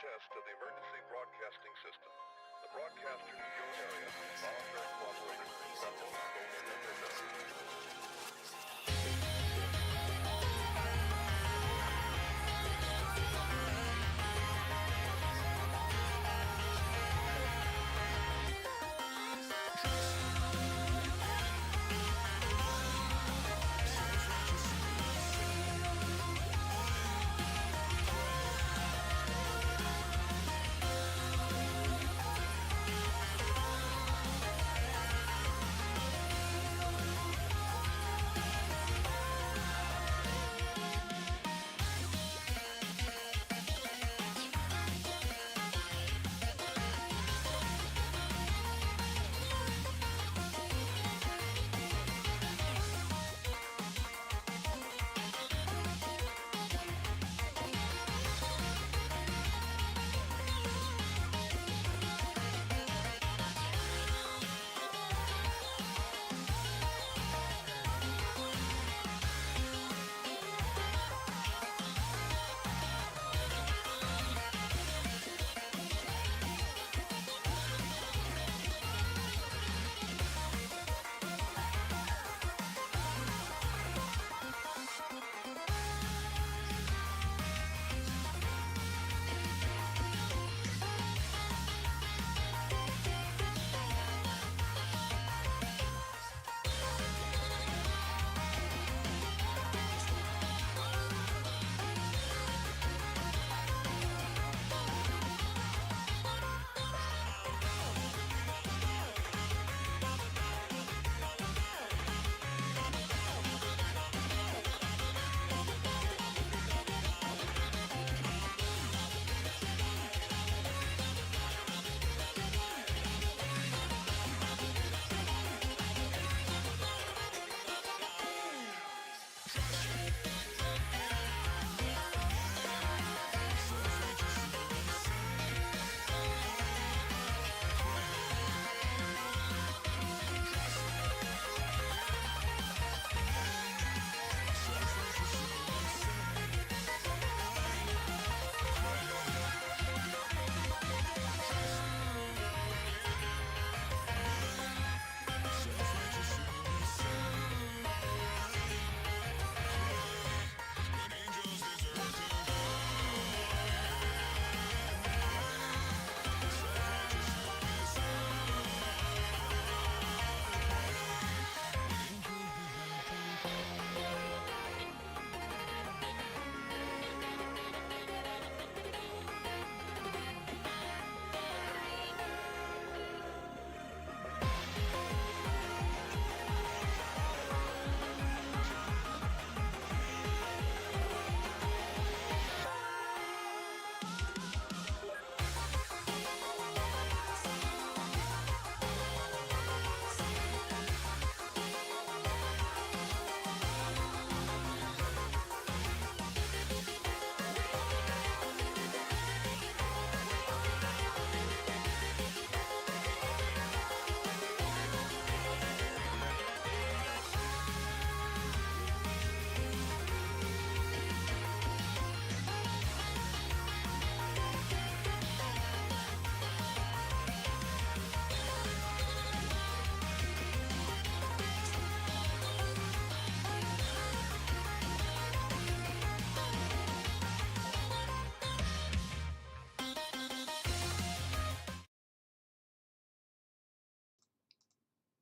test of the emergency broadcasting system. The broadcaster to your area, voluntary cooperation with trouble, stolen and rebuilt.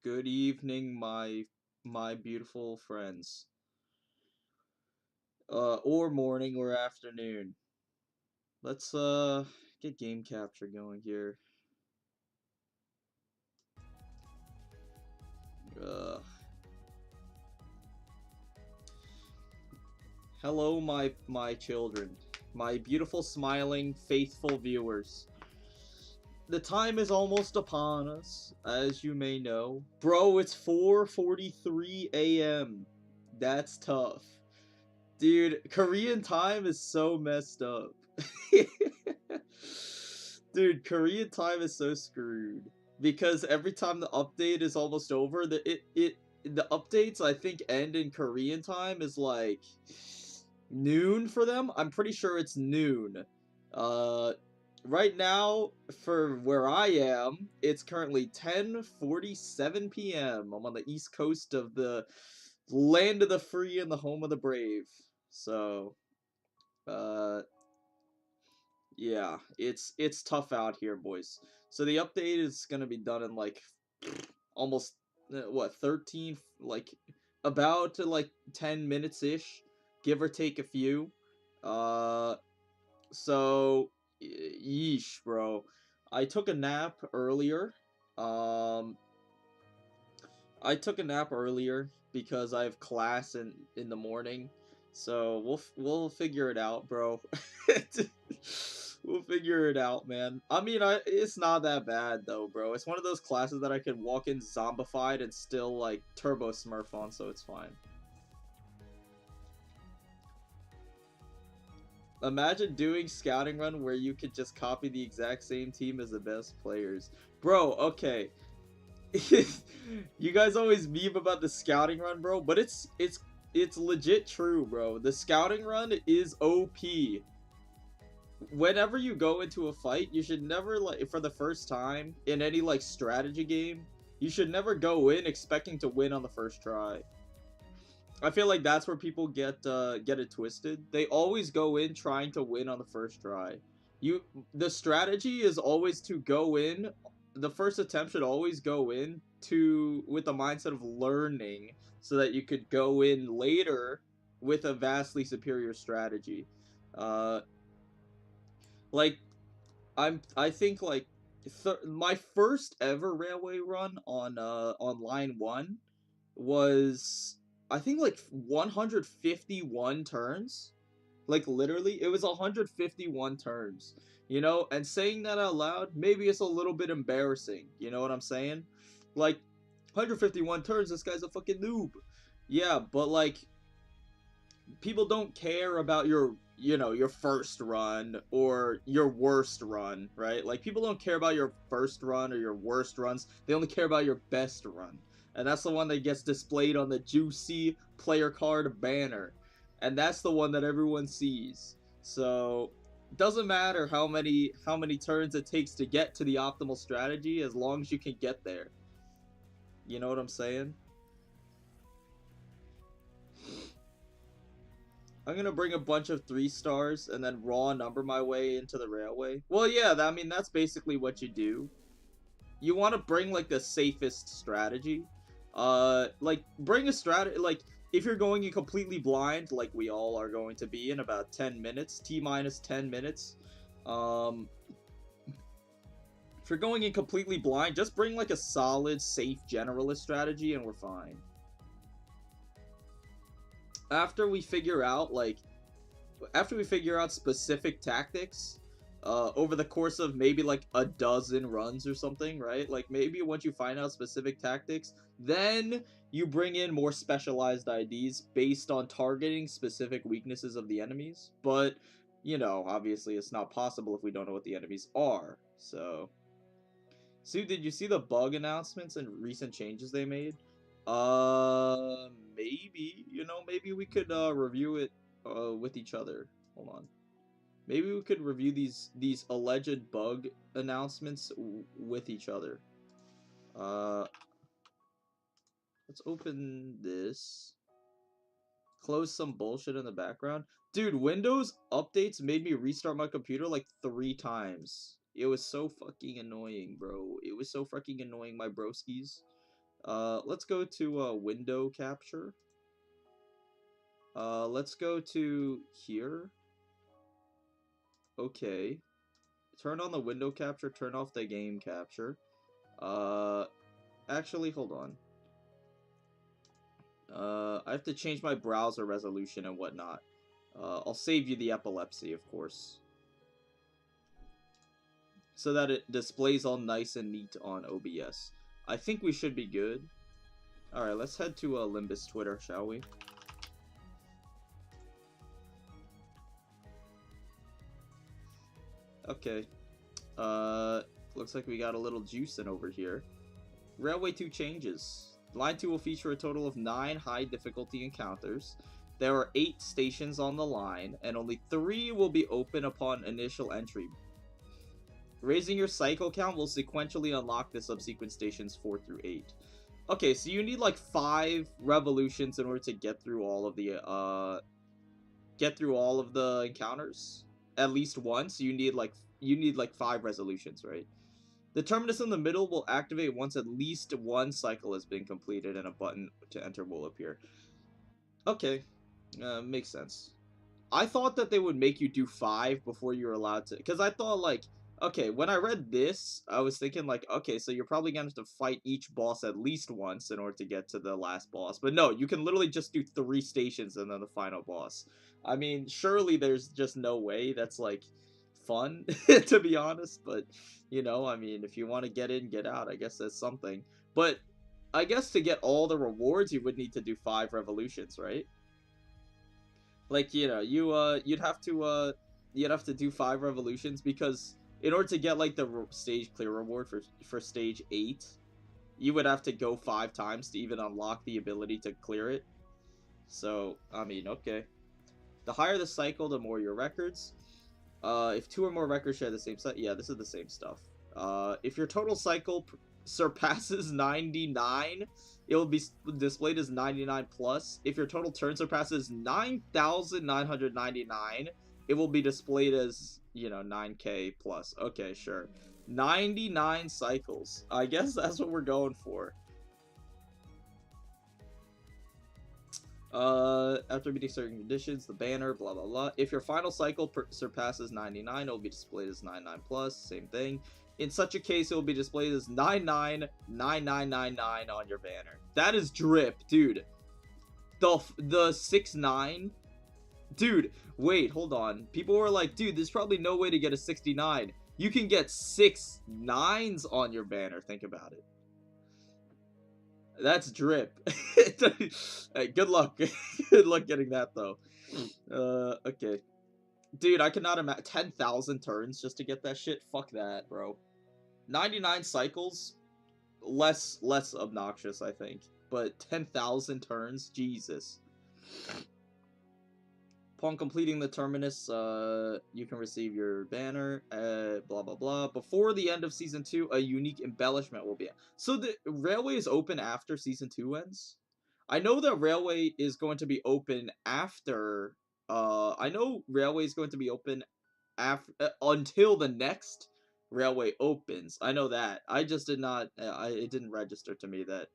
Good evening, my beautiful friends. Or morning or afternoon. Let's get game capture going here. Hello, my children, my beautiful, smiling, faithful viewers. The time is almost upon us, as you may know. Bro, it's 4:43 a.m. That's tough. Dude, Korean time is so messed up. Dude, Korean time is so screwed. Because every time the update is almost over, the updates I think end in Korean time is like noon for them. I'm pretty sure it's noon. right now, for where I am, it's currently 10:47 p.m. I'm on the east coast of the land of the free and the home of the brave. So, uh, yeah, it's tough out here, boys. So the update is gonna be done in like almost what 13 like about like 10 minutes ish, give or take a few. Uh, so yeesh, bro. I took a nap earlier. Um, I took a nap earlier because I have class in the morning. So we'll figure it out, bro. We'll figure it out, man. I mean, it's not that bad though, bro. It's one of those classes that I could walk in zombified and still like turbo smurf on, so it's fine. Imagine doing scouting run where you could just copy the exact same team as the best players. Bro, okay. You guys always meme about the scouting run, bro, but it's legit true, bro. The scouting run is OP. Whenever you go into a fight, you should never, like, for the first time in any like strategy game, you should never go in expecting to win on the first try. I feel like that's where people get it twisted. They always go in trying to win on the first try. The strategy is always to go in. The first attempt should always go in to with the mindset of learning, so that you could go in later with a vastly superior strategy. Uh, like I think like my first ever railway run on line 1 was, I think, like 151 turns. Like literally, it was 151 turns. You know, and saying that out loud, maybe it's a little bit embarrassing. You know what I'm saying? Like 151 turns, this guy's a fucking noob. Yeah, but like people don't care about your, you know, your first run or your worst run, right? Like people don't care about your first run or your worst runs. They only care about your best run. And that's the one that gets displayed on the juicy player card banner. And that's the one that everyone sees. So it doesn't matter how many turns it takes to get to the optimal strategy, as long as you can get there. You know what I'm saying? I'm gonna bring a bunch of 3 stars and then raw number my way into the railway. Well, yeah, I mean, that's basically what you do. You want to bring, like, the safest strategy. Like, bring a strategy, like, if you're going in completely blind, like we all are going to be in about 10 minutes, T-minus 10 minutes, if you're going in completely blind, just bring, like, a solid, safe generalist strategy and we're fine. After we figure out specific tactics over the course of maybe like a dozen runs or something, right? Like maybe once you find out specific tactics, then you bring in more specialized IDs based on targeting specific weaknesses of the enemies. But, you know, obviously it's not possible if we don't know what the enemies are. So, Sue, did you see the bug announcements and recent changes they made? Maybe, you know, maybe we could review it with each other. Hold on. Maybe we could review these alleged bug announcements with each other. Let's open this. Close some bullshit in the background. Dude, Windows updates made me restart my computer like 3 times. It was so fucking annoying, bro. It was so fucking annoying, my broskies. Let's go to window capture. Let's go to here. Okay. Turn on the window capture, turn off the game capture. Actually, hold on. I have to change my browser resolution and whatnot. I'll save you the epilepsy, of course, so that it displays all nice and neat on OBS. I think we should be good. Alright, let's head to Limbus Twitter, shall we? Okay. Looks like we got a little juicing over here. Railway 2 changes. Line 2 will feature a total of 9 high difficulty encounters. There are 8 stations on the line, and only 3 will be open upon initial entry. Raising your cycle count will sequentially unlock the subsequent stations 4 through 8. Okay, so you need like 5 revolutions in order to get through all of the encounters. At least once. You need like 5 resolutions, right? The terminus in the middle will activate once at least one cycle has been completed and a button to enter will appear. Okay, makes sense. I thought that they would make you do 5 before you're allowed to, because I thought like, okay, when I read this, I was thinking like, okay, so you're probably going to have to fight each boss at least once in order to get to the last boss. But no, you can literally just do 3 stations and then the final boss. I mean, surely there's just no way that's like fun, to be honest. But, you know, I mean, if you want to get in, get out, I guess that's something. But I guess to get all the rewards, you would need to do 5 revolutions, right? Like, you know, you'd have to do 5 revolutions, because in order to get like the stage clear reward for stage 8, you would have to go 5 times to even unlock the ability to clear it. So, I mean, okay. The higher the cycle, the more your records. If 2 or more records share the same set, yeah, this is the same stuff. If your total cycle surpasses 99, it will be displayed as 99 plus. If your total turn surpasses 9,999, it will be displayed as, you know, 9k plus. Okay, sure. 99 cycles. I guess that's what we're going for. After meeting certain conditions, the banner, blah blah blah. If your final cycle surpasses 99, it will be displayed as 99 plus. Same thing. In such a case, it will be displayed as 999999 on your banner. That is drip, dude. The 69, dude. Wait, hold on. People were like, dude, there's probably no way to get a 69. You can get 6 9s on your banner. Think about it. That's drip. Hey, good luck. Good luck getting that, though. Okay. Dude, I cannot imagine 10,000 turns just to get that shit. Fuck that, bro. 99 cycles, less obnoxious, I think. But 10,000 turns, Jesus. Upon completing the terminus, you can receive your banner, blah blah blah. Before the end of Season 2, a unique embellishment will be... So the Railway is open after Season 2 ends? I know that Railway is going to be open after... I know Railway is going to be open after until the next Railway opens. I know that. I just did not... it didn't register to me that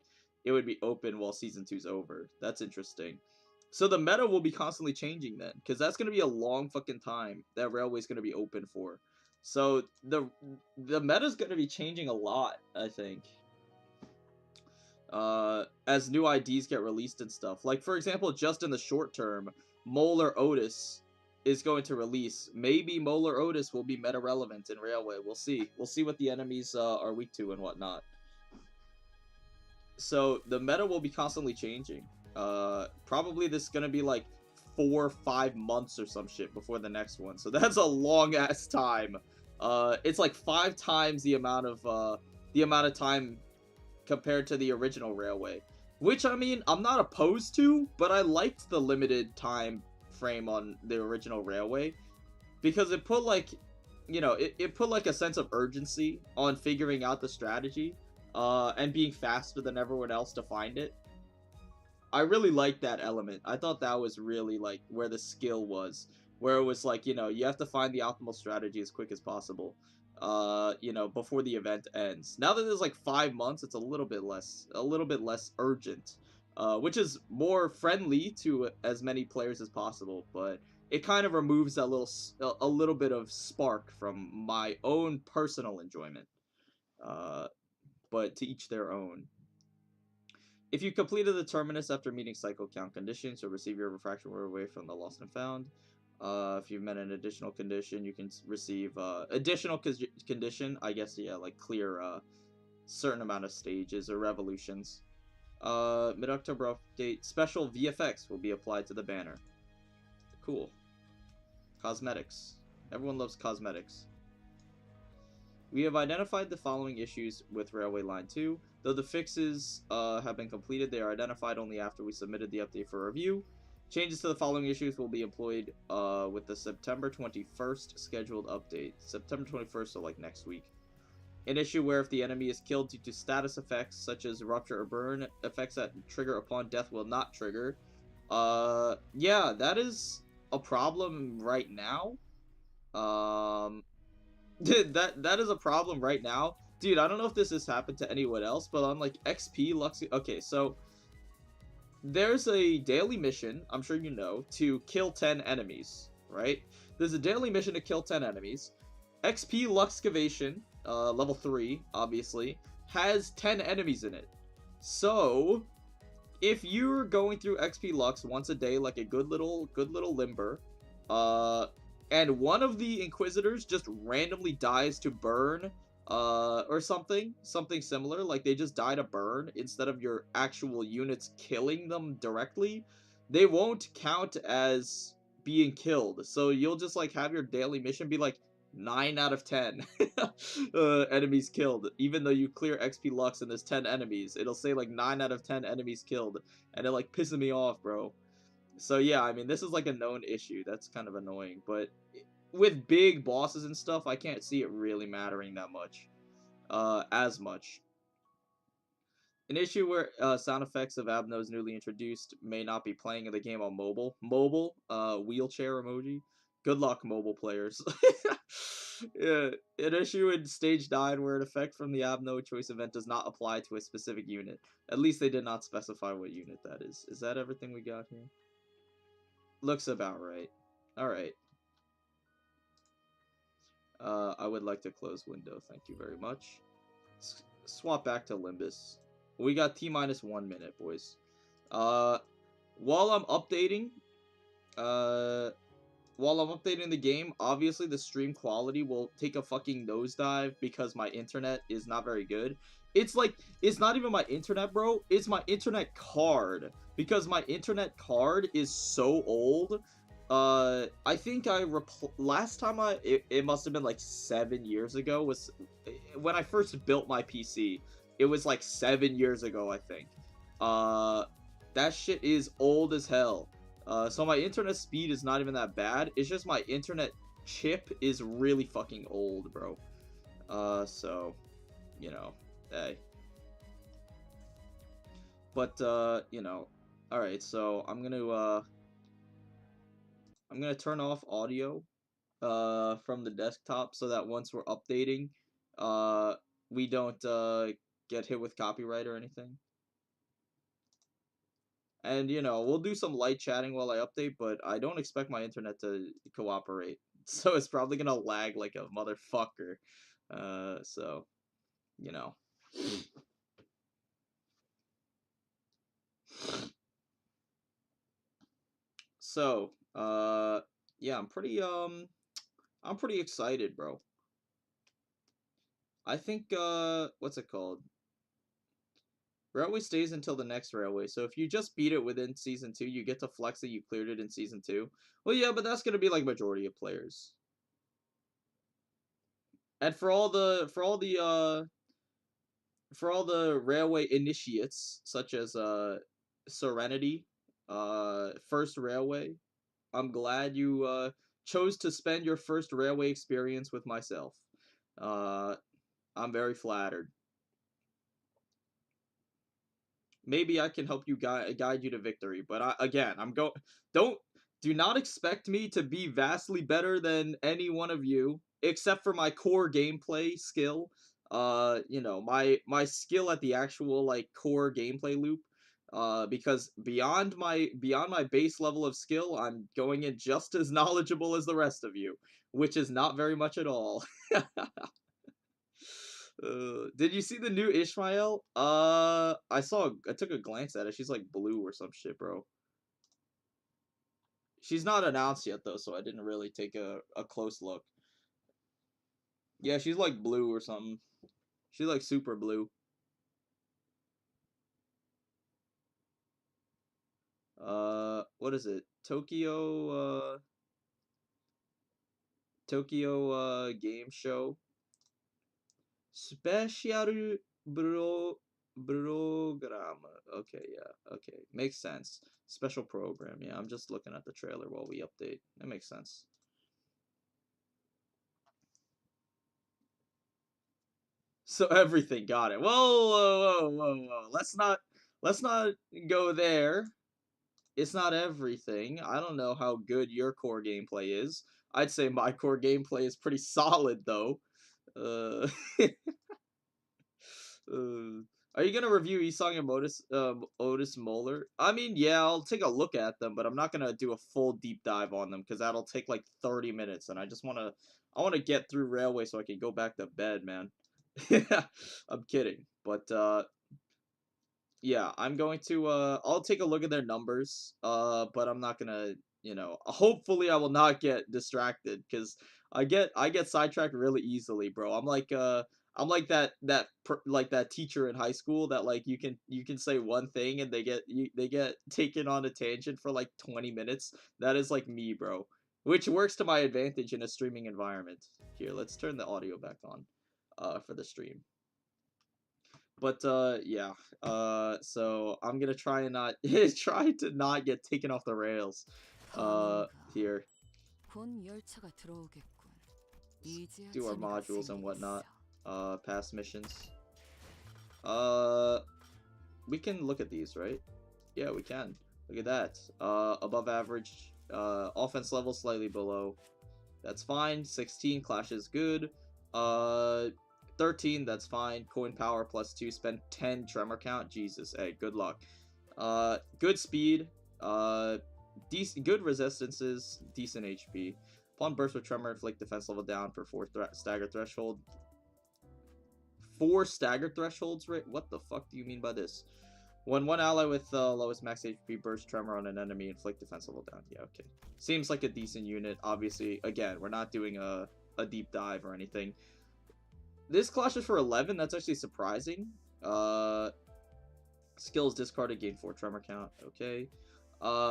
it would be open while Season 2's over. That's interesting. So the meta will be constantly changing then, because that's going to be a long fucking time that Railway's going to be open for. So the meta's going to be changing a lot, I think. As new IDs get released and stuff. Like, for example, just in the short term, Molar Otis is going to release. Maybe Molar Otis will be meta relevant in Railway. We'll see. We'll see what the enemies are weak to and whatnot. So the meta will be constantly changing. Probably this is gonna be like 4 or 5 months or some shit before the next one. So that's a long ass time. It's like 5 times the amount of time compared to the original Railway. Which, I mean, I'm not opposed to, but I liked the limited time frame on the original Railway, because it put like, you know, it put like a sense of urgency on figuring out the strategy, and being faster than everyone else to find it. I really liked that element. I thought that was really like where the skill was, where it was like, you know, you have to find the optimal strategy as quick as possible, you know, before the event ends. Now that there's like 5 months, it's a little bit less urgent, which is more friendly to as many players as possible, but it kind of removes that a little bit of spark from my own personal enjoyment. But to each their own. If you completed the terminus after meeting cycle count conditions, you'll receive your refraction reward away from the lost and found. If you've met an additional condition, you can receive additional condition. I guess, yeah, like clear certain amount of stages or revolutions. Mid-October update. Special VFX will be applied to the banner. Cool. Cosmetics. Everyone loves cosmetics. We have identified the following issues with Railway Line 2. Though the fixes have been completed, they are identified only after we submitted the update for review. Changes to the following issues will be employed with the September 21st scheduled update. September 21st, so like next week. An issue where if the enemy is killed due to status effects such as rupture or burn, effects that trigger upon death will not trigger. Yeah, that is a problem right now. That is a problem right now. Dude, I don't know if this has happened to anyone else, but on like XP Lux, okay, so there's a daily mission, I'm sure you know, to kill 10 enemies, right? There's a daily mission to kill 10 enemies. XP Luxcavation, level 3, obviously, has 10 enemies in it. So, if you're going through XP Lux once a day like a good little limber, and one of the Inquisitors just randomly dies to burn, or something similar, like they just die to burn instead of your actual units killing them directly, they won't count as being killed. So you'll just like have your daily mission be like 9 out of 10 enemies killed, even though you clear XP Lux and there's 10 enemies. It'll say like 9 out of 10 enemies killed, and it like pisses me off, bro. So yeah, I mean, this is like a known issue. That's kind of annoying, but with big bosses and stuff, I can't see it really mattering that much. As much. An issue where sound effects of Abno's newly introduced may not be playing in the game on mobile. Mobile, wheelchair emoji. Good luck, mobile players. Yeah, an issue in Stage 9 where an effect from the Abno choice event does not apply to a specific unit. At least they did not specify what unit that is. Is that everything we got here? Looks about right. Alright. I would like to close window, thank you very much. Swap back to Limbus. We got T-minus 1 minute, boys. While I'm updating, the game, obviously the stream quality will take a fucking nosedive because my internet is not very good. It's like, it's not even my internet, bro. It's my internet card. Because my internet card is so old. I think last time it must have been like 7 years ago, was when I first built my PC. It was like 7 years ago, I think. That shit is old as hell. So my internet speed is not even that bad. It's just my internet chip is really fucking old, bro. So, you know, hey. But, you know, alright, so I'm gonna turn off audio, from the desktop so that once we're updating, we don't, get hit with copyright or anything. And, you know, we'll do some light chatting while I update, but I don't expect my internet to cooperate. So it's probably gonna lag like a motherfucker. So, you know. So, yeah, I'm pretty excited, bro. I think, what's it called? Railway stays until the next railway, so if you just beat it within Season 2, you get to flex that you cleared it in Season 2. Well, yeah, but that's gonna be like majority of players. And for all the railway initiates, such as Serenity, First Railway, I'm glad you chose to spend your first railway experience with myself. I'm very flattered. Maybe I can help you guide you to victory, but do not expect me to be vastly better than any one of you, except for my core gameplay skill. You know, my skill at the actual like core gameplay loop. Because beyond my base level of skill, I'm going in just as knowledgeable as the rest of you, which is not very much at all. Did you see the new Ishmael? I took a glance at it. She's like blue or some shit, bro. She's not announced yet though, so I didn't really take a close look. Yeah, she's like blue or something. She's like super blue. What is it? Tokyo game show. Special bro Program. Okay, yeah. Okay, makes sense. Special program. Yeah, I'm just looking at the trailer while we update. That makes sense. So everything got it. Whoa, whoa, whoa, whoa, whoa. Let's not go there. It's not everything. I don't know how good your core gameplay is. I'd say my core gameplay is pretty solid though. Uh, uh are you gonna review Isong and Otis Moeller? I mean, yeah, I'll take a look at them, but I'm not gonna do a full deep dive on them because that'll take like 30 minutes, and I wanna get through Railway so I can go back to bed, man. I'm kidding, but yeah, I'm going to I'll take a look at their numbers, but I'm not gonna, hopefully I will not get distracted because I get sidetracked really easily, bro. I'm like like that teacher in high school that like you can say one thing and they get taken on a tangent for like 20 minutes. That is like me, bro. Which works to my advantage in a streaming environment. Here, let's turn the audio back on for the stream. But yeah. So I'm gonna try and not try to not get taken off the rails. Here. Do our modules and whatnot. Past missions. We can look at these, right? Yeah, we can. Look at that. Above average. Offense level slightly below. That's fine. 16 clash is good. 13, that's fine. Coin power +2. Spend 10 tremor count. Jesus, hey, good luck. Good speed. Decent, good resistances. Decent HP. Upon burst with tremor, inflict defense level down for 4 stagger threshold. 4 stagger thresholds, right? What the fuck do you mean by this? When one ally with lowest max HP bursts tremor on an enemy, inflict defense level down. Yeah, okay. Seems like a decent unit. Obviously, again, we're not doing a deep dive or anything. This clash is for 11. That's actually surprising. Skills discarded, gain 4 tremor count. Okay.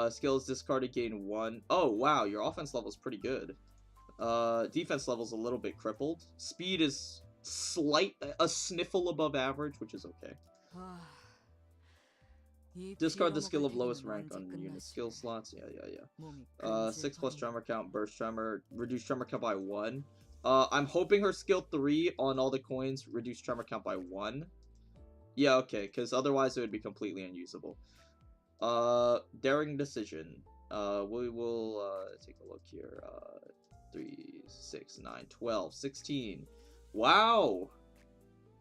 Skills discarded, gain 1. Oh, wow. Your offense level is pretty good. Defense level is a little bit crippled. Speed is a sniffle above average, which is okay. Discard the skill of lowest rank on unit skill slots. Yeah. 6 plus tremor count, burst tremor, reduce tremor count by 1. I'm hoping her skill 3 on all the coins reduce tremor count by 1. Yeah, okay, because otherwise it would be completely unusable. Daring decision. We will take a look here. 3, 6, 9, 12, 16. Wow!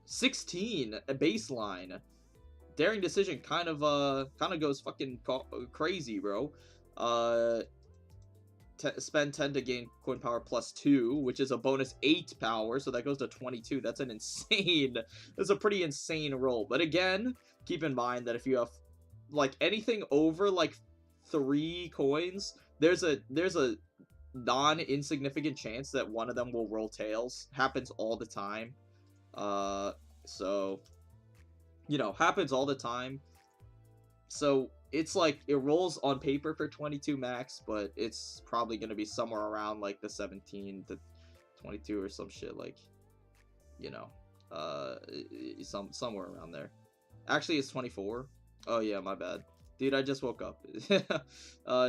16! A baseline. Daring decision kind of goes fucking crazy, bro. Spend 10 to gain coin power +2, which is a bonus 8 power, so that goes to 22. That's an insane, that's a pretty insane roll. But again, keep in mind that if you have like anything over like 3 coins, there's a non-insignificant chance that one of them will roll tails. Happens all the time. So happens all the time. So it's like it rolls on paper for 22 max, but it's probably going to be somewhere around like the 17 to 22 or some shit, like somewhere around there. Actually, it's 24. Oh yeah, my bad, dude. I just woke up.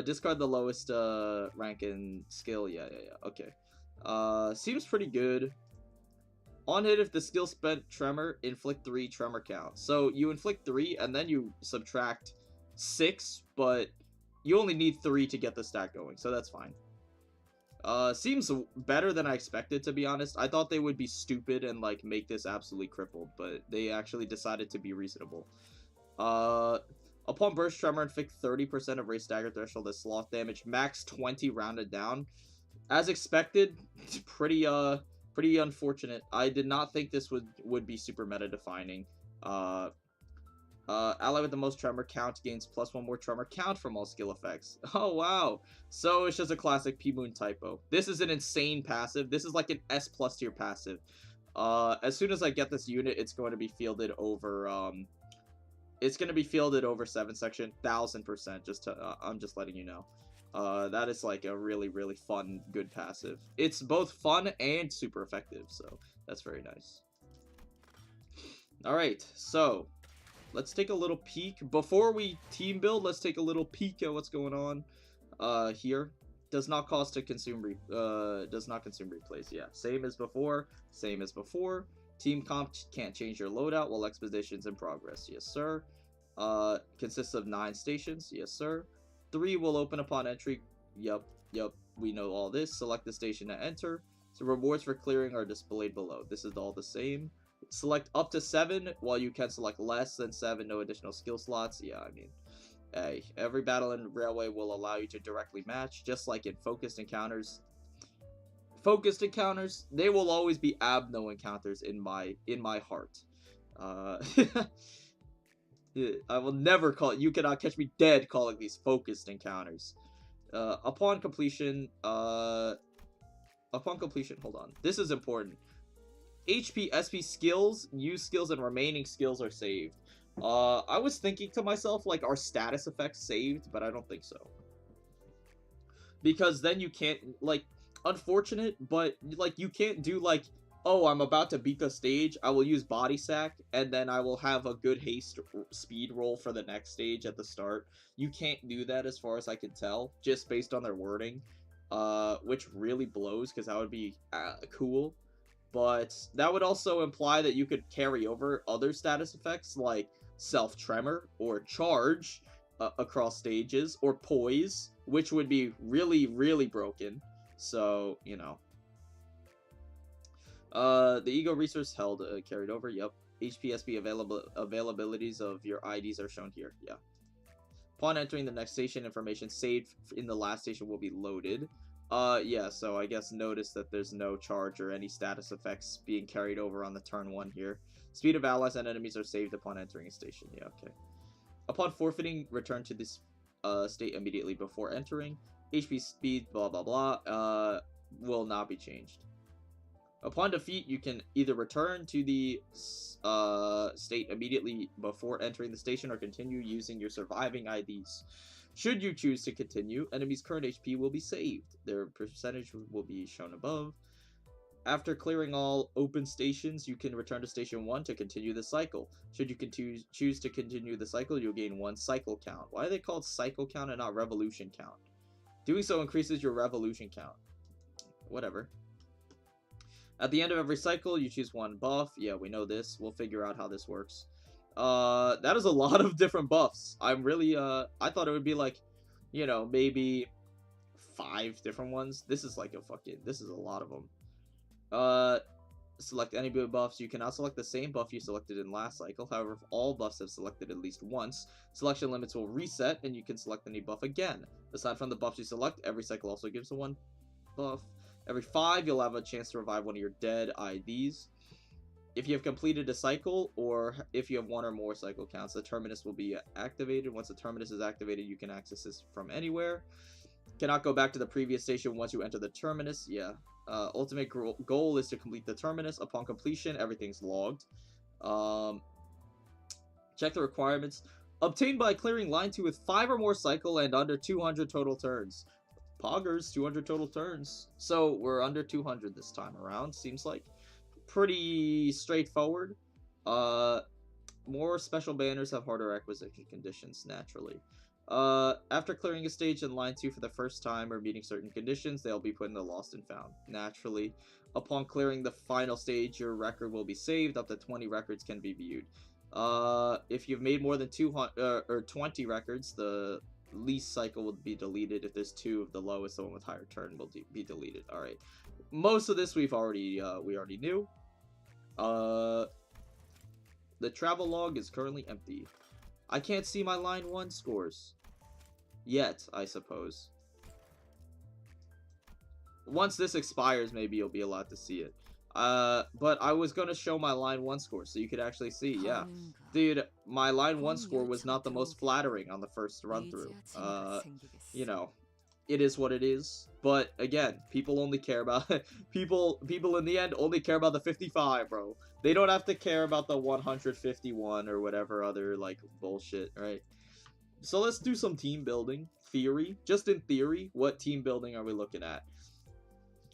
Discard the lowest rank and skill. Yeah. Okay. Seems pretty good. On hit, if the skill spent tremor, inflict 3 tremor count. So you inflict 3 and then you subtract 6, but you only need 3 to get the stat going, so that's fine. Seems better than I expected, to be honest. I thought they would be stupid and like make this absolutely crippled, but they actually decided to be reasonable. Upon burst tremor, inflict 30% of race stagger threshold as sloth damage, max 20 rounded down. As expected, pretty unfortunate. I did not think this would be super meta defining. Ally with the most tremor count gains +1 more tremor count from all skill effects. Oh wow. So it's just a classic P-Moon typo. This is an insane passive. This is like an S+ tier passive. As soon as I get this unit, it's going to be fielded over 7 section 1000%. I'm just letting you know. That is like a really, really fun, good passive. It's both fun and super effective, so that's very nice. Alright, so let's take a little peek. Before we team build, let's take a little peek at what's going on here. Does not cost to consume does not consume replays. Yeah, same as before, same as before. Team comp can't change your loadout while expedition's in progress. Yes, sir. Consists of 9 stations. Yes, sir. 3 will open upon entry. Yep, we know all this. Select the station to enter. So rewards for clearing are displayed below. This is all the same. Select up to 7, while you can select less than 7. No additional skill slots. Yeah, I mean, hey, every battle in Railway will allow you to directly match, just like in focused encounters. Focused encounters, they will always be abno encounters in my heart. I will never call it. You cannot catch me dead calling these focused encounters. Upon completion, hold on. This is important. HP, SP skills, use skills, and remaining skills are saved. I was thinking to myself, like, are status effects saved? But I don't think so. Because then you can't, like, unfortunate, but, like, you can't do, like, oh, I'm about to beat the stage, I will use body sack, and then I will have a good haste speed roll for the next stage at the start. You can't do that as far as I can tell, just based on their wording, which really blows, because that would be cool. But that would also imply that you could carry over other status effects, like self-tremor, or charge, across stages, or poise, which would be really, really broken. So, you know. The ego resource held, carried over, yep. HPSP availabilities of your IDs are shown here, yeah. Upon entering the next station, information saved in the last station will be loaded. Yeah, so I guess notice that there's no charge or any status effects being carried over on the turn 1 here. Speed of allies and enemies are saved upon entering a station, yeah, okay. Upon forfeiting, return to this state immediately before entering. HP speed, blah blah blah, will not be changed. Upon defeat, you can either return to the state immediately before entering the station or continue using your surviving IDs. Should you choose to continue, enemies' current HP will be saved. Their percentage will be shown above. After clearing all open stations, you can return to Station 1 to continue the cycle. Should you choose to continue the cycle, you'll gain 1 cycle count. Why are they called cycle count and not revolution count? Doing so increases your revolution count. Whatever. At the end of every cycle, you choose 1 buff. Yeah, we know this. We'll figure out how this works. That is a lot of different buffs. I'm really, I thought it would be like, you know, maybe 5 different ones. This is like this is a lot of them. Select any buffs. You cannot select the same buff you selected in last cycle. However, if all buffs have selected at least once, selection limits will reset, and you can select any buff again. Aside from the buffs you select, every cycle also gives 1 buff. Every 5, you'll have a chance to revive one of your dead IDs. If you have completed a cycle, or if you have 1 or more cycle counts, the terminus will be activated. Once the terminus is activated, you can access this from anywhere. Cannot go back to the previous station once you enter the terminus. Yeah. Ultimate goal is to complete the terminus. Upon completion, everything's logged. Check the requirements. Obtained by clearing line 2 with 5 or more cycle and under 200 total turns. Poggers, 200 total turns. So we're under 200 this time around, seems like. Pretty straightforward. More special banners have harder acquisition conditions, naturally. After clearing a stage in line 2 for the first time or meeting certain conditions, they'll be put in the lost and found, naturally. Upon clearing the final stage, your record will be saved. Up to 20 records can be viewed. If you've made more than 200 or 20 records, the least cycle will be deleted. If there's 2 of the lowest, the one with higher turn will be deleted. All right, most of this we already knew. The travel log is currently empty. I can't see my line 1 scores yet, I suppose. Once this expires, maybe you'll be allowed to see it. But I was gonna show my line 1 score so you could actually see. Yeah, dude, my line 1 score was not the most flattering on the first run through. You know, it is what it is. But again, people only care about people in the end only care about the 55, bro. They don't have to care about the 151 or whatever other like bullshit, right? So let's do some team building theory. Just in theory, what team building are we looking at?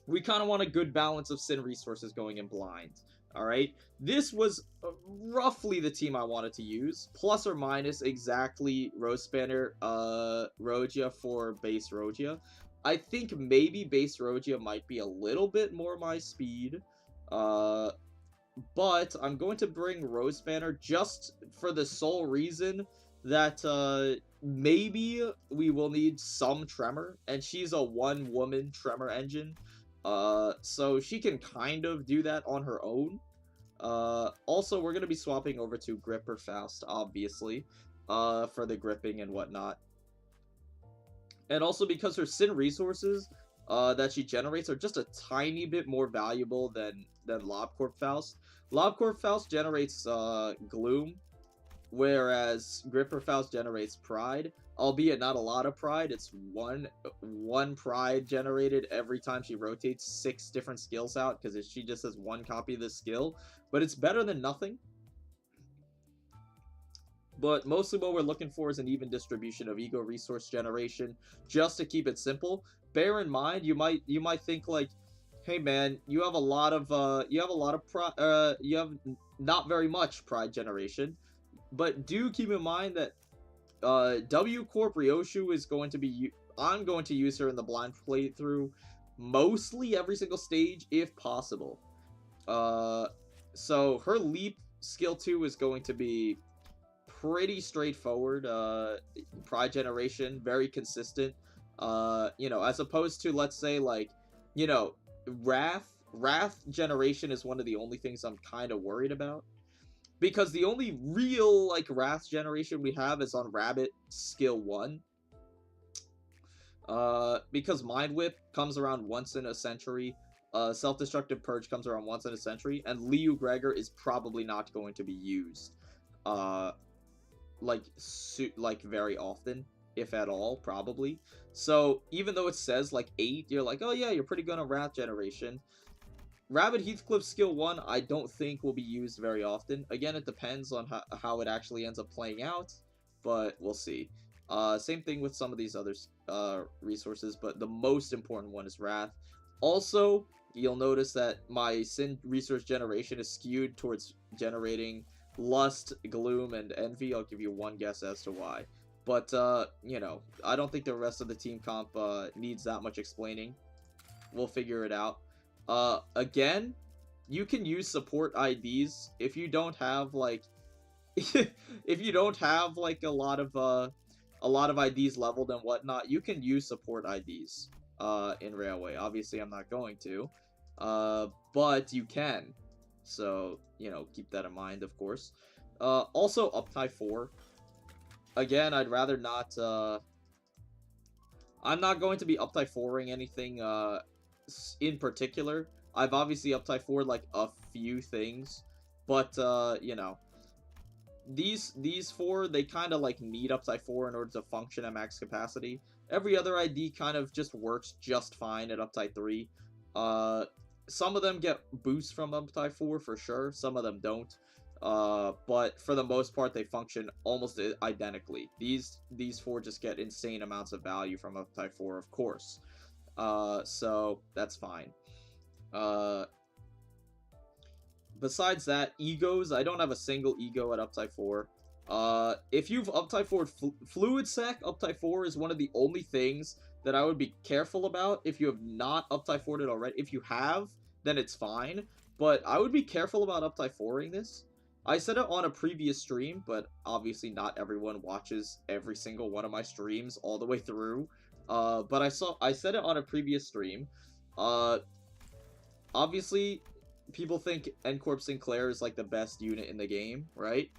we kind of want a good balance of Sin resources going in blind. Alright? This was roughly the team I wanted to use. Plus or minus exactly Rose Spanner, Rogia for base Rogia. I think maybe base Rogia might be a little bit more my speed. But I'm going to bring Rose Banner just for the sole reason that maybe we will need some Tremor, and she's a one-woman Tremor engine, so she can kind of do that on her own. Also, we're going to be swapping over to Gripper Faust, obviously, for the gripping and whatnot. And also because her Sin resources that she generates are just a tiny bit more valuable than LobCorp Faust. LobCorp Faust generates Gloom, whereas Gripper Faust generates Pride, albeit not a lot of Pride. It's one Pride generated every time she rotates 6 different skills out, because she just has one copy of this skill, but it's better than nothing. But mostly what we're looking for is an even distribution of ego resource generation, just to keep it simple. Bear in mind, you might think like, hey man, you have not very much Pride generation, but do keep in mind that W Corp Ryoshu is going to be, I'm going to use her in the blind playthrough mostly every single stage if possible. So her leap skill 2 is going to be pretty straightforward. Pride generation, very consistent. You know, as opposed to, let's say, like, you know, Wrath generation is one of the only things I'm kind of worried about. Because the only real, like, Wrath generation we have is on Rabbit skill 1. Because Mind Whip comes around once in a century. Self-Destructive Purge comes around once in a century. And Liu Gregor is probably not going to be used. Like very often, if at all, probably. So even though it says like 8, you're like, oh yeah, you're pretty good on Wrath generation. Rabbit Heathcliff skill 1 I don't think will be used very often. Again, it depends on how it actually ends up playing out, but we'll see. Same thing with some of these other resources, but the most important one is Wrath. Also, you'll notice that my Sin resource generation is skewed towards generating Lust, Gloom, and Envy. I'll give you one guess as to why. But, you know, I don't think the rest of the team comp needs that much explaining. We'll figure it out. Again, you can use support IDs if you don't have, like, if you don't have, like, a lot of IDs leveled and whatnot, you can use support IDs, in Railway. Obviously, I'm not going to, but you can. So, you know, keep that in mind, of course. Also, Uptie 4. Again, I'd rather not, I'm not going to be Uptie 4ing anything, in particular. I've obviously Uptie 4'd, like, a few things. But, you know, these 4, they kind of, like, need Uptie 4 in order to function at max capacity. Every other ID kind of just works just fine at Uptie 3. Some of them get boosts from Uptie 4 for sure, some of them don't. But for the most part, they function almost identically. These 4 just get insane amounts of value from Uptie 4, of course. So that's fine. Besides that, egos, I don't have a single ego at Uptie 4. If you've Uptie 4'd Fluid Sac, Uptie 4 is one of the only things that I would be careful about if you have not Uptie 4'd it already. If you have, then it's fine. But I would be careful about Uptie 4'ing this. I said it on a previous stream, but obviously not everyone watches every single one of my streams all the way through. But I said it on a previous stream. Obviously, people think N-Corp Sinclair is like the best unit in the game, right?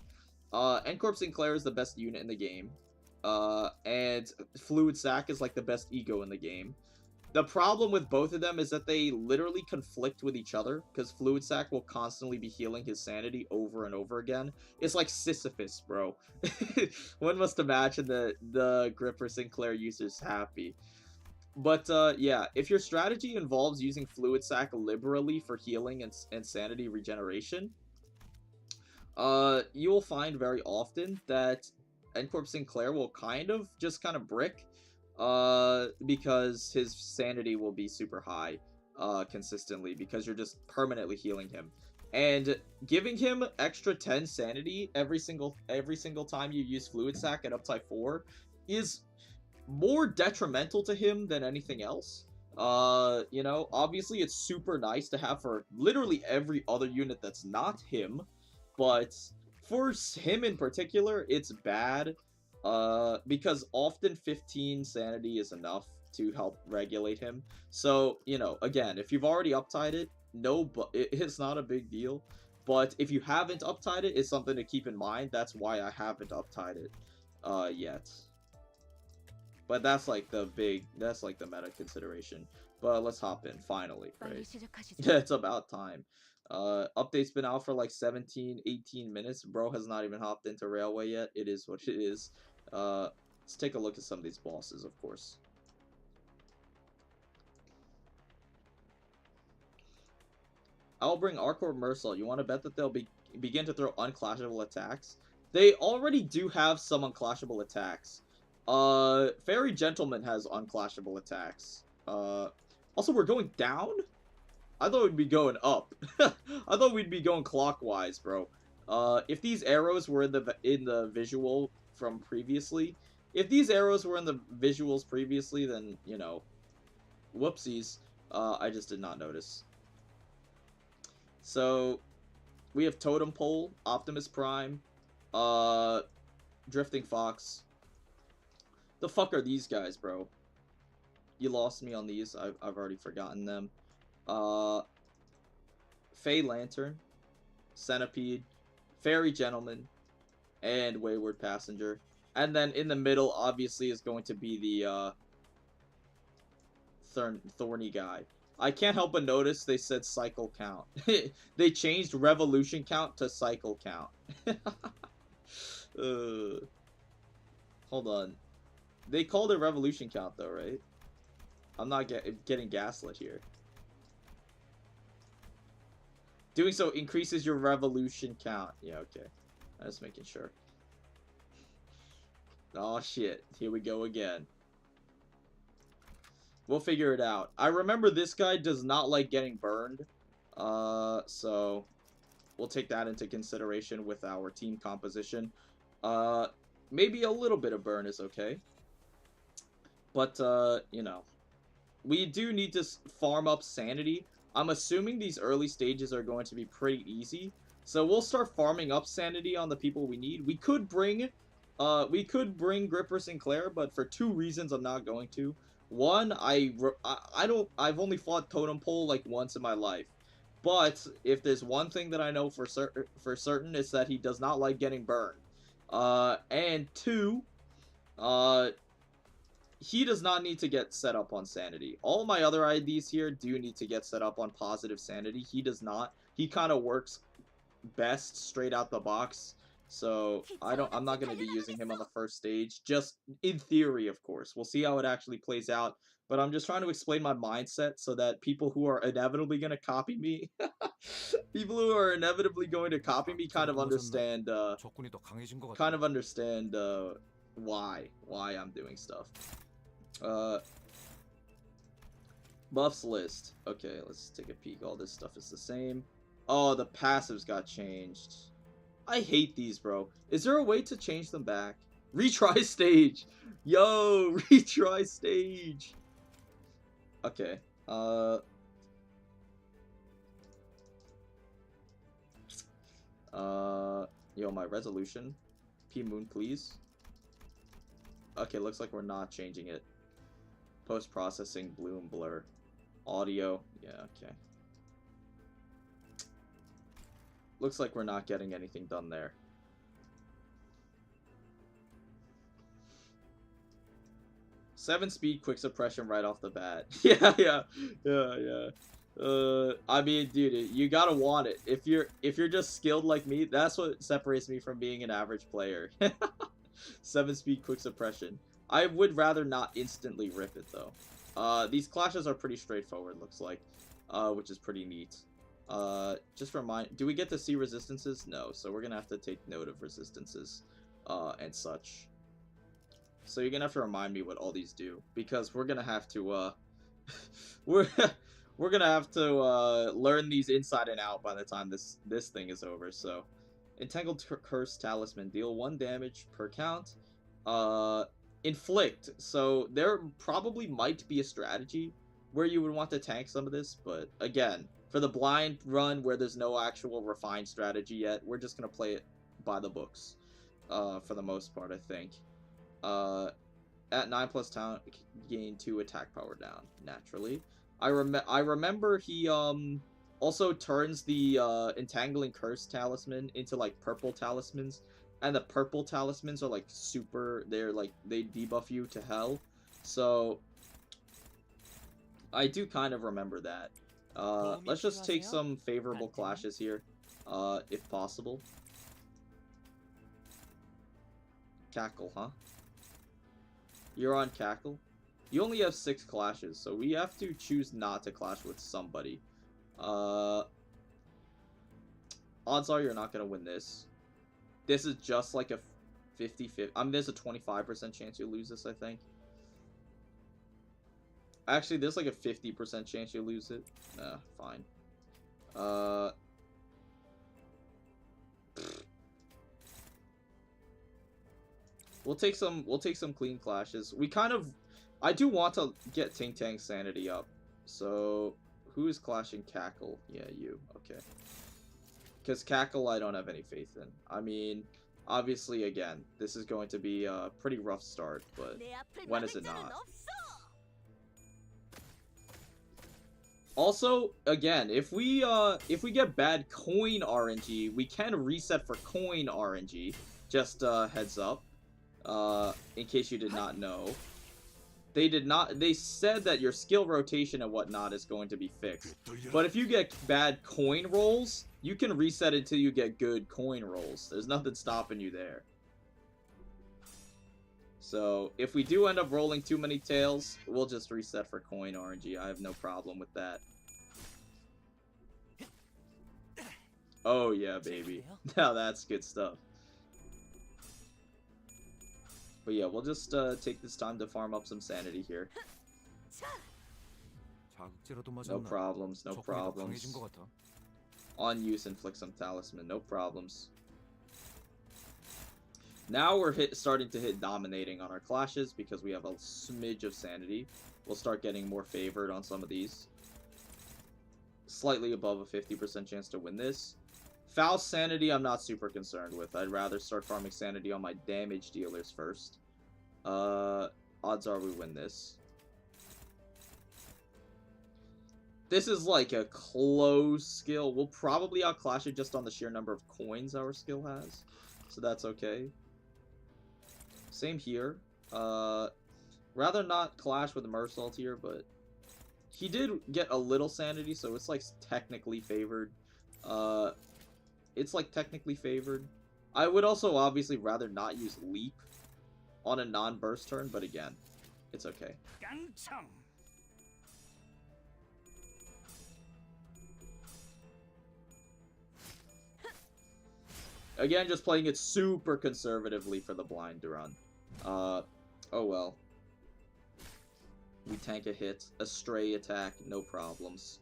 N-Corp Sinclair is the best unit in the game. And Fluid Sac is like the best ego in the game. The problem with both of them is that they literally conflict with each other, because Fluid Sac will constantly be healing his sanity over and over again. It's like Sisyphus, bro. One must imagine the Gripper Sinclair users happy. But, yeah, if your strategy involves using Fluid Sac liberally for healing and sanity regeneration, you will find very often that N-Corp Sinclair will kind of brick, because his sanity will be super high. consistently, because you're just permanently healing him. And giving him extra 10 sanity every single time you use Fluid Sac at uptype 4 is more detrimental to him than anything else. You know, obviously it's super nice to have for literally every other unit that's not him, but for him in particular, it's bad, because often 15 sanity is enough to help regulate him. So, you know, again, if you've already uptied it, no, but it's not a big deal. But if you haven't uptied it, it's something to keep in mind. That's why I haven't uptied it, yet. But that's like the meta consideration. But let's hop in, finally, right? It's about time. Update's been out for like 17, 18 minutes. Bro has not even hopped into Railway yet. It is what it is. Let's take a look at some of these bosses, of course. I'll bring Arcor Mercel. You want to bet that they'll begin to throw unclashable attacks? They already do have some unclashable attacks. Fairy Gentleman has unclashable attacks. Also, we're going down? I thought we'd be going up. I thought we'd be going clockwise, bro. If these arrows were in the visual from previously, then, you know, whoopsies. I just did not notice. So, we have Totem Pole, Optimus Prime, Drifting Fox. The fuck are these guys, bro? You lost me on these. I've already forgotten them. Fey Lantern, Centipede, Fairy Gentleman, and Wayward Passenger. And then in the middle, obviously, is going to be the Thorny guy. I can't help but notice they said cycle count. They changed revolution count to cycle count. Hold on. They called it revolution count though, right? I'm not getting gaslit here. Doing so increases your revolution count. Yeah, okay. I'm just making sure. Oh shit. Here we go again. We'll figure it out. I remember this guy does not like getting burned. So we'll take that into consideration with our team composition. Maybe a little bit of burn is okay. But, you know, we do need to farm up sanity. I'm assuming these early stages are going to be pretty easy. So we'll start farming up sanity on the people we need. We could bring Gripper Sinclair, but for two reasons I'm not going to. One, I've only fought Totem Pole like once in my life. But if there's one thing that I know for certain, it's that he does not like getting burned. And two, he does not need to get set up on sanity. All my other IDs here do need to get set up on positive sanity. He does not. He kind of works best straight out the box. So I'm not going to be using him on the first stage, just in theory, of course. We'll see how it actually plays out, but I'm just trying to explain my mindset so that people who are inevitably going to copy me, kind of understand why I'm doing stuff. Buffs list. Okay, let's take a peek. All this stuff is the same. Oh, the passives got changed. I hate these, bro. Is there a way to change them back? Retry stage! Yo, retry stage! Okay, yo, my resolution. P-Moon, please. Okay, looks like we're not changing it. Post-processing, blue and blur. Audio, yeah, okay. Looks like we're not getting anything done there. Seven speed quick suppression right off the bat. Yeah. I mean, dude, you gotta want it. If you're just skilled like me, that's what separates me from being an average player. 7 speed quick suppression. I would rather not instantly rip it though. These clashes are pretty straightforward, looks like, which is pretty neat. Just remind, do we get to see resistances? No, so we're gonna have to take note of resistances, and such. So you're gonna have to remind me what all these do, because we're gonna have to, we're we're gonna have to learn these inside and out by the time this thing is over. So, Entangled Curse Talisman, deal 1 damage per count. Inflict. So there probably might be a strategy where you would want to tank some of this, but again, for the blind run where there's no actual refined strategy yet, we're just gonna play it by the books. For the most part, I think. At 9+ talent, gain 2 attack power down, naturally. I remember he also turns the Entangling Curse Talisman into like purple talismans, and the purple talismans are like super, they debuff you to hell. So I do kind of remember that. Let's just take some favorable clashes here, if possible. Cackle, huh? You're on Cackle? You only have 6 clashes, so we have to choose not to clash with somebody. Odds are you're not gonna win this. This is just like a 50-50. I mean, there's a 25% chance you lose this, I think. Actually, there's like a 50% chance you lose it. Fine. We'll take some clean clashes. We kind of, I do want to get Ting Tang's sanity up. So, who is clashing Cackle? Yeah, you. Okay. Because Cackle, I don't have any faith in. I mean, obviously, again, this is going to be a pretty rough start, but when is it not? Also, again, if we get bad coin RNG, we can reset for coin RNG. Just heads up. In case you did not know. They said that your skill rotation and whatnot is going to be fixed. But if you get bad coin rolls, you can reset until you get good coin rolls. There's nothing stopping you there. So, if we do end up rolling too many tails, we'll just reset for coin RNG. I have no problem with that. Oh yeah, baby. Now that's good stuff. But yeah, we'll just take this time to farm up some sanity here. No problems, no problems. On use, inflict some talisman, no problems. Now we're starting to hit dominating on our clashes because we have a smidge of sanity. We'll start getting more favored on some of these. Slightly above a 50% chance to win this. Foul sanity I'm not super concerned with. I'd rather start farming sanity on my damage dealers first. Odds are we win this. This is like a close skill. We'll probably outclash it just on the sheer number of coins our skill has. So that's okay. Same here. Rather not clash with Mersault here, but he did get a little sanity, so it's like technically favored. It's like technically favored. I would also obviously rather not use Leap on a non-burst turn, but again, it's okay. Again, just playing it super conservatively for the blind run. Oh well. We tank a hit, a stray attack, no problems.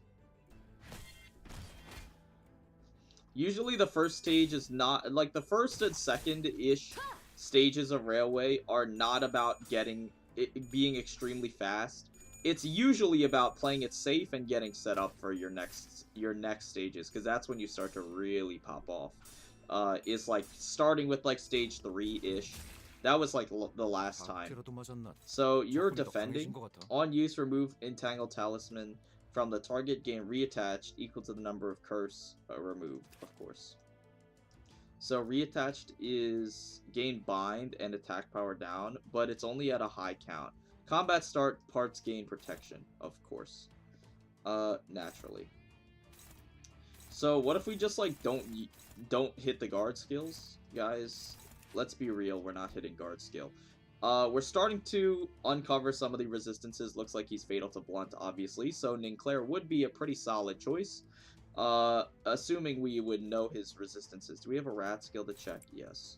Usually the first stage is not, like the first and second-ish stages of Railway are not about being extremely fast. It's usually about playing it safe and getting set up for your next stages, because that's when you start to really pop off. Is like starting with like stage 3-ish. That was like the last time. So you're defending. On use, remove Entangled Talisman from the target, gain reattached equal to the number of curse removed, of course. So reattached is gain bind and attack power down, but it's only at a high count. Combat start, parts gain protection, of course. Naturally. So what if we just like don't hit the guard skills, guys? Let's be real, we're not hitting guard skill. We're starting to uncover some of the resistances. Looks like he's fatal to blunt, obviously, so Ninclair would be a pretty solid choice. Assuming we would know his resistances. Do we have a Wrath skill to check? Yes.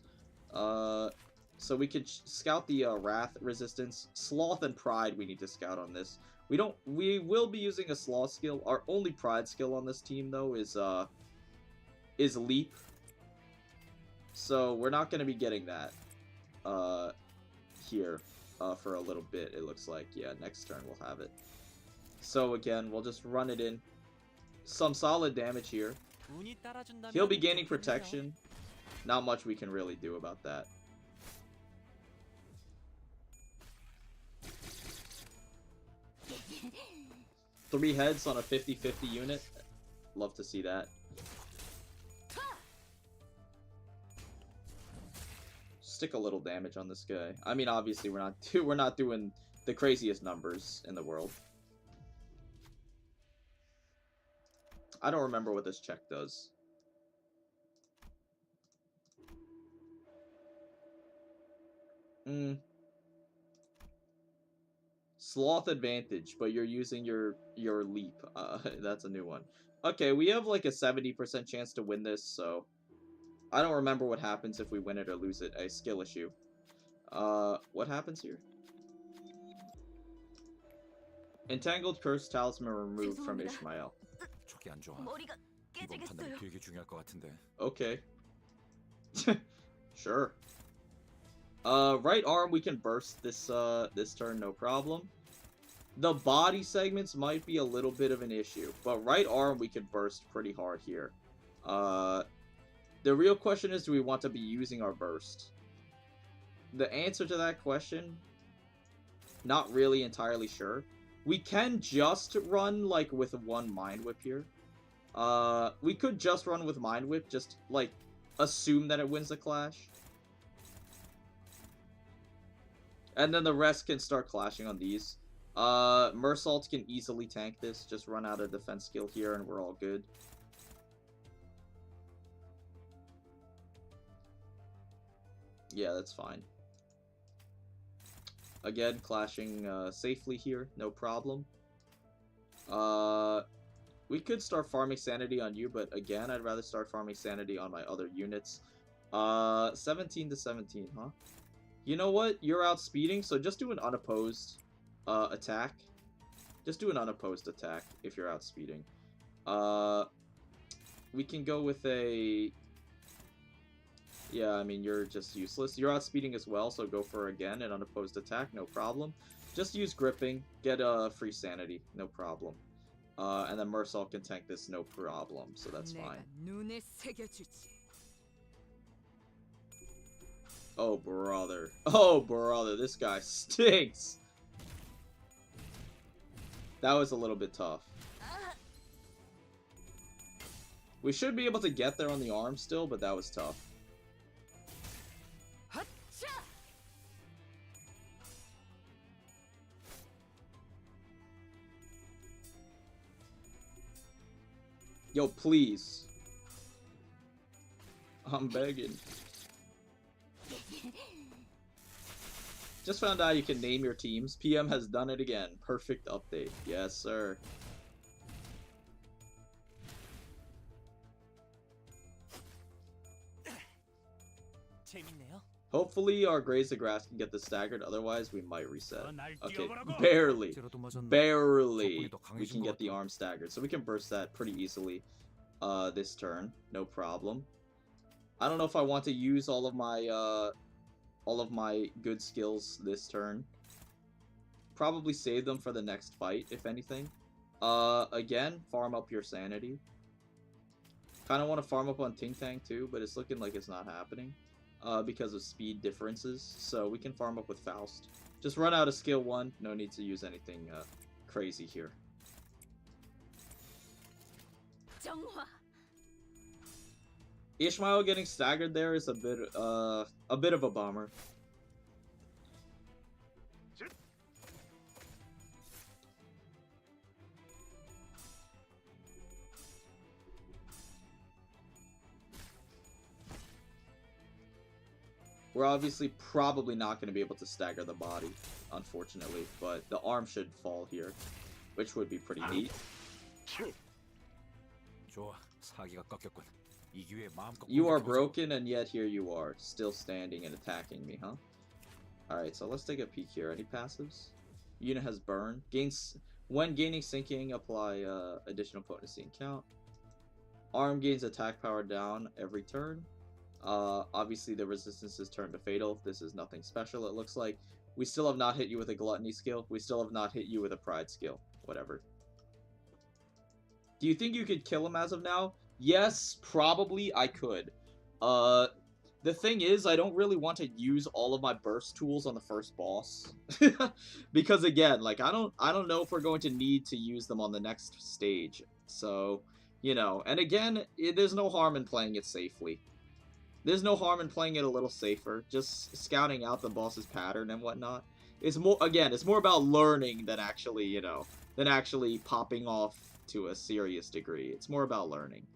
So we could scout the Wrath resistance. Sloth and Pride we need to scout on this. We will be using a sloth skill. Our only pride skill on this team though is leap. So we're not going to be getting that here for a little bit, it looks like. Yeah, next turn we'll have it. So again, we'll just run it in. Some solid damage here. He'll be gaining protection. Not much we can really do about that. Three heads on a 50-50 unit. Love to see that. Stick a little damage on this guy. I mean, obviously we're not doing the craziest numbers in the world. I don't remember what this check does. Sloth advantage, but you're using your leap. That's a new one. Okay, we have like a 70% chance to win this, so I don't remember what happens if we win it or lose it. A skill issue. What happens here? Entangled Curse Talisman removed from Ishmael. Okay. Sure. Right arm we can burst this this turn, no problem. The body segments might be a little bit of an issue, but right arm we can burst pretty hard here. The real question is, do we want to be using our burst? The answer to that question, not really entirely sure. We can just run like with one Mind Whip here. We could just run with Mind Whip, just like assume that it wins the clash. And then the rest can start clashing on these. Mersault can easily tank this. Just run out a defense skill here and we're all good. Yeah, that's fine. Again, clashing safely here, no problem. We could start farming sanity on you, but again, I'd rather start farming sanity on my other units. 17 to 17, huh? You know what? You're outspeeding, so just do an unopposed attack. Just do an unopposed attack if you're outspeeding. We can go with a... Yeah, I mean, you're just useless. You're outspeeding as well, so go for, again, an unopposed attack, no problem. Just use gripping, get a free sanity, no problem. And then Mersault can tank this, no problem, so that's fine. Oh, brother. Oh, brother, this guy stinks! That was a little bit tough. We should be able to get there on the arm still, but that was tough. Yo, please. I'm begging. Just found out you can name your teams. PM has done it again. Perfect update. Yes, sir. Hopefully our Graze the Grass can get this staggered, otherwise we might reset. Okay, barely. Barely we can get the arm staggered, so we can burst that pretty easily this turn, no problem. I don't know if I want to use all of my good skills this turn. Probably save them for the next fight, if anything. Again, farm up your sanity. Kind of want to farm up on Ting Tang too, but it's looking like it's not happening. Because of speed differences, so we can farm up with Faust. Just run out of skill 1, no need to use anything crazy here. Ishmael getting staggered there is a bit of a bummer. We're obviously probably not going to be able to stagger the body, unfortunately, but the arm should fall here, which would be pretty neat. You are broken, and yet here you are, still standing and attacking me, huh? Alright, so let's take a peek here. Any passives? Unit has burn. Gains When gaining sinking, apply additional potency and count. Arm gains attack power down every turn. Obviously the resistance is turned to fatal. This is nothing special, it looks like. We still have not hit you with a gluttony skill. We still have not hit you with a pride skill. Whatever. Do you think you could kill him as of now? Yes, probably I could. The thing is, I don't really want to use all of my burst tools on the first boss. Because again, like I don't know if we're going to need to use them on the next stage. So, you know, and again, there's no harm in playing it safely. There's no harm in playing it a little safer, just scouting out the boss's pattern and whatnot. It's more, again, it's more about learning than actually, you know, than actually popping off to a serious degree. It's more about learning.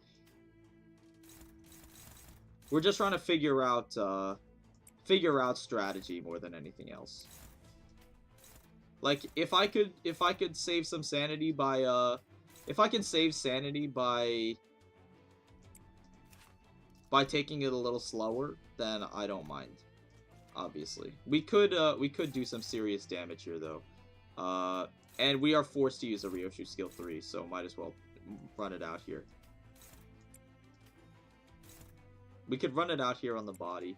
We're just trying to figure out strategy more than anything else. Like, if I could save some sanity by, if I can save sanity by taking it a little slower, then I don't mind. Obviously, we could do some serious damage here though, and we are forced to use a Ryoshu skill 3, so might as well run it out here. We could run it out here on the body.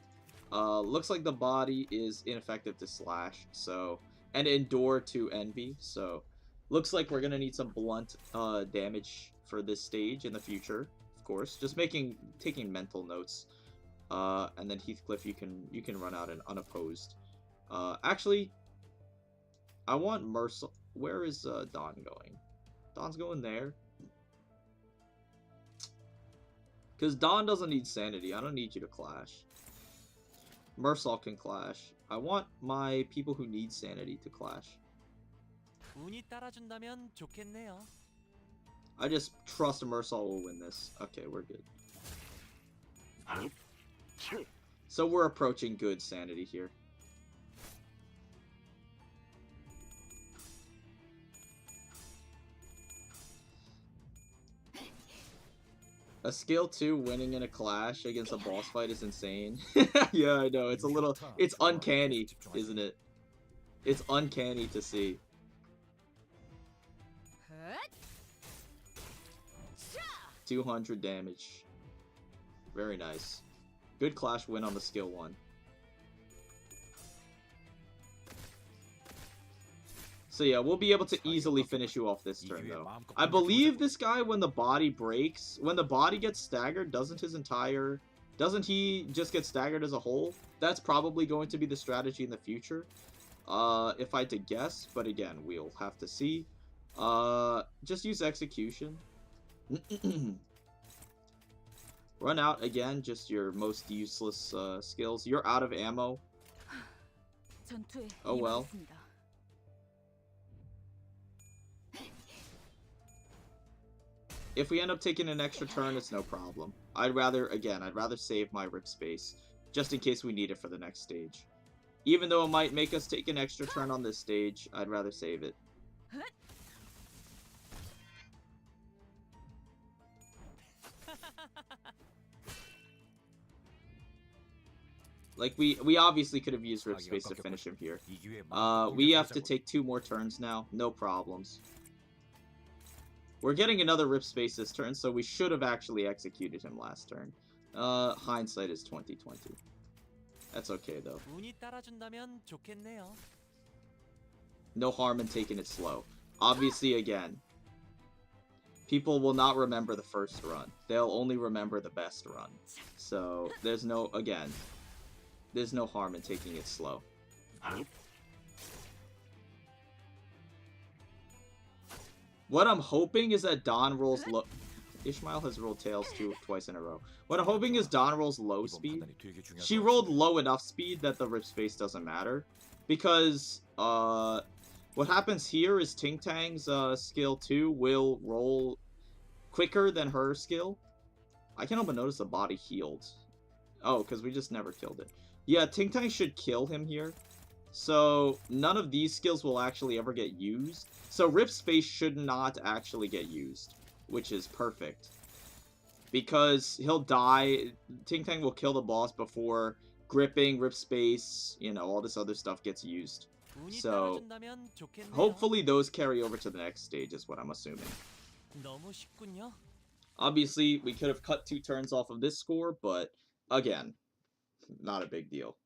Looks like the body is ineffective to slash, so, and endure to envy, so looks like we're gonna need some blunt damage for this stage in the future. Of course, just taking mental notes, and then Heathcliff, you can run out and unopposed. Actually, I want Mercil. Where is Don going? Don's going there, because Don doesn't need sanity. I don't need you to clash. Mercil can clash. I want my people who need sanity to clash. I just trust Mercil will win this. Okay, we're good. So we're approaching good sanity here. A skill 2 winning in a clash against a boss fight is insane. Yeah, I know. It's a little... It's uncanny, isn't it? It's uncanny to see. 200 damage. Very nice. Good clash win on the skill 1. So yeah, we'll be able to easily finish you off this turn though. I believe this guy, when the body breaks, when the body gets staggered, doesn't he just get staggered as a whole? That's probably going to be the strategy in the future. If I had to guess, but again, we'll have to see. Just use execution. Run out again, just your most useless skills. You're out of ammo. Oh well. If we end up taking an extra turn, it's no problem. I'd rather save my rip space, just in case we need it for the next stage. Even though it might make us take an extra turn on this stage, I'd rather save it. Like, we obviously could have used rip space to finish him here. We have to take 2 more turns now. No problems. We're getting another rip space this turn, so we should have actually executed him last turn. Hindsight is 20/20. That's okay, though. No harm in taking it slow. Obviously, again, people will not remember the first run. They'll only remember the best run. So, there's no harm in taking it slow. What I'm hoping is that Don rolls low. Ishmael has rolled tails twice in a row. What I'm hoping is Don rolls low speed. She rolled low enough speed that the rip space doesn't matter. Because, what happens here is Ting Tang's skill 2 will roll quicker than her skill. I can't help but notice the body healed. Oh, because we just never killed it. Yeah, Ting Tang should kill him here. So, none of these skills will actually ever get used. So, Rip Space should not actually get used, which is perfect. Because he'll die, Ting Tang will kill the boss before gripping, Rip Space, you know, all this other stuff gets used. So hopefully those carry over to the next stage is what I'm assuming. Obviously, we could have cut 2 turns off of this score, but again, not a big deal.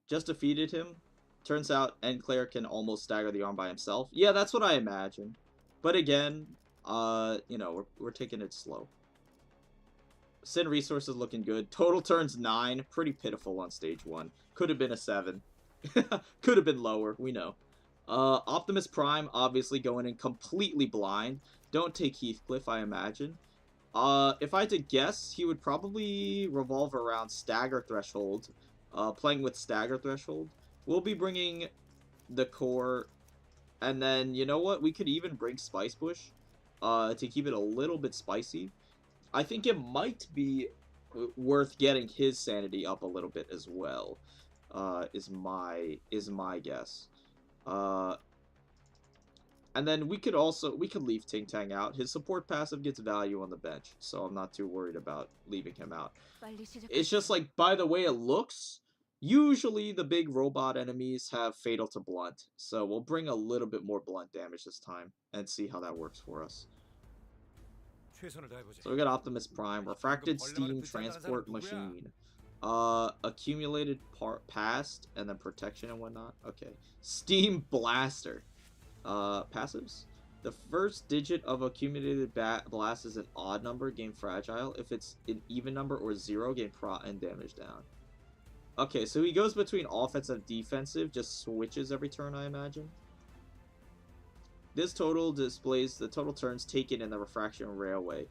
Just defeated him. Turns out Claire can almost stagger the arm by himself. Yeah, that's what I imagine. But again, you know, we're taking it slow. Sin resources looking good. Total turns 9. Pretty pitiful on stage 1. Could have been a 7. Could have been lower. We know. Optimus Prime obviously going in completely blind. Don't take Heathcliff, I imagine. If I had to guess, he would probably revolve around Stagger Threshold. Playing with Stagger Threshold. We'll be bringing the core. And then, you know what? We could even bring Spice Bush. To keep it a little bit spicy. I think it might be worth getting his sanity up a little bit as well. Is my guess. And then we could leave Ting Tang out. His support passive gets value on the bench, so I'm not too worried about leaving him out. It's just like, by the way it looks, usually the big robot enemies have fatal to blunt, so we'll bring a little bit more blunt damage this time and see how that works for us. So we got Optimus Prime, Refracted Steam Transport Machine. Accumulated past, and then protection and whatnot. Okay. Steam Blaster. Passives. The first digit of accumulated blast is an odd number, gain fragile. If it's an even number or 0, gain pro and damage down. Okay, so he goes between offensive and defensive, just switches every turn, I imagine. This total displays the total turns taken in the Refraction Railway.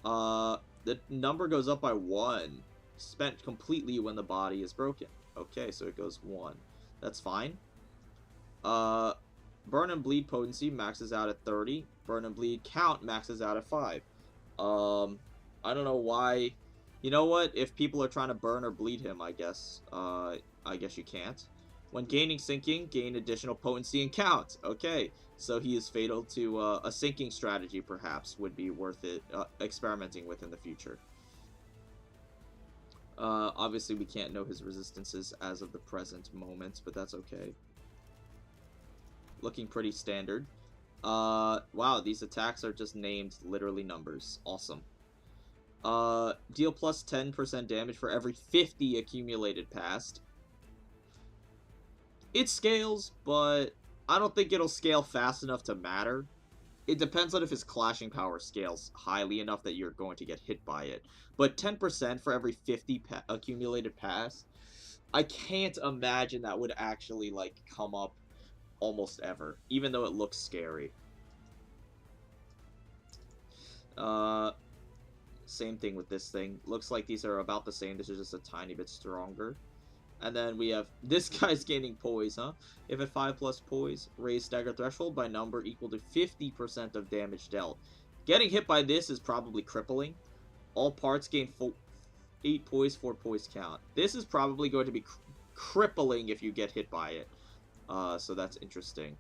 The number goes up by 1. Spent completely when the body is broken. Okay, so it goes 1. That's fine. Burn and Bleed potency maxes out at 30. Burn and Bleed count maxes out at 5. I don't know why. You know what? If people are trying to burn or bleed him, I guess you can't. When gaining sinking, gain additional potency and count. Okay, so he is fatal to a sinking strategy, perhaps, would be worth it experimenting with in the future. Obviously, we can't know his resistances as of the present moment, but that's okay. Looking pretty standard. Wow, these attacks are just named literally numbers. Awesome. Deal plus 10% damage for every 50 accumulated past. It scales, but I don't think it'll scale fast enough to matter. It depends on if his clashing power scales highly enough that you're going to get hit by it. But 10% for every 50 accumulated past, I can't imagine that would actually, like, come up almost ever, even though it looks scary. Same thing with this thing. Looks like these are about the same. This is just a tiny bit stronger. And then we have this guy's gaining poise, huh? If at 5+ poise, raise stagger threshold by number equal to 50% of damage dealt. Getting hit by this is probably crippling. All parts gain 8 poise, 4 poise count. This is probably going to be crippling if you get hit by it. So that's interesting.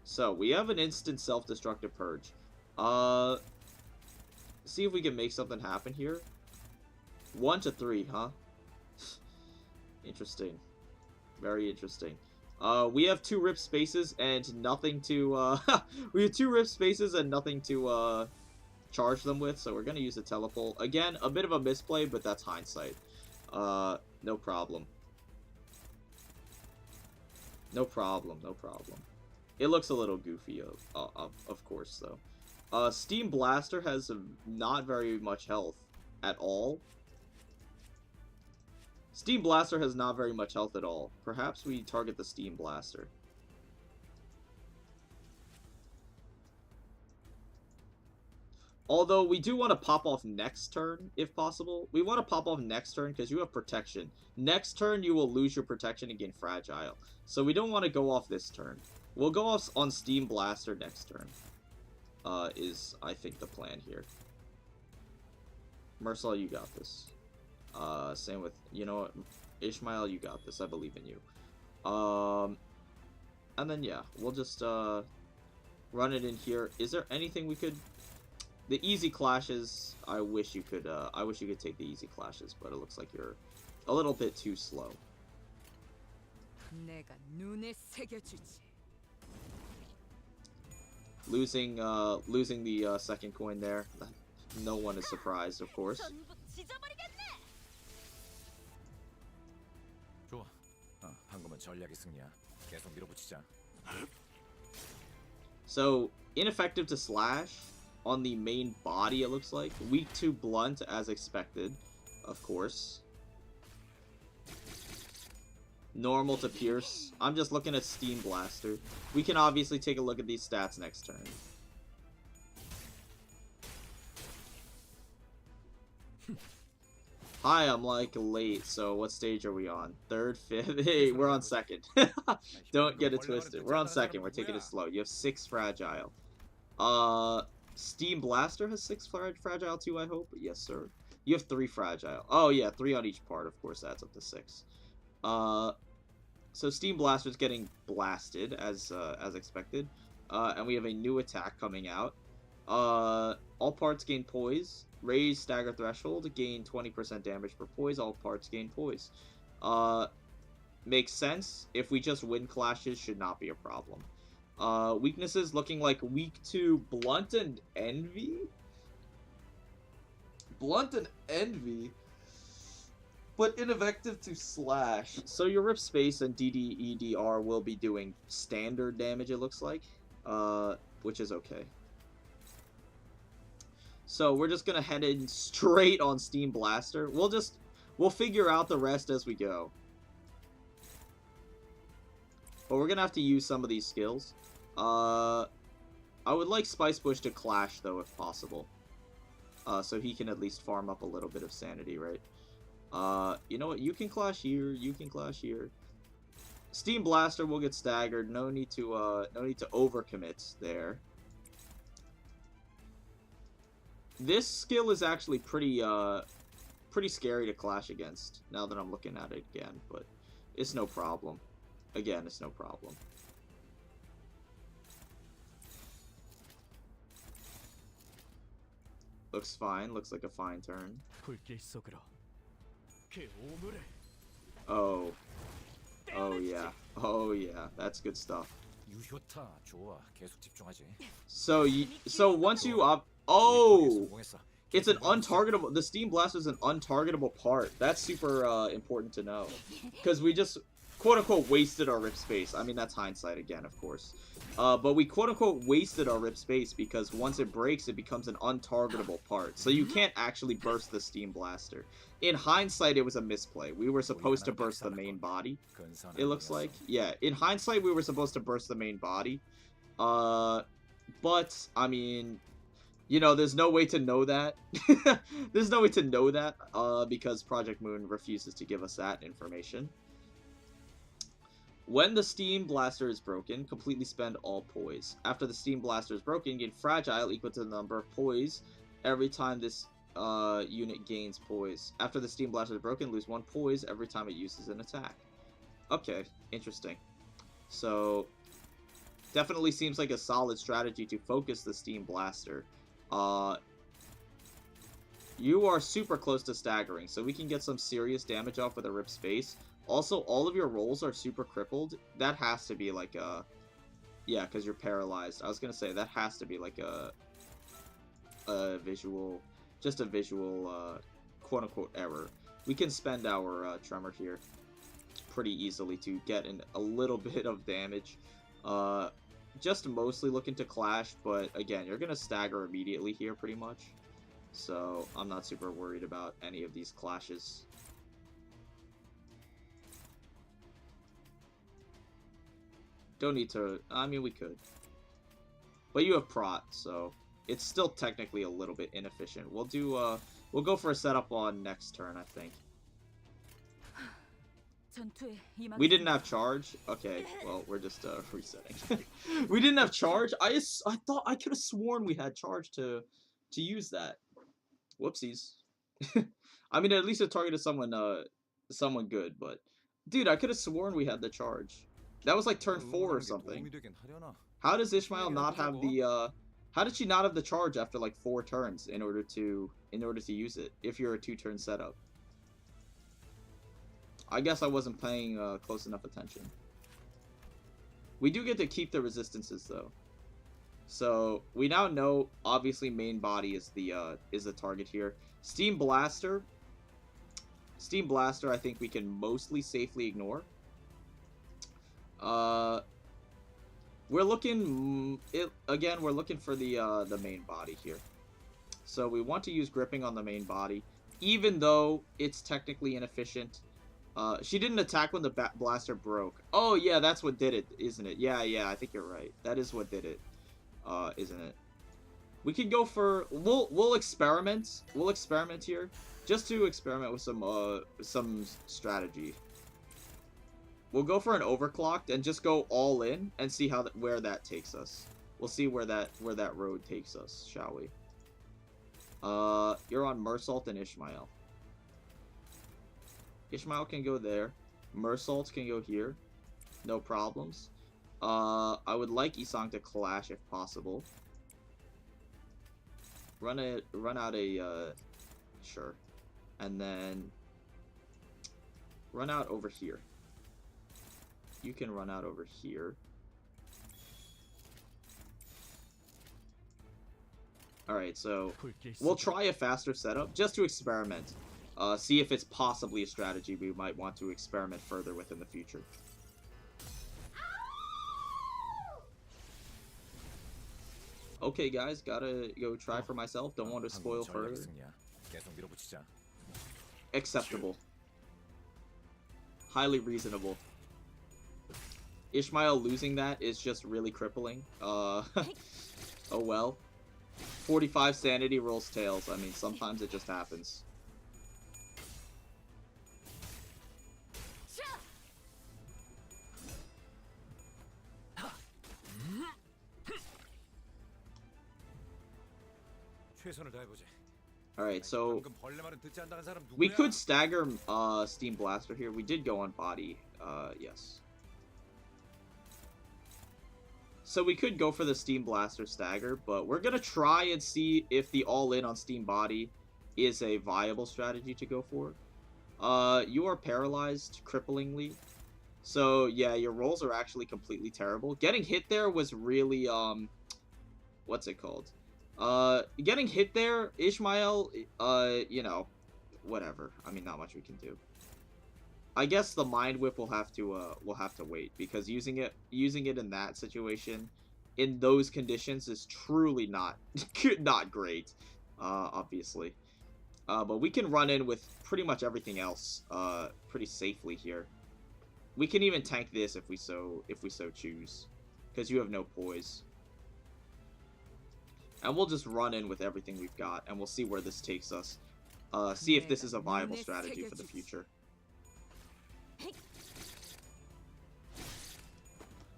So we have an instant self-destructive purge. See if we can make something happen here. 1 to 3, huh? Interesting. Very interesting. We have 2 rip spaces and nothing to, we have 2 rip spaces and nothing to, charge them with, so we're gonna use the telepult. Again, a bit of a misplay, but that's hindsight. No problem. No problem, no problem. It looks a little goofy, of course, though. Steam Blaster has not very much health at all. Steam Blaster has not very much health at all. Perhaps we target the Steam Blaster. Although, we do want to pop off next turn, if possible. We want to pop off next turn because you have protection. Next turn, you will lose your protection and gain fragile. So we don't want to go off this turn. We'll go off on Steam Blaster next turn. Is, I think, the plan here. Mercel, you got this. Same with, you know what, Ishmael, you got this. I believe in you. And then, yeah, we'll just, run it in here. Is there anything we could... The easy clashes, I wish you could take the easy clashes, but it looks like you're a little bit too slow. Losing the second coin there. No one is surprised, of course. So, ineffective to slash on the main body, it looks like. Weak to blunt, as expected, of course. Normal to pierce. I'm just looking at Steam Blaster. We can obviously take a look at these stats next turn. Hi, I'm like late, so what stage are we on? Third, fifth? Hey, we're on second. Don't get it twisted. We're on second. We're taking it slow. You have 6 fragile. Steam Blaster has 6 fragile too, I hope. Yes, sir. You have 3 fragile. Oh, yeah, 3 on each part. Of course, that's up to 6. So Steam Blaster's getting blasted, as expected. And we have a new attack coming out. All parts gain poise. Raise stagger threshold, gain 20% damage per poise. All parts gain poise. Makes sense. If we just win clashes, should not be a problem. Weaknesses looking like weak to Blunt and Envy? Blunt and Envy? But ineffective to Slash. So your Rip Space and DDEDR will be doing standard damage, it looks like. Which is okay. So we're just gonna head in straight on Steam Blaster. We'll figure out the rest as we go. But we're gonna have to use some of these skills. I would like Spice Bush to clash though, if possible. So he can at least farm up a little bit of sanity, right? You know what? You can clash here. You can clash here. Steam Blaster will get staggered. No need to overcommit there. This skill is actually pretty scary to clash against, now that I'm looking at it again, but it's no problem. Again, it's no problem. Looks fine, looks like a fine turn. Oh. Oh yeah. Oh yeah, that's good stuff. So once you oh! It's an untargetable... The Steam Blaster is an untargetable part. That's super important to know. Because we just, quote-unquote, wasted our Rip Space. I mean, that's hindsight again, of course. But we, quote-unquote, wasted our Rip Space because once it breaks, it becomes an untargetable part. So you can't actually burst the Steam Blaster. In hindsight, it was a misplay. We were supposed to burst the main body, it looks like. Yeah, in hindsight, we were supposed to burst the main body. But, I mean... You know, there's no way to know that. There's no way to know that, because Project Moon refuses to give us that information. When the Steam Blaster is broken, completely spend all poise. After the Steam Blaster is broken, gain fragile equal to the number of poise every time this unit gains poise. After the Steam Blaster is broken, lose 1 poise every time it uses an attack. Okay, interesting. So, definitely seems like a solid strategy to focus the Steam Blaster. You are super close to staggering, so we can get some serious damage off with a Rip Space. Also, all of your rolls are super crippled. That has to be like a... Yeah, because you're paralyzed. I was gonna say, that has to be like a visual... Just a visual, quote-unquote, error. We can spend our Tremor here pretty easily to get in a little bit of damage. Just mostly looking to clash, but again, you're gonna stagger immediately here pretty much. So I'm not super worried about any of these clashes. Don't need to, I mean, we could. But you have Prot, so it's still technically a little bit inefficient. We'll do, we'll go for a setup on next turn, I think. We didn't have charge? Okay, well, we're just resetting. We didn't have charge? I thought I could have sworn we had charge to use that. Whoopsies. I mean, at least it targeted someone good, but dude, I could have sworn we had the charge. That was like turn 4 or something. How does Ishmael not have the How did she not have the charge after like 4 turns in order to use it if you're a 2-turn setup? I guess I wasn't paying close enough attention. We do get to keep the resistances though. So we now know obviously main body is the target here. Steam Blaster I think we can mostly safely ignore. We're looking we're looking for the main body here. So we want to use gripping on the main body, even though it's technically inefficient. She didn't attack when the blaster broke. Oh yeah, that's what did it, isn't it? Yeah, I think you're right. That is what did it, isn't it? We can go for we'll experiment. We'll experiment here, just to experiment with some strategy. We'll go for an overclocked and just go all in and see where that takes us. We'll see where that road takes us, shall we? You're on Mersault and Ishmael. Ishmael can go there. Mersault can go here. No problems. I would like Isang to clash if possible. Run out a sure. And then run out over here. You can run out over here. Alright, so we'll try a faster setup just to experiment. See if it's possibly a strategy we might want to experiment further with in the future. Okay guys, gotta go try for myself. Don't want to spoil further. Acceptable. Highly reasonable. Ishmael losing that is just really crippling. Oh well. 45 sanity rolls tails. I mean, sometimes it just happens. Alright, so we could stagger Steam Blaster here. We did go on body, yes. So we could go for the Steam Blaster stagger, but we're gonna try and see if the all-in on Steam Body is a viable strategy to go for. You are paralyzed cripplingly. So yeah, your rolls are actually completely terrible. Getting hit there was really, what's it called? Getting hit there, Ishmael, you know, whatever. I mean, not much we can do. I guess the Mind Whip will have to wait, because using it in that situation, in those conditions, is truly not not great, obviously. But we can run in with pretty much everything else, pretty safely here. We can even tank this if we so choose, because you have no poise. And we'll just run in with everything we've got, and we'll see where this takes us. See if this is a viable strategy for the future.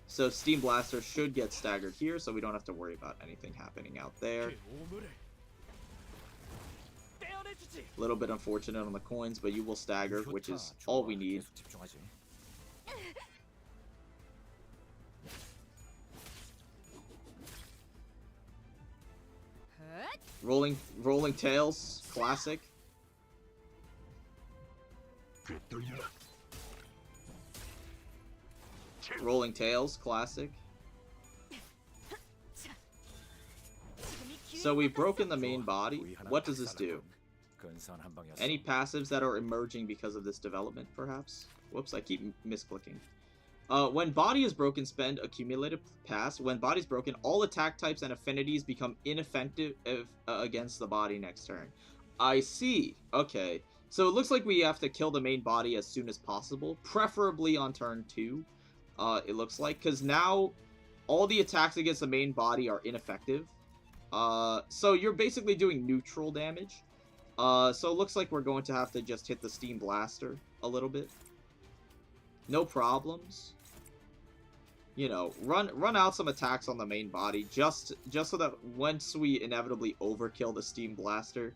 So Steam Blaster should get staggered here, so we don't have to worry about anything happening out there. A little bit unfortunate on the coins, but you will stagger, which is all we need. Rolling tails, classic. Rolling tails, classic. So we've broken the main body. What does this do? Any passives that are emerging because of this development, perhaps? Whoops, I keep misclicking. When body is broken, spend accumulated pass. When body's broken, all attack types and affinities become ineffective against the body next turn. I see. Okay. So it looks like we have to kill the main body as soon as possible, preferably on turn 2. It looks like, because now all the attacks against the main body are ineffective. So you're basically doing neutral damage. So it looks like we're going to have to just hit the Steam Blaster a little bit. No problems. You know, run out some attacks on the main body, just so that once we inevitably overkill the Steam Blaster,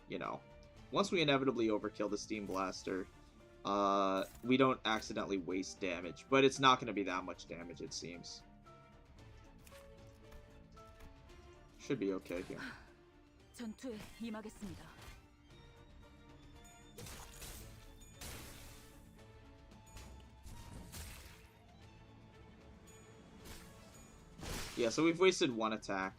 you know, once we inevitably overkill the Steam Blaster, we don't accidentally waste damage. But it's not going to be that much damage, it seems. Should be okay here. 전투에 임하겠습니다. Yeah, so we've wasted 1 attack.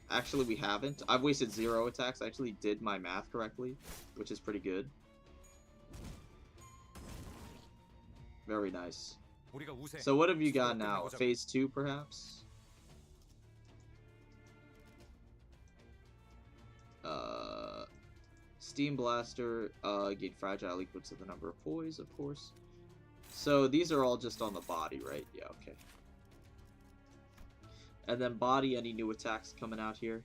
Actually, we haven't. I've wasted 0 attacks. I actually did my math correctly, which is pretty good. Very nice. So what have you got now? Phase 2, perhaps? Steam Blaster, gain fragile equal to the number of poise, of course. So these are all just on the body, right? Yeah, okay. And then body, any new attacks coming out here?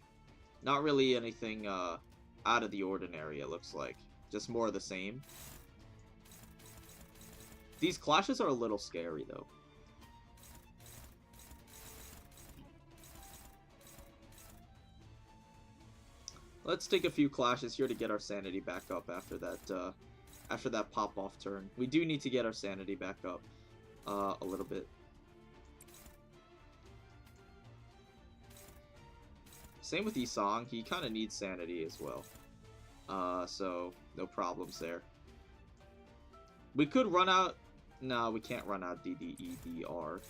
Not really anything out of the ordinary, it looks like. Just more of the same. These clashes are a little scary, though. Let's take a few clashes here to get our sanity back up after that pop-off turn. We do need to get our sanity back up a little bit. Same with Isong, he kind of needs sanity as well. So, no problems there. We could run out... No, we can't run out DDEDR.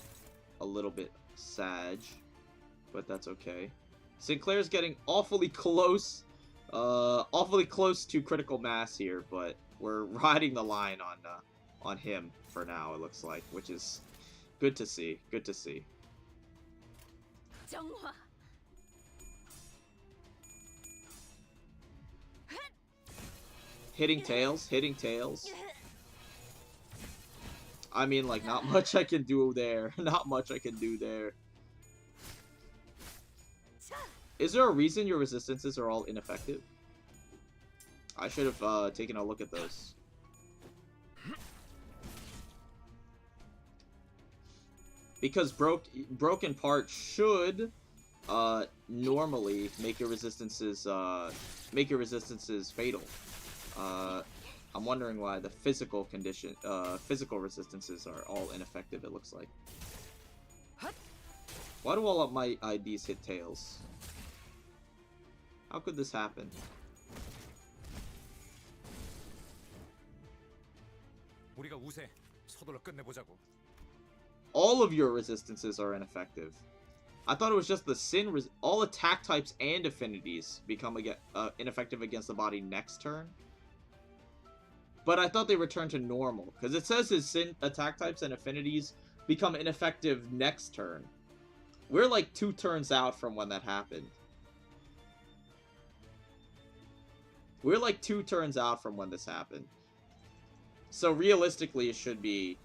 A little bit sag, but that's okay. Sinclair's getting awfully close to critical mass here, but we're riding the line on him for now, it looks like, which is good to see. Good to see. Hitting tails, hitting tails. I mean, like, not much I can do there. Not much I can do there. Is there a reason your resistances are all ineffective? I should have taken a look at those. Because broken part should normally make your resistances fatal. I'm wondering why the physical resistances are all ineffective, it looks like. Why do all of my IDs hit tails? How could this happen? All of your resistances are ineffective. I thought it was just the sin. All attack types and affinities become ineffective against the body next turn. But I thought they returned to normal, because it says his sin attack types and affinities become ineffective next turn. We're like 2 turns out from when that happened. We're like 2 turns out from when this happened. So realistically, it should be...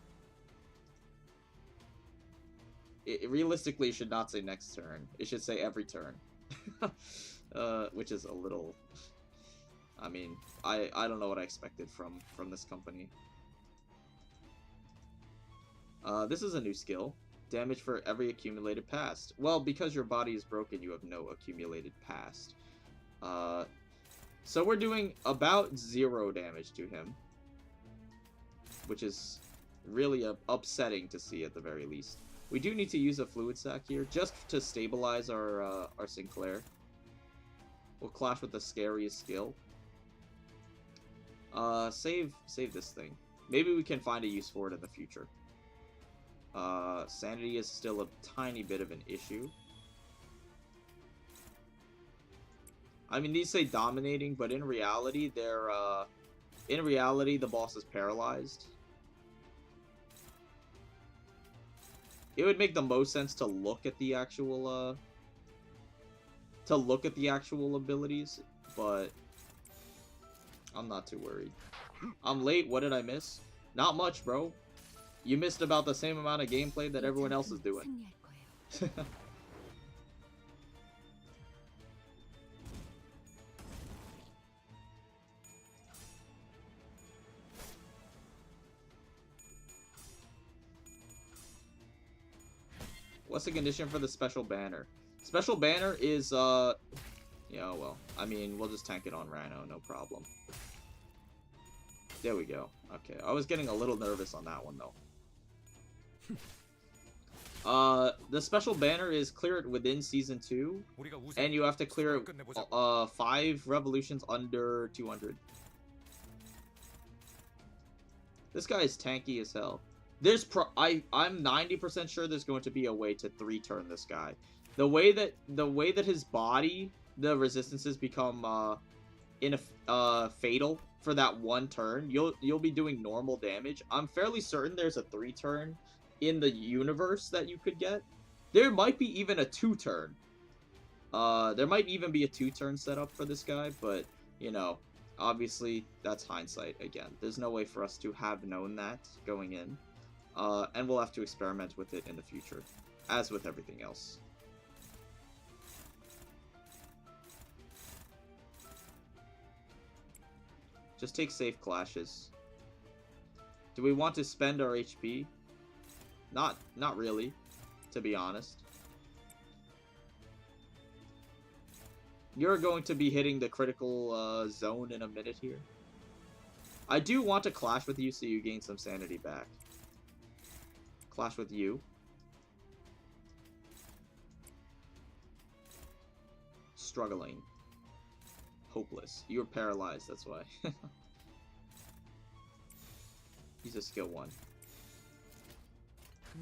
realistically, it should not say next turn. It should say every turn. Which is a little... I mean, I don't know what I expected from this company. This is a new skill. Damage for every accumulated past. Well, because your body is broken, you have no accumulated past. So we're doing about 0 damage to him. Which is really upsetting to see at the very least. We do need to use a fluid sac here, just to stabilize our Sinclair. We'll clash with the scariest skill. Save this thing. Maybe we can find a use for it in the future. Sanity is still a tiny bit of an issue. I mean, these say dominating, but in reality, they're, the boss is paralyzed. It would make the most sense to look at the actual, abilities, but I'm not too worried. I'm late, what did I miss? Not much, bro. You missed about the same amount of gameplay that everyone else is doing. What's the condition for the special banner? Special banner is, yeah, well, I mean, we'll just tank it on Rhino, no problem. There we go. Okay, I was getting a little nervous on that one, though. The special banner is clear it within Season 2, and you have to clear it 5 revolutions under 200. This guy is tanky as hell. I'm 90% sure there's going to be a way to 3-turn this guy. The way that his body, the resistances become fatal for that 1 turn, you'll be doing normal damage. I'm fairly certain there's a 3-turn in the universe that you could get. There might be even a 2-turn. There might even be a 2-turn setup for this guy, but, you know, obviously that's hindsight again. There's no way for us to have known that going in. And we'll have to experiment with it in the future, as with everything else. Just take safe clashes. Do we want to spend our HP? Not really, to be honest. You're going to be hitting the critical zone in a minute here. I do want to clash with you so you gain some sanity back. Clash with you. Struggling. Hopeless. You're paralyzed, that's why. He's a skill 1.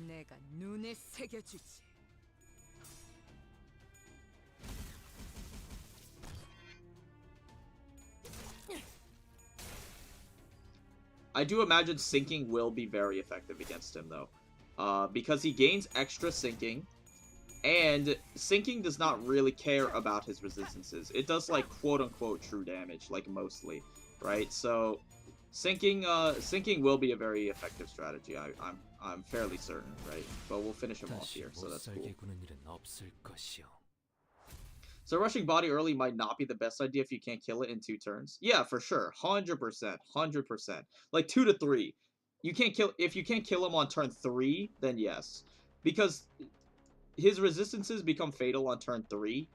내가 눈에 새겨주지. I do imagine sinking will be very effective against him, though. Because he gains extra sinking, and sinking does not really care about his resistances. It does, like, quote-unquote true damage, like, mostly, right? So, sinking will be a very effective strategy, I'm fairly certain, right? But we'll finish him off here, so that's cool. So rushing body early might not be the best idea if you can't kill it in 2 turns. Yeah, for sure. 100%. 100%. Like 2 to 3. If you can't kill him on turn 3, then yes. Because his resistances become fatal on turn 3.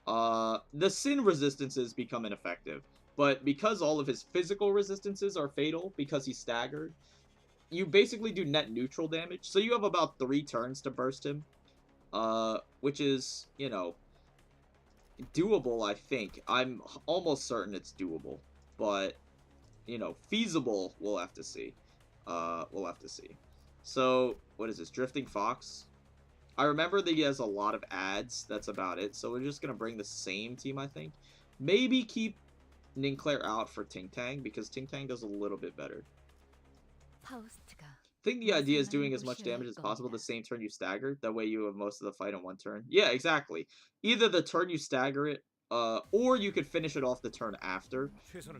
The sin resistances become ineffective. But because all of his physical resistances are fatal, because he's staggered, you basically do net neutral damage. So you have about 3 turns to burst him. Which is, you know, doable, I think. I'm almost certain it's doable. But, you know, feasible, we'll have to see. We'll have to see. So, what is this? Drifting Fox? I remember that he has a lot of ads. That's about it. So we're just going to bring the same team, I think. Maybe keep Ninclair out for Ting Tang, because Ting Tang does a little bit better. I think the idea is doing as much damage as possible the same turn you stagger. That way you have most of the fight in 1 turn. Yeah, exactly. Either the turn you stagger it, or you could finish it off the turn after.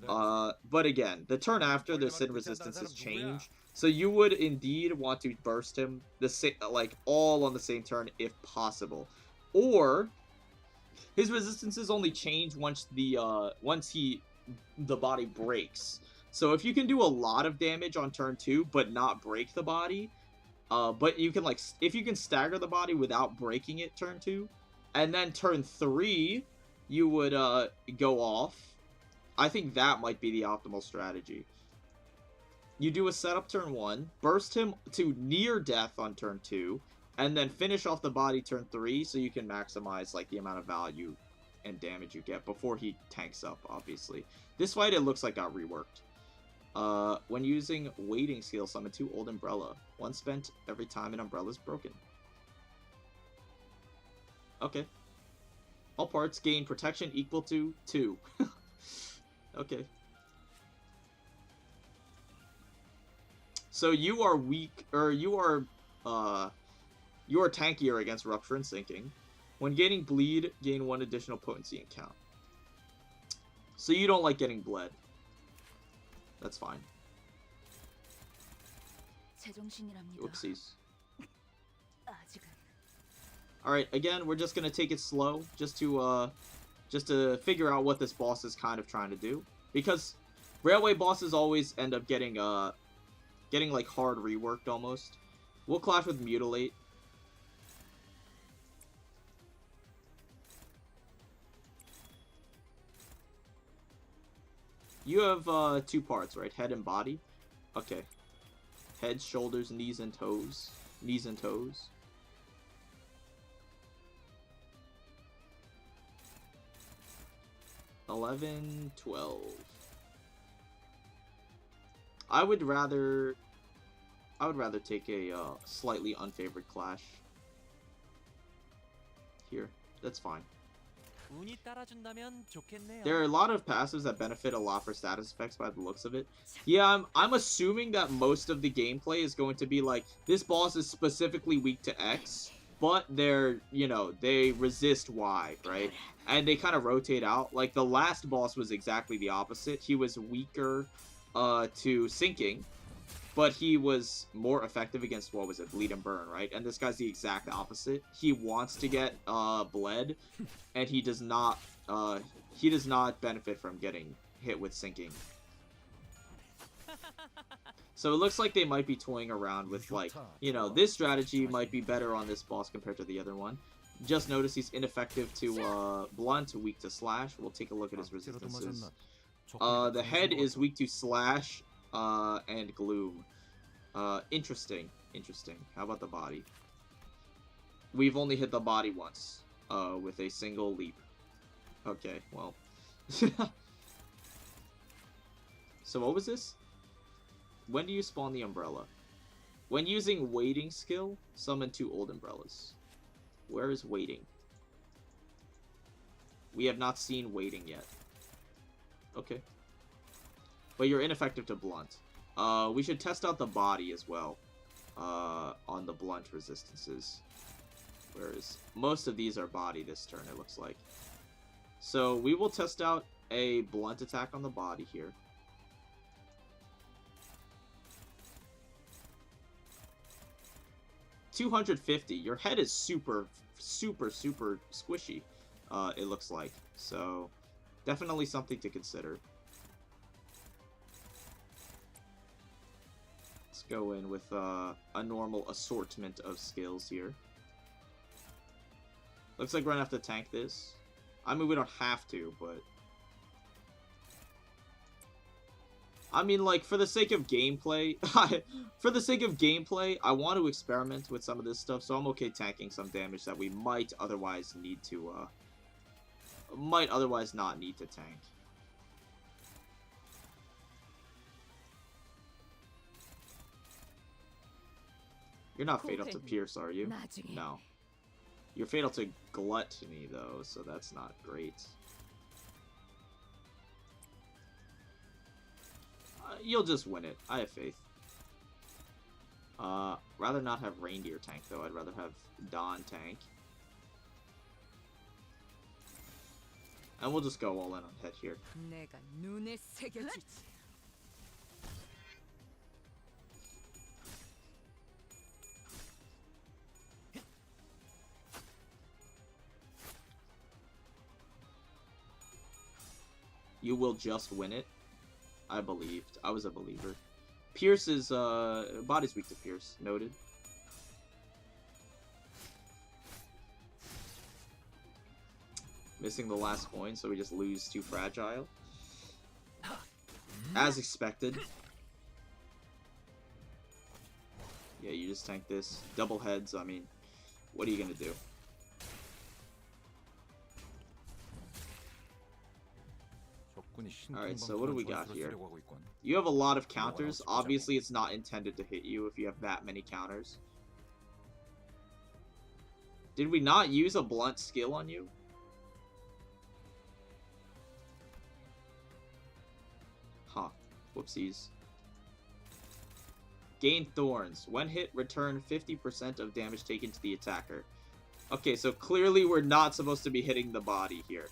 But again, the turn after, the sin resistances change. So you would indeed want to burst him like all on the same turn if possible. Or his resistances only change once the body breaks. So if you can do a lot of damage on turn 2, but not break the body, but you can, like, if you can stagger the body without breaking it turn 2, and then turn 3, you would go off. I think that might be the optimal strategy. You do a setup turn 1, burst him to near death on turn 2, and then finish off the body turn 3, so you can maximize, like, the amount of value and damage you get before he tanks up, obviously. This fight, it looks like got reworked. When using waiting skill, summon 2 old umbrella. 1 spent every time an umbrella is broken. Okay. All parts gain protection equal to 2. Okay. So you are weak, or you are tankier against rupture and sinking. When gaining bleed, gain 1 additional potency and count. So you don't like getting bled. That's fine. Oopsies. Alright, again, we're just gonna take it slow, just to figure out what this boss is kind of trying to do. Because railway bosses always end up getting like hard reworked almost. We'll clash with Mutilate. You have 2 parts, right? Head and body. Okay. Head, shoulders, knees, and toes. Knees and toes. 11, 12. I would rather take a slightly unfavored clash. Here, that's fine. There are a lot of passives that benefit a lot for status effects by the looks of it. Yeah, I'm assuming that most of the gameplay is going to be like, this boss is specifically weak to X, but they're, you know, they resist Y, right? And they kind of rotate out. Like, the last boss was exactly the opposite. He was weaker to sinking, but he was more effective against, what was it, bleed and burn, right? And this guy's the exact opposite. He wants to get bled, and he does not benefit from getting hit with sinking. So it looks like they might be toying around with, like, you know, this strategy might be better on this boss compared to the other one. Just notice he's ineffective to blunt, weak to slash. We'll take a look at his resistances. The head is weak to slash and gloom. Interesting. How about the body? We've only hit the body once with a single leap. Okay, well. So what was this? When do you spawn the umbrella? When using waiting skill, summon 2 old umbrellas. Where is waiting? We have not seen waiting yet. Okay. But you're ineffective to blunt. We should test out the body as well. On the blunt resistances. Whereas most of these are body this turn, it looks like. So we will test out a blunt attack on the body here. $250. Your head is super squishy, it looks like. So, definitely something to consider. Let's go in with a normal assortment of skills here. Looks like we're gonna have to tank this. I mean, we don't have to, but... I mean, like, for the sake of gameplay, I want to experiment with some of this stuff, so I'm okay tanking some damage that we might otherwise need to, might otherwise not need to tank. You're not fatal to Pierce, are you? No. You're fatal to Gluttony, though, so that's not great. You'll just win it. I have faith. Rather not have Reindeer tank, though. I'd rather have Dawn tank. And we'll just go all in on head here. You will just win it. I believed. I was a believer. Pierce is, body's weak to Pierce. Noted. Missing the last coin, so we just lose to Fragile. As expected. Yeah, you just tank this. Double heads, I mean, what are you gonna do? Alright, so what do we got here? You have a lot of counters. Obviously, it's not intended to hit you if you have that many counters. Did we not use a blunt skill on you? Huh. Whoopsies. Gain Thorns. When hit, return 50% of damage taken to the attacker. Okay, so clearly we're not supposed to be hitting the body here.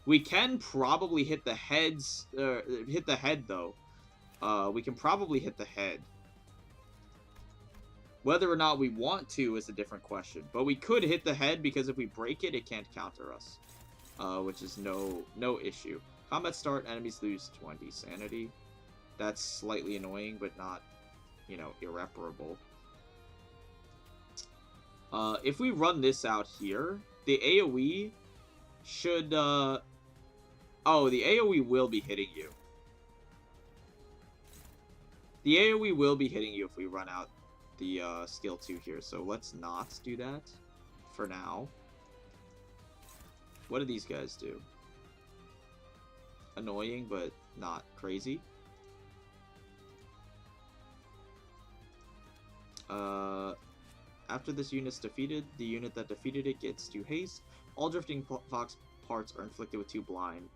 We can probably hit the heads, hit the head though. We can probably hit the head. Whether or not we want to is a different question. But we could hit the head because if we break it, it can't counter us. Which is no issue. Combat start, enemies lose 20 sanity. That's slightly annoying, but not, you know, irreparable. If we run this out here, the AoE should, oh, the AoE will be hitting you. The AoE will be hitting you if we run out the skill 2 here, so let's not do that for now. What do these guys do? annoying, but not crazy. After this unit's defeated, the unit that defeated it gets 2 haste. All drifting fox parts are inflicted with 2 blind.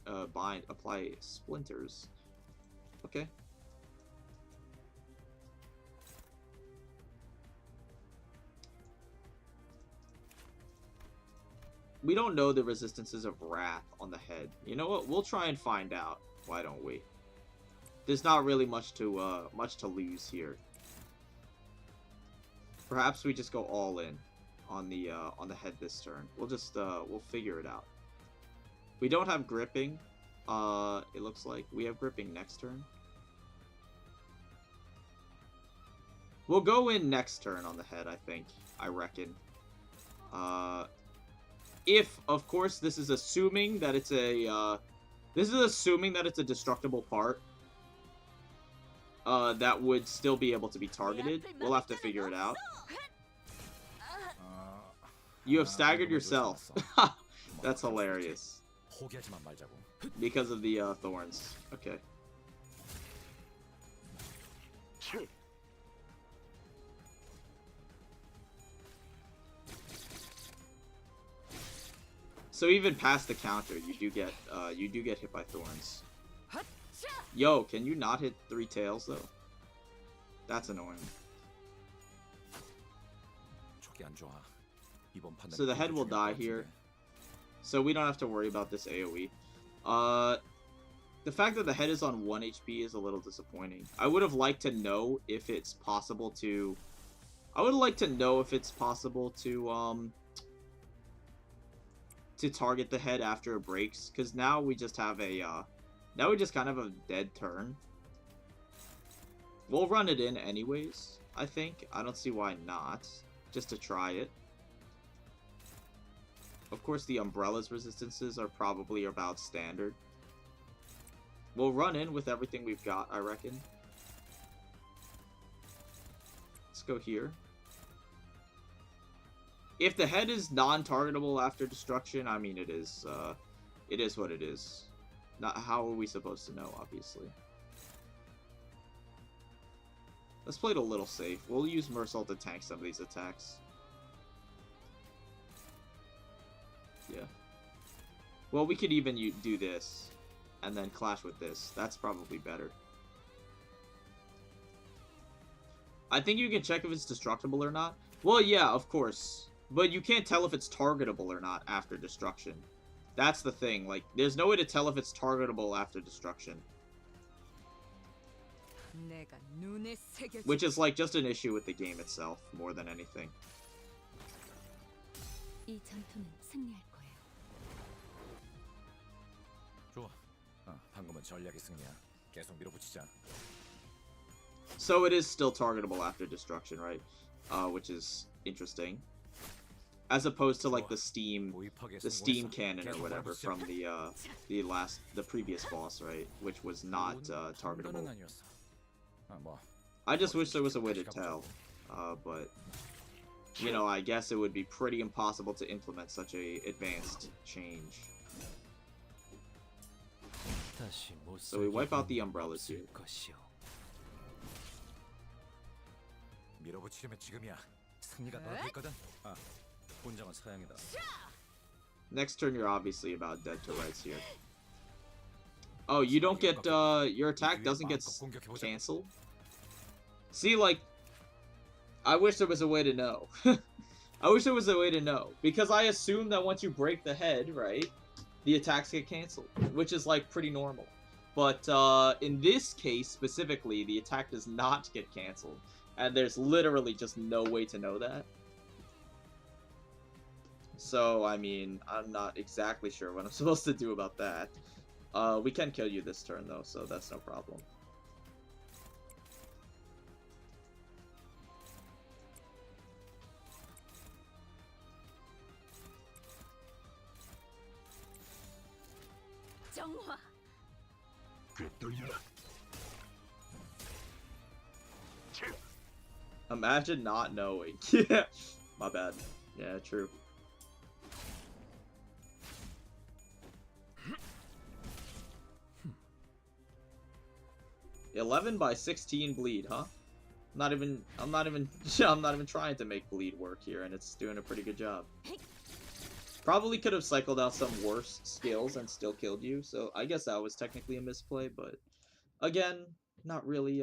Apply splinters. Okay. We don't know the resistances of Wrath on the head. You know what? We'll try and find out. Why don't we? There's not really much to lose here. Perhaps we just go all in on the head this turn. We'll just we'll figure it out. We don't have gripping. It looks like we have gripping next turn. We'll go in next turn on the head, I reckon. If, of course, this is assuming that it's a, destructible part, that would still be able to be targeted. We'll have to figure it out. You have staggered yourself. That's hilarious. Because of the, thorns. Okay. So even past the counter, you do get hit by thorns. Yo, can you not hit 3 tails though? That's annoying. So the head will die here. So we don't have to worry about this AoE. The fact that the head is on 1 HP is a little disappointing. I would have liked to know if it's possible to... to target the head after it breaks, because now we just have a, now we just kind of have a dead turn. We'll run it in anyways, I think. I don't see why not, just to try it. Of course, the Umbrella's resistances are probably about standard. We'll run in with everything we've got, I reckon. Let's go here. If the head is non-targetable after destruction, I mean, it is what it is. Not how are we supposed to know, obviously. Let's play it a little safe. We'll use Mersault to tank some of these attacks. Yeah. Well, we could even do this, and then clash with this. That's probably better. I think you can check if it's destructible or not. Well, yeah, of course. But you can't tell if it's targetable or not after destruction. That's the thing. Like, there's no way to tell if it's targetable after destruction. Which is, like, just an issue with the game itself, more than anything. So it is still targetable after destruction, right? Which is interesting. As opposed to like the steam cannon or whatever from the previous boss, right? Which was not targetable. I just wish there was a way to tell, but you know, I guess it would be pretty impossible to implement such a advanced change. So we wipe out the umbrellas here. Next turn, you're obviously about dead to rights here. Oh, you don't get, your attack doesn't get cancelled? See, like, I wish there was a way to know. I wish there was a way to know. Because I assume that once you break the head, right, the attacks get cancelled. Which is, like, pretty normal. But, in this case, specifically, the attack does not get cancelled. And there's literally just no way to know that. So, I mean, I'm not exactly sure what I'm supposed to do about that. We can kill you this turn, though, so that's no problem. Imagine not knowing. Yeah, my bad. Yeah, true. 11 by 16 bleed, huh? I'm not even I'm not even trying to make bleed work here, and it's doing a pretty good job. Probably could have cycled out some worse skills and still killed you, so I guess that was technically a misplay, but again, not really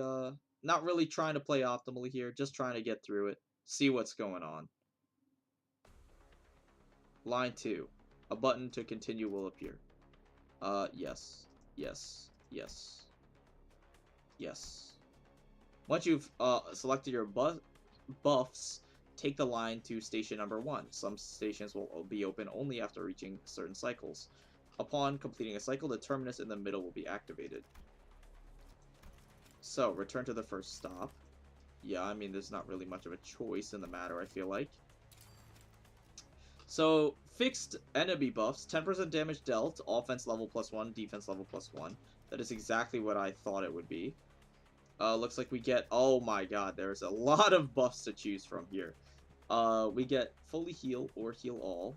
trying to play optimally here, just trying to get through it, see what's going on. Line 2. A button to continue will appear. Yes. Yes. Yes. Yes. Once you've selected your buffs, take the line to station number 1. Some stations will be open only after reaching certain cycles. Upon completing a cycle, the terminus in the middle will be activated. So, return to the first stop. Yeah, I mean, there's not really much of a choice in the matter, I feel like. So, fixed enemy buffs, 10% damage dealt, offense level +1, defense level +1. That is exactly what I thought it would be. Looks like we get, oh my god, there's a lot of buffs to choose from here. We get fully heal or heal all,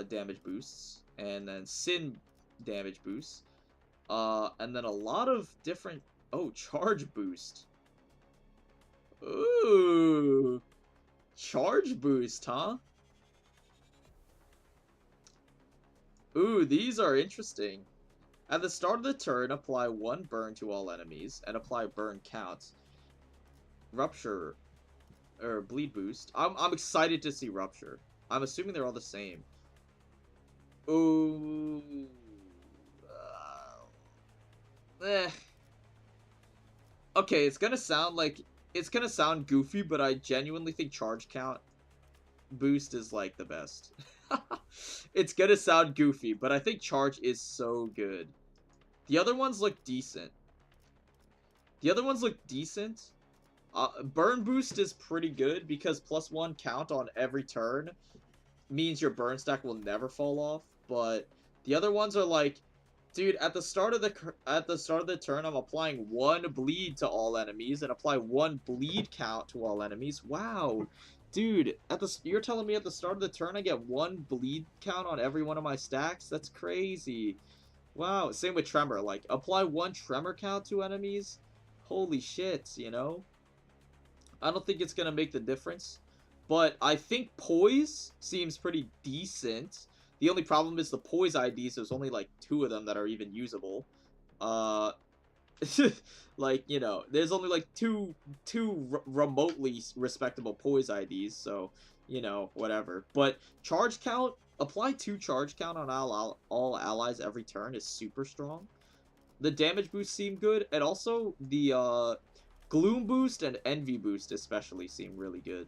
damage boosts, and then sin damage boosts, and then a lot of different, oh, charge boost. Ooh, charge boost, huh? Ooh, these are interesting. At the start of the turn, apply 1 burn to all enemies, and apply burn count. Rupture, or bleed boost. I'm excited to see Rupture. I'm assuming they're all the same. Ooh. Okay, it's gonna sound goofy, but I genuinely think charge count boost is like the best. It's gonna sound goofy, but I think charge is so good. The other ones look decent. Burn boost is pretty good because +1 count on every turn means your burn stack will never fall off. But the other ones are like, dude, at the start of the turn, I'm applying 1 bleed to all enemies and apply 1 bleed count to all enemies. Wow, dude, you're telling me at the start of the turn I get 1 bleed count on every one of my stacks? That's crazy. Wow, same with Tremor. Like, apply 1 Tremor count to enemies? Holy shit, you know? I don't think it's gonna make the difference. But I think Poise seems pretty decent. The only problem is the Poise IDs, there's only, like, 2 of them that are even usable. Like, you know, there's only, like, two remotely respectable Poise IDs, so, you know, whatever. But charge count, apply 2 charge count on all allies every turn is super strong. The damage boosts seem good, and also the gloom boost and envy boost especially seem really good.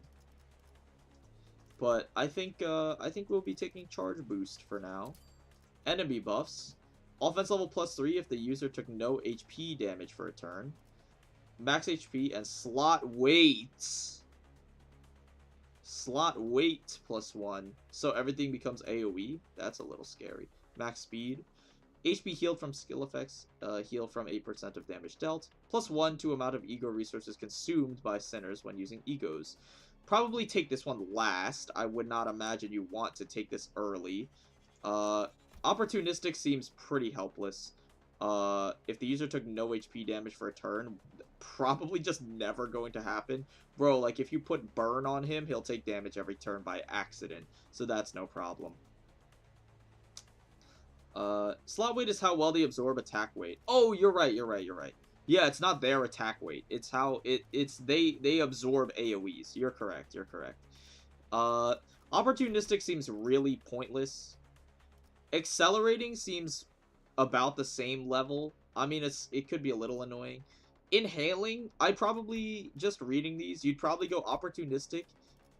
But I think we'll be taking charge boost for now. Enemy buffs. Offense level +3 if the user took no HP damage for a turn. Max HP and slot weights. Slot weight +1. So everything becomes AoE. That's a little scary. Max speed. HP healed from skill effects. Heal from 8% of damage dealt. +1 to amount of ego resources consumed by sinners when using egos. Probably take this one last. I would not imagine you want to take this early. Opportunistic seems pretty helpless. If the user took no HP damage for a turn, probably just never going to happen. Bro, like, if you put burn on him, he'll take damage every turn by accident, so that's no problem. Slot weight is how well they absorb attack weight. Oh, you're right. Yeah, it's not their attack weight. It's how they absorb AoEs. You're correct. Opportunistic seems really pointless. Accelerating seems about the same level. I mean, it could be a little annoying. Inhaling, I probably, just reading these, you'd probably go opportunistic.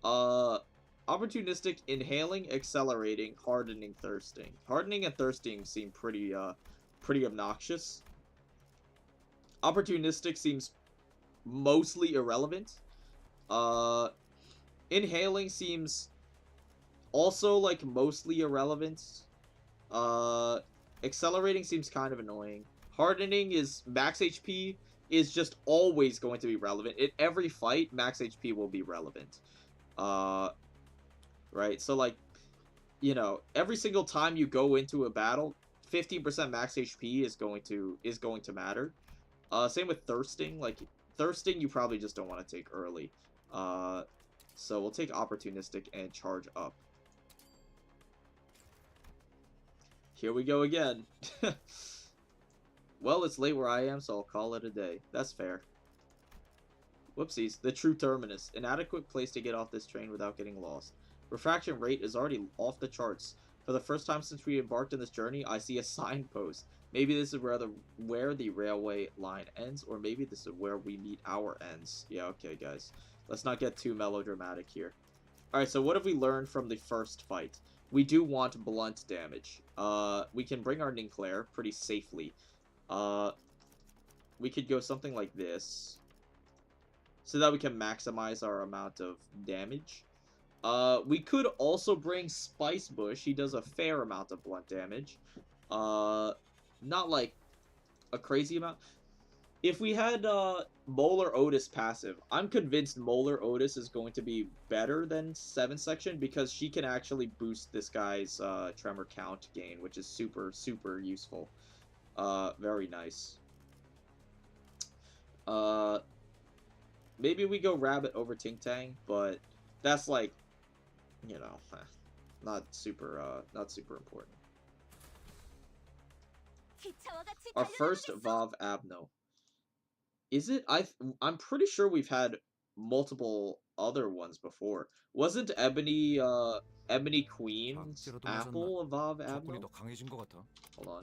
Opportunistic, inhaling, accelerating, hardening, thirsting. Hardening and thirsting seem pretty obnoxious. Opportunistic seems mostly irrelevant. Inhaling seems also, like, mostly irrelevant. Accelerating seems kind of annoying. Hardening is max HP is just always going to be relevant. In every fight, max HP will be relevant. Right? So, like, you know, every single time you go into a battle, 15% max HP is going to matter. Same with thirsting. Like, thirsting you probably just don't want to take early. So we'll take opportunistic and charge up. Here we go again. Well, it's late where I am, so I'll call it a day. That's fair. Whoopsies. The true terminus. An adequate place to get off this train without getting lost. Refraction rate is already off the charts. For the first time since we embarked on this journey, I see a signpost. Maybe this is where the railway line ends, or maybe this is where we meet our ends. Yeah, okay, guys. Let's not get too melodramatic here. Alright, so what have we learned from the first fight? We do want blunt damage. We can bring our Ninclair pretty safely. We could go something like this, so that we can maximize our amount of damage. We could also bring Spice Bush. He does a fair amount of blunt damage. Not like a crazy amount. If we had Molar Otis passive, I'm convinced Molar Otis is going to be better than 7 section because she can actually boost this guy's tremor count gain, which is super, super useful. Very nice. Maybe we go Rabbit over Ting Tang, but that's like, you know, not super important. Our first Vav Abno. Is it? I'm pretty sure we've had multiple other ones before. Wasn't Ebony Queen's Apple a Vav Abno? Hold on.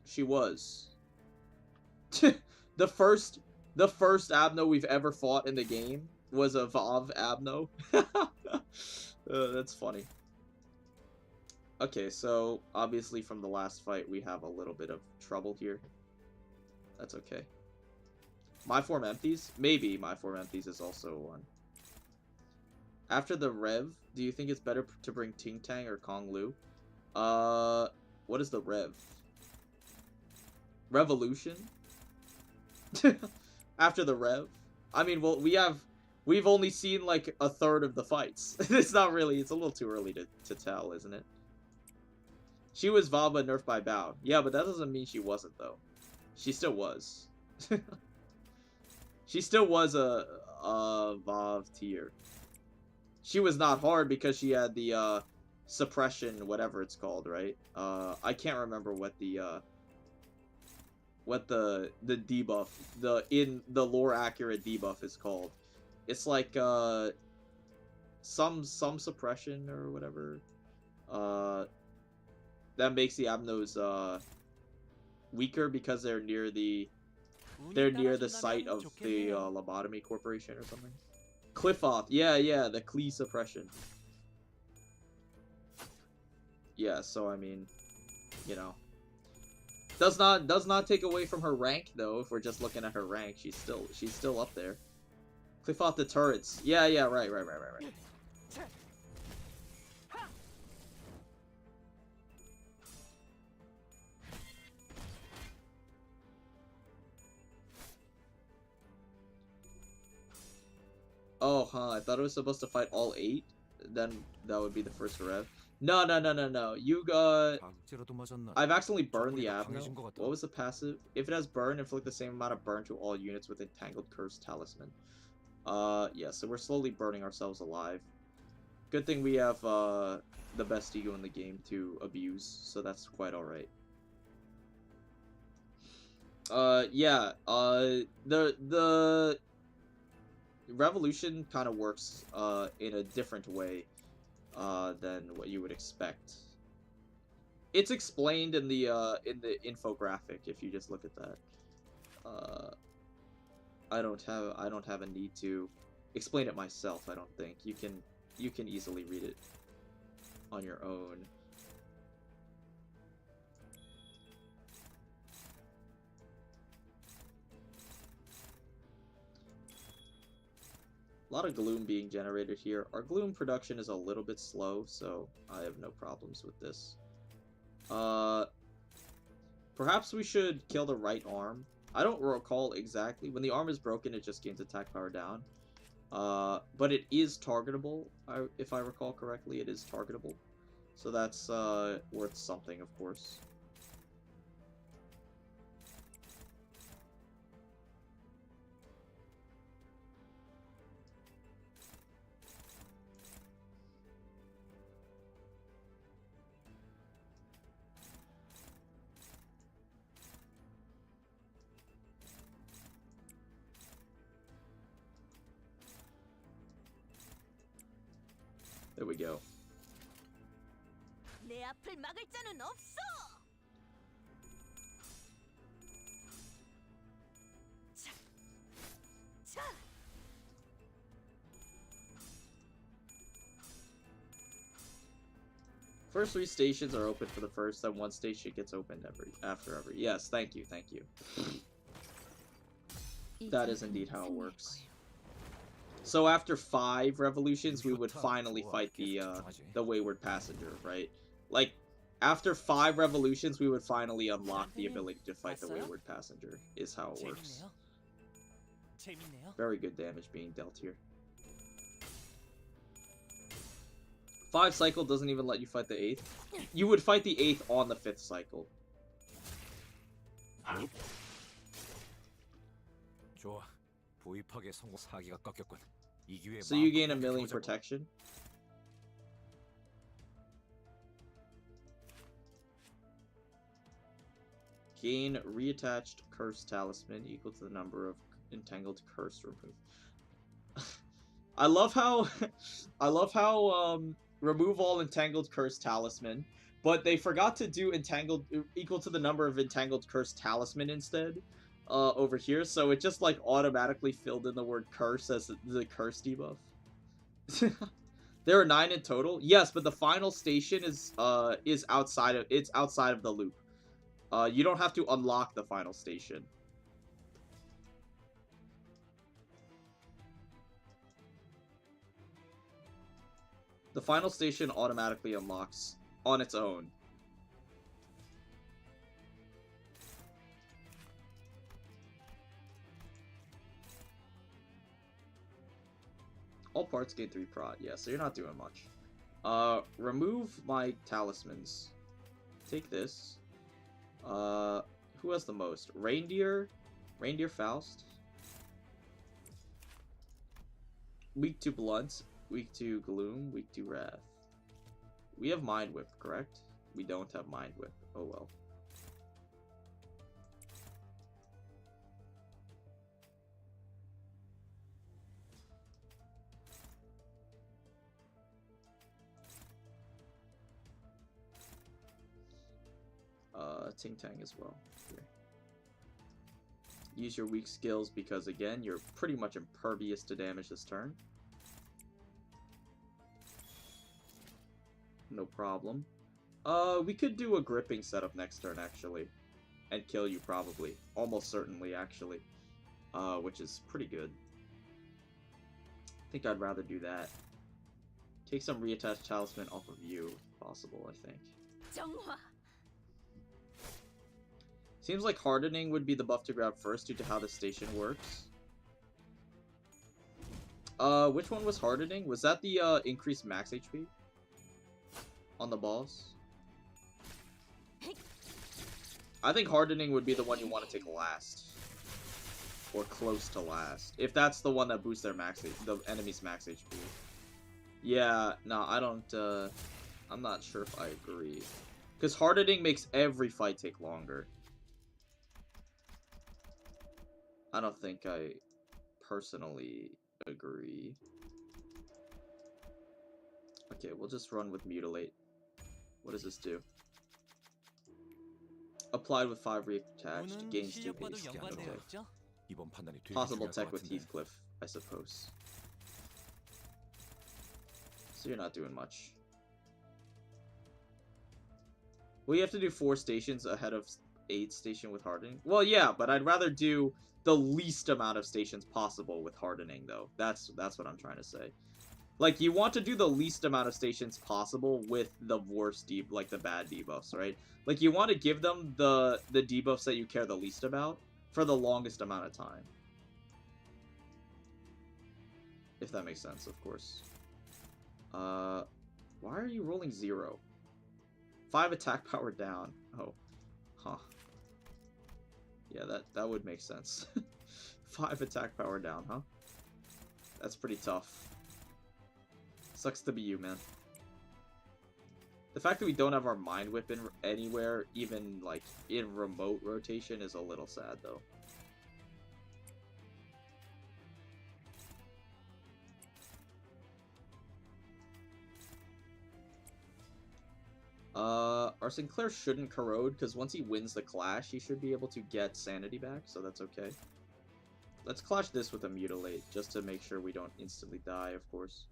She was. The first Abno we've ever fought in the game was a Vav Abno. That's funny. Okay, so obviously from the last fight we have a little bit of trouble here. That's okay. My Form Empties? Maybe My Form Empties is also one. After the Rev, do you think it's better to bring Ting Tang or Kong Lu? What is the Rev? Revolution? After the Rev? I mean, well, we've only seen like a third of the fights. It's not really, it's a little too early to tell, isn't it? She was Vava nerfed by Bao. Yeah, but that doesn't mean she wasn't, though. She still was. She still was a Vav tier. She was not hard because she had the suppression, whatever it's called, right? I can't remember what the debuff, the lore accurate debuff is called. It's like some suppression or whatever. That makes the Abnos weaker because they're near the site of the Lobotomy Corporation or something. Cliffoth, yeah, the Klee suppression. Yeah, so I mean, you know, does not take away from her rank though. If we're just looking at her rank, she's still up there. Cliffoth the turrets, yeah, right. Oh, huh, I thought it was supposed to fight all 8. Then that would be the first Rev. No. You got... I've accidentally burned the Abno. What was the passive? If it has burn, inflict the same amount of burn to all units with Entangled Curse Talisman. Yeah, so we're slowly burning ourselves alive. Good thing we have, the best ego in the game to abuse, so that's quite alright. Yeah, the Revolution kind of works in a different way than what you would expect. It's explained in the infographic if you just look at that. I don't have a need to explain it myself. I don't think you can easily read it on your own. A lot of gloom being generated here. Our gloom production is a little bit slow, so I have no problems with this. Perhaps we should kill the right arm. I don't recall exactly. When the arm is broken, it just gains attack power down. But it is targetable. If I recall correctly, it is targetable. So that's worth something, of course. There we go. 내 앞을 막을 자는 없어. 자, 자. First 3 stations are open for the first, then 1 station gets opened after every. Yes, thank you, thank you. That is indeed how it works. So after 5 revolutions, we would finally fight the wayward passenger, right? Like, after 5 revolutions, we would finally unlock the ability to fight the wayward passenger, is how it works. Very good damage being dealt here. 5 cycle doesn't even let you fight the 8th. You would fight the 8th on the 5th cycle. So you gain 1,000,000 protection. Gain reattached curse talisman equal to the number of entangled curse removed. I love how remove all entangled curse talisman, but they forgot to do entangled equal to the number of entangled curse talisman instead. Over here, so it just like automatically filled in the word curse as the curse debuff. There are 9 in total. Yes, but the final station is outside of the loop. You don't have to unlock the final station. The final station automatically unlocks on its own. All parts gain 3 prod. Yeah, so you're not doing much. Remove my talismans. Take this. Who has the most? Reindeer? Reindeer Faust? Weak to Blunt. Weak to Gloom. Weak to Wrath. We have Mind Whip, correct? We don't have Mind Whip. Oh well. Ting Tang as well. Here. Use your weak skills because, again, you're pretty much impervious to damage this turn. No problem. We could do a gripping setup next turn, actually. And kill you, probably. Almost certainly, actually. Which is pretty good. I think I'd rather do that. Take some reattached talisman off of you, if possible, I think. Seems like hardening would be the buff to grab first due to how the station works. Which one was hardening? Was that the increased max HP? On the boss? I think hardening would be the one you want to take last. Or close to last. If that's the one that boosts their max the enemy's max HP. Yeah, no, I don't, I'm not sure if I agree. Because hardening makes every fight take longer. I don't think I personally agree. Okay, we'll just run with Mutilate. What does this do? Applied with 5 reattached, gains 2 haste. Okay. Possible tech with Heathcliff, I suppose. So you're not doing much. Well, you have to do 4 stations ahead of 8th station with hardening. Well, yeah, but I'd rather do the least amount of stations possible with hardening, though. That's what I'm trying to say. Like, you want to do the least amount of stations possible with the worst like the bad debuffs, right? Like, you want to give them the debuffs that you care the least about for the longest amount of time. If that makes sense, of course. Why are you rolling 0? 5 attack power down. Oh. Huh. Yeah, that would make sense. 5 attack power down, huh? That's pretty tough. Sucks to be you, man. The fact that we don't have our Mind Whip in anywhere, even, like, in remote rotation, is a little sad, though. Our Sinclair shouldn't corrode, because once he wins the clash, he should be able to get sanity back, so that's okay. Let's clash this with a Mutilate, just to make sure we don't instantly die, of course.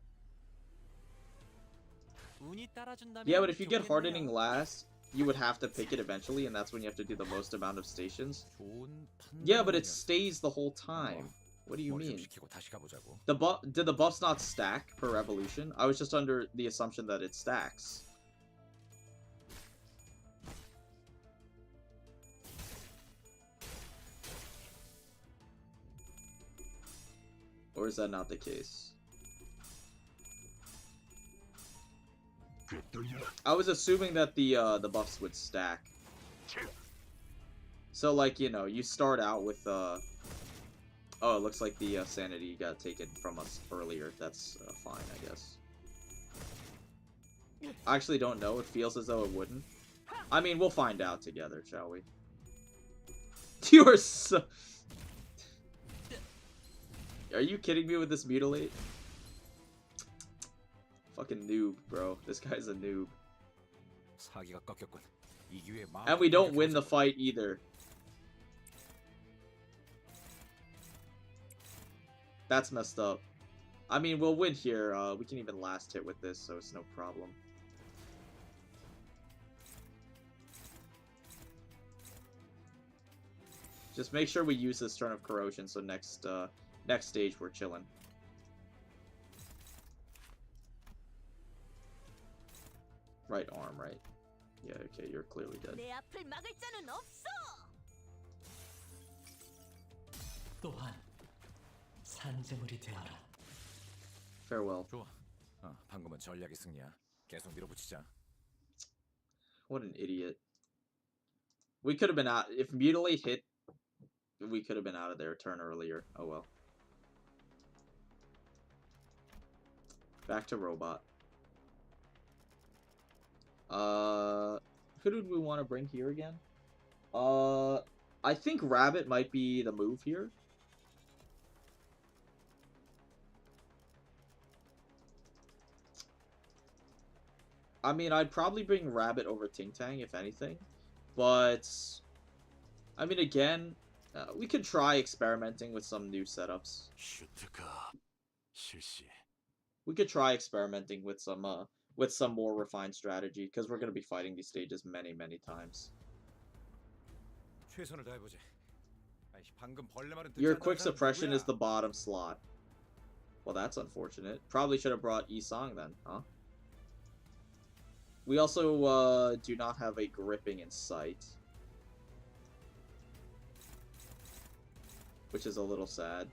Yeah, but if you get Hardening last, you would have to pick it eventually, and that's when you have to do the most amount of stations. Yeah, but it stays the whole time. What do you mean? Did the buffs not stack per evolution? I was just under the assumption that it stacks. Or is that not the case? I was assuming that the buffs would stack. So, like, you know, you start out with, oh, it looks like the sanity got taken from us earlier. That's fine, I guess. I actually don't know. It feels as though it wouldn't. I mean, we'll find out together, shall we? You are so... Are you kidding me with this Mutilate? Fucking noob, bro. This guy's a noob. And we don't win the fight either. That's messed up. I mean, we'll win here. We can even last hit with this, so it's no problem. Just make sure we use this turn of corrosion, so next stage we're chilling. Right arm, right? Yeah, okay, you're clearly dead. Farewell. What an idiot. We could have been out. If Mutilate hit, we could have been out of there a turn earlier. Oh well. Back to Robot. Who did we want to bring here again? I think Rabbit might be the move here. I mean, I'd probably bring Rabbit over Ting Tang, if anything. But, I mean, again, we could try experimenting with some new setups. We could try experimenting with some more refined strategy, because we're going to be fighting these stages many, many times. Your quick suppression is the bottom slot. Well, that's unfortunate. Probably should have brought Yi-Sang then, huh? We also do not have a gripping in sight, which is a little sad.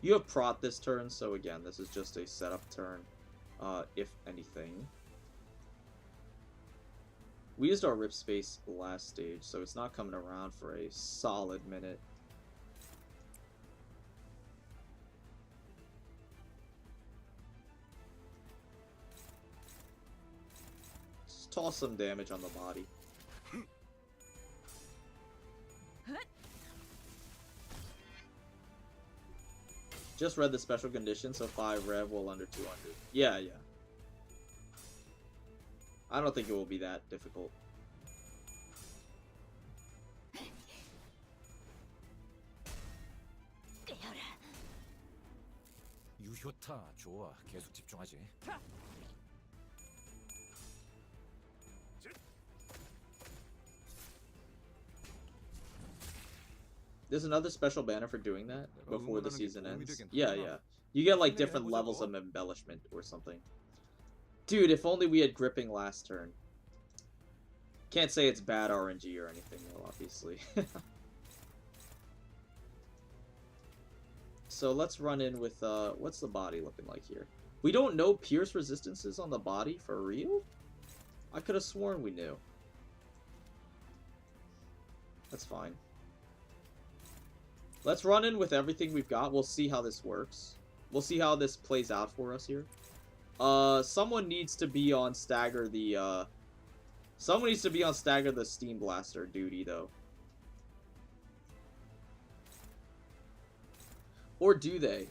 You have prot this turn, so again, this is just a setup turn, if anything. We used our rip space last stage, so it's not coming around for a solid minute. Just toss some damage on the body. Just read the special condition, so 5 rev will under 200. Yeah, yeah. I don't think it will be that difficult. There's another special banner for doing that before the season ends. Yeah, yeah. You get like different levels of embellishment or something. Dude, if only we had gripping last turn. Can't say it's bad RNG or anything, though, obviously. So let's run in with, what's the body looking like here? We don't know pierce resistances on the body for real? I could have sworn we knew. That's fine. Let's run in with everything we've got. We'll see how this works. We'll see how this plays out for us here. Someone needs to be on stagger the, someone needs to be on stagger the Steam Blaster duty, though. Or do they?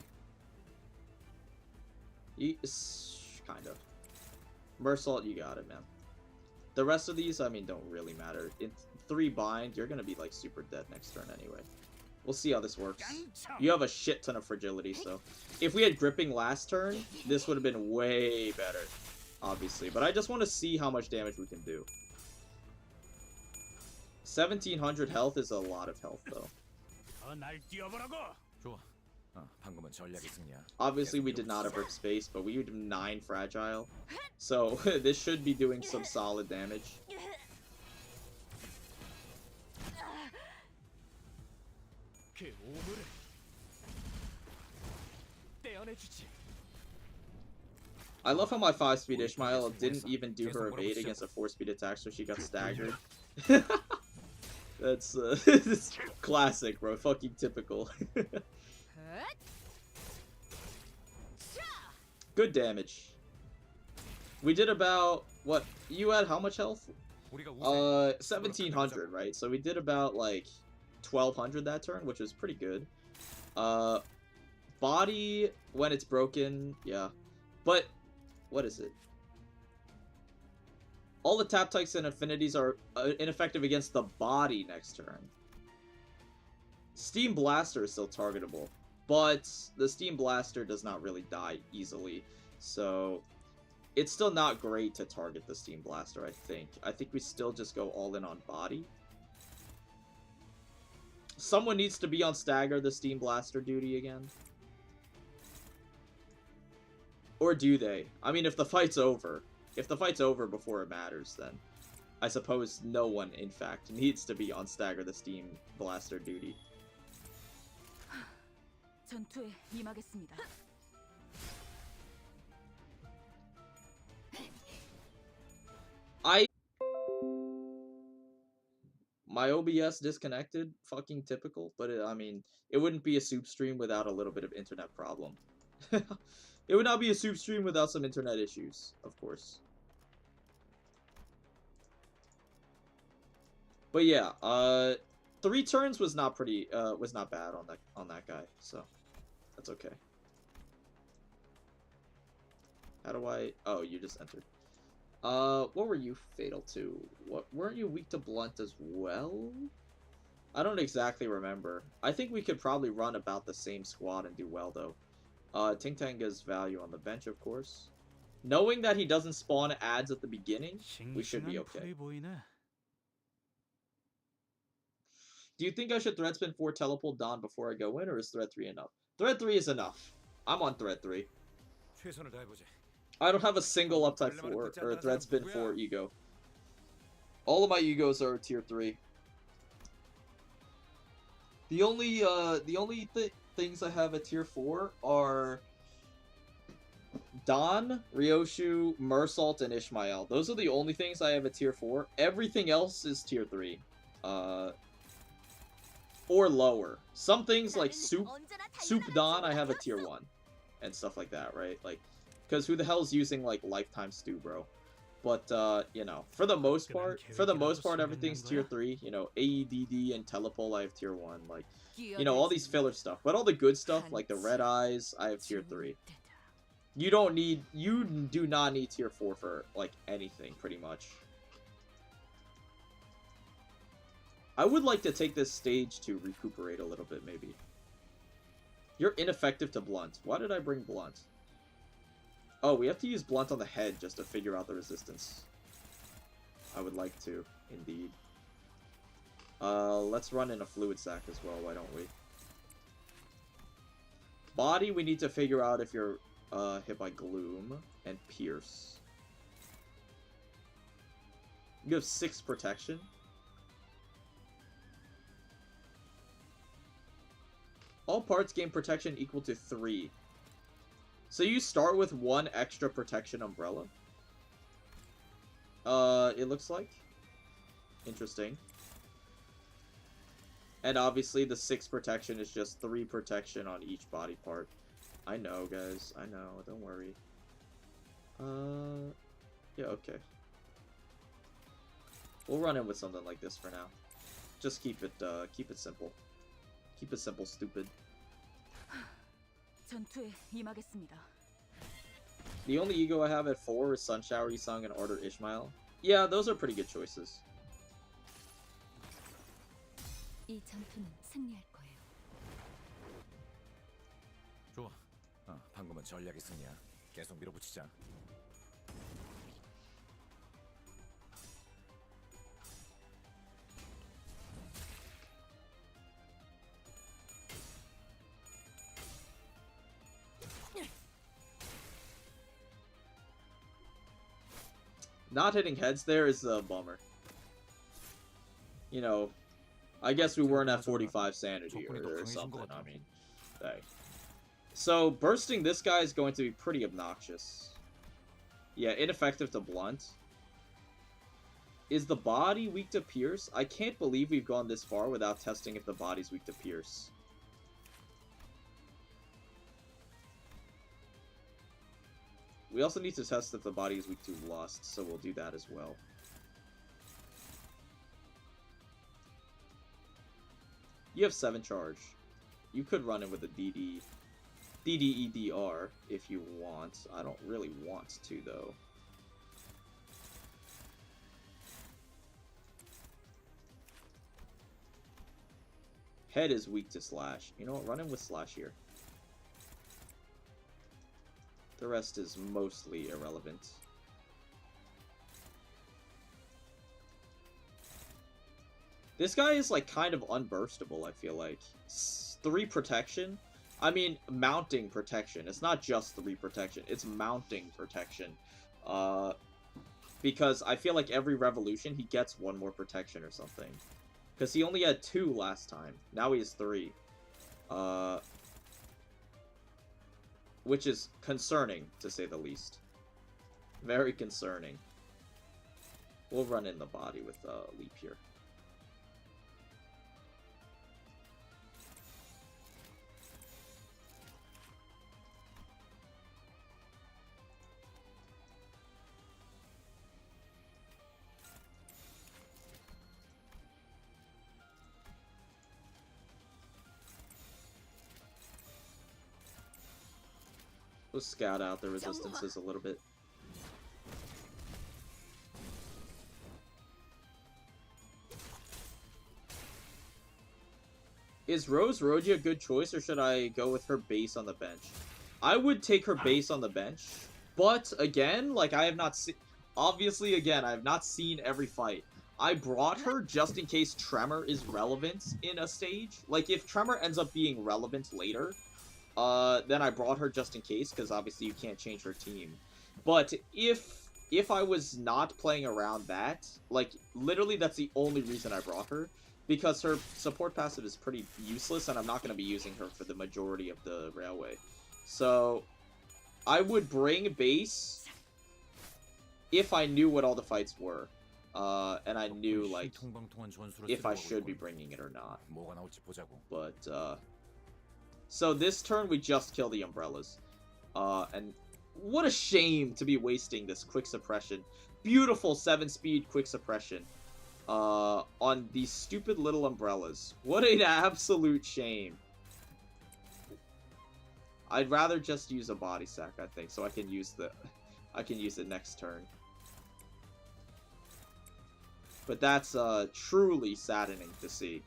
Kind of. Mersault, you got it, man. The rest of these, I mean, don't really matter. In 3 bind, you're gonna be, like, super dead next turn anyway. We'll see how this works. You have a shit ton of fragility, so... If we had gripping last turn, this would have been way better, obviously. But I just want to see how much damage we can do. 1700 health is a lot of health, though. Obviously, we did not have rip space, but we would have 9 fragile. So, this should be doing some solid damage. I love how my 5-speed Ishmael didn't even do her evade against a 4-speed attack, so she got staggered. That's classic, bro. Fucking typical. Good damage. We did about, what, you had how much health? 1700, right? So we did about, like, 1200 that turn, which was pretty good. Body, when it's broken, yeah. But, what is it? All the tap types and affinities are ineffective against the body next turn. Steam Blaster is still targetable, but the Steam Blaster does not really die easily, so it's still not great to target the Steam Blaster, I think. I think we still just go all in on body. Someone needs to be on stagger the Steam Blaster duty again. Or do they? I mean, if the fight's over. If the fight's over before it matters, then I suppose no one, in fact, needs to be on stagger the Steam Blaster duty. My OBS disconnected, fucking typical, but I mean, it wouldn't be a soup stream without a little bit of internet problem. It would not be a soup stream without some internet issues, of course. But yeah, 3 turns was not pretty, was not bad on that guy, so that's okay. How do I? Oh, you just entered. What were you fatal to? What, weren't you weak to blunt as well? I don't exactly remember. I think we could probably run about the same squad and do well, though. Tingtanga's value on the bench, of course. Knowing that he doesn't spawn ads at the beginning, we should be okay. Do you think I should thread spin 4 teleport Dawn before I go in, or is thread 3 enough? Thread 3 is enough. I'm on thread 3. I don't have a single uptype 4 or thread spin 4 ego. All of my egos are tier 3. The only things I have at tier 4 are Don, Ryoshu, Mersault, and Ishmael. Those are the only things I have at tier 4. Everything else is tier 3. Or lower. Some things like Soup Don I have a tier 1. And stuff like that, right? Like, because who the hell's using, like, Lifetime Stew, bro? But, you know, for the most part, everything's tier 3. You know, AEDD and Telepole, I have tier 1. Like, you know, all these filler stuff. But all the good stuff, like the Red Eyes, I have tier 3. You do not need tier 4 for, like, anything, pretty much. I would like to take this stage to recuperate a little bit, maybe. You're ineffective to Blunt. Why did I bring Blunt? Oh, we have to use Blunt on the head just to figure out the resistance. I would like to, indeed. Let's run in a Fluid Sac as well, why don't we? Body, we need to figure out if you're hit by Gloom and Pierce. You have 6 protection. All parts gain protection equal to 3. So you start with 1 extra protection umbrella. It looks like. Interesting. And obviously the 6 protection is just 3 protection on each body part. I know, guys. I know. Don't worry. Yeah, okay. We'll run in with something like this for now. Just keep it simple. Keep it simple, stupid. 전투에 임하겠습니다. The only ego I have at 4 is Sunshower Isang and Order Ishmael. Yeah, those are pretty good choices. 이 전투는 승리할 거예요. 좋아. 방금은 전략의 승리야. 계속 밀어붙이자. Not hitting heads there is a bummer. You know, I guess we weren't at 45 sanity or something. I mean, dang. So, bursting this guy is going to be pretty obnoxious. Yeah, ineffective to blunt. Is the body weak to pierce? I can't believe we've gone this far without testing if the body's weak to pierce. We also need to test if the body is weak to lust, so we'll do that as well. You have 7 charge. You could run in with a DDEDR if you want. I don't really want to, though. Head is weak to slash. You know what? Run in with slash here. The rest is mostly irrelevant. This guy is like kind of unburstable, I feel like. 3 protection? I mean, mounting protection. It's not just 3 protection, it's mounting protection. Because I feel like every revolution he gets 1 more protection or something. Because he only had 2 last time. Now he has 3. Which is concerning, to say the least. Very concerning. We'll run in the body with Leap here. We'll scout out the resistances a little bit. Is Rose Roji a good choice, or should I go with her base on the bench? I would take her base on the bench, but again, like, I have not seen... Obviously, again, I have not seen every fight. I brought her just in case Tremor is relevant in a stage. Like, if Tremor ends up being relevant later... then I brought her just in case, because obviously you can't change her team. But if I was not playing around that, like, literally that's the only reason I brought her, because her support passive is pretty useless, and I'm not going to be using her for the majority of the railway. So, I would bring base if I knew what all the fights were. And I knew, like, if I should be bringing it or not. But, so this turn, we just kill the umbrellas. And what a shame to be wasting this quick suppression. Beautiful 7-speed quick suppression. On these stupid little umbrellas. What an absolute shame. I'd rather just use a body sack, I think, so I can use it next turn. But that's truly saddening to see.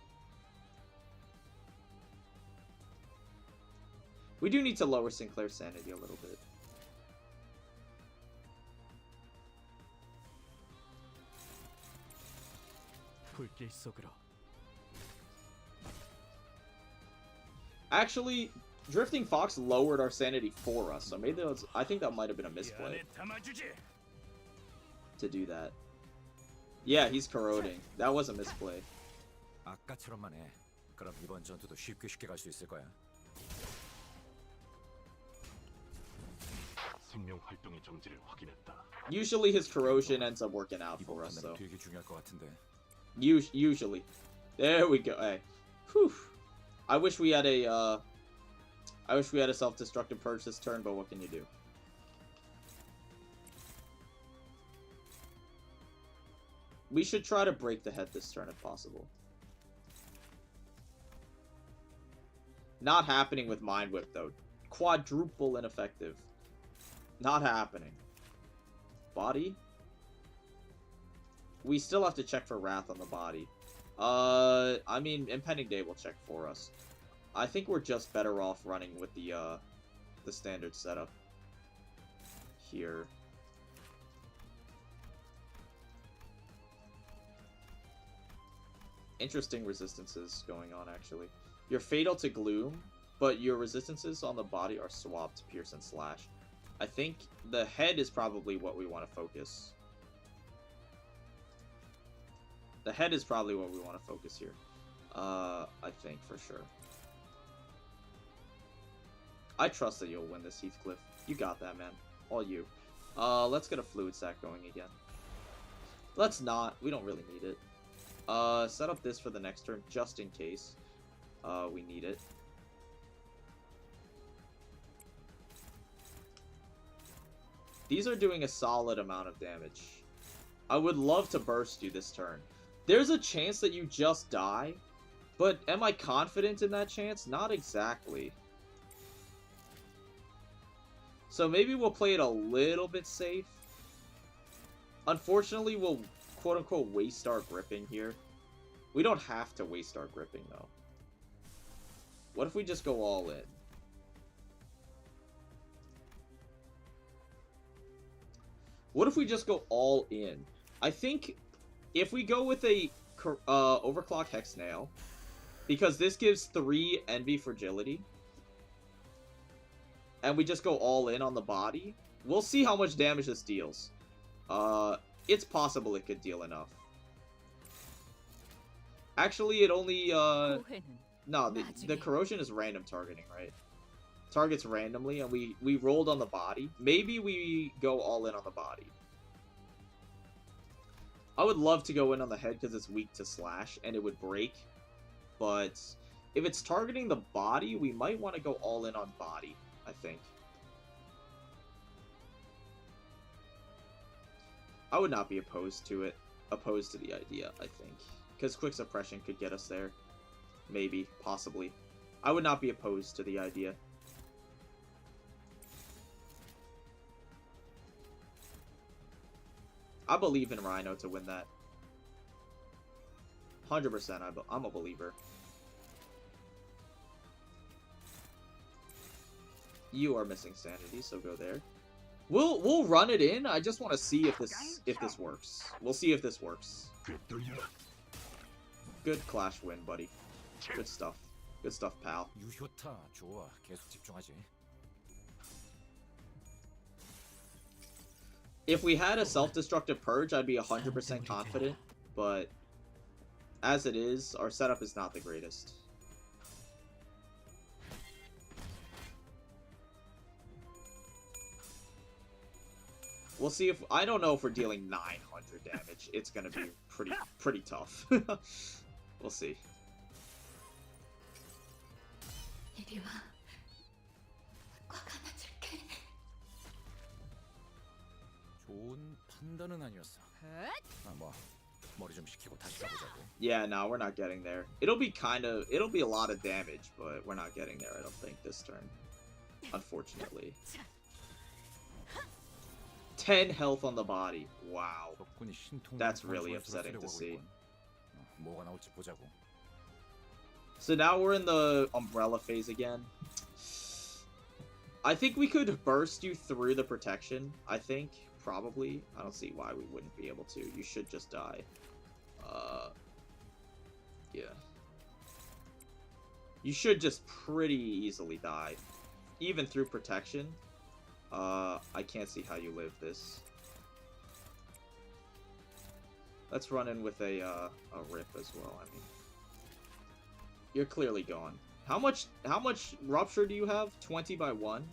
We do need to lower Sinclair's sanity a little bit. Actually, Drifting Fox lowered our sanity for us, so maybe that was, I think that might have been a misplay to do that. Yeah, he's corroding. That was a misplay. 아까처럼만 해. 그럼 이번 전투도 쉽게 갈 수 있을 거야. 생명 활동의 정지를 확인했다. Usually his corrosion ends up working out for 이번 us, 판단은 though. 되게 중요할 것 같은데. Usually. There we go. Hey. Whew. I wish we had a self-destructive purge this turn, but what can you do? We should try to break the head this turn if possible. Not happening with Mind Whip, though. Quadruple ineffective. Not happening. Body? We still have to check for Wrath on the body. I mean, Impending Day will check for us. I think we're just better off running with the standard setup. Here. Interesting resistances going on, actually. You're fatal to Gloom, but your resistances on the body are swapped to Pierce and Slash. I think the head is probably what we want to focus. The head is probably what we want to focus here. I think, for sure. I trust that you'll win this, Heathcliff. You got that, man. All you. Let's get a Fluid Sac going again. Let's not. We don't really need it. Set up this for the next turn, just in case. We need it. These are doing a solid amount of damage. I would love to burst you this turn. There's a chance that you just die, but am I confident in that chance? Not exactly. So maybe we'll play it a little bit safe. Unfortunately, we'll quote-unquote waste our gripping here. We don't have to waste our gripping, though. What if we just go all in? What if we just go all in? I think if we go with a Overclock Hex Nail, because this gives 3 Envy Fragility, and we just go all in on the body, we'll see how much damage this deals. It's possible it could deal enough. Actually, it only, no, the corrosion is random targeting, right? Targets randomly, and we rolled on the body. Maybe we go all in on the body. I would love to go in on the head because it's weak to slash, and it would break. But if it's targeting the body, we might want to go all in on body, I think. I would not be opposed to it. Opposed to the idea, I think. Because Quick Suppression could get us there. Maybe. Possibly. I would not be opposed to the idea. I believe in Rhino to win that. 100%, I'm a believer. You are missing sanity, so go there. We'll run it in. I just want to see if this works. We'll see if this works. Good Clash win, buddy. Good stuff. Good stuff, pal. 유효타 좋아. 계속 집중하지. If we had a self-destructive purge, I'd be 100% confident, but as it is, our setup is not the greatest. We'll see if... I don't know if we're dealing 900 damage. It's gonna be pretty tough. We'll see. 좋은 판단은 아니었어. 뭐 머리 좀 식히고 다시 가보자고. Yeah, no, we're not getting there. It'll be a lot of damage, but we're not getting there, I don't think, this turn. Unfortunately. 10 health on the body. Wow. That's really upsetting to see. 뭐가 나올지 보자고. So now we're in the umbrella phase again. I think we could burst you through the protection, I think. Probably. I don't see why we wouldn't be able to. You should just die. Yeah. You should just pretty easily die. Even through protection. I can't see how you live this. Let's run in with a rip as well. I mean, you're clearly gone. How much rupture do you have? 20 by 1.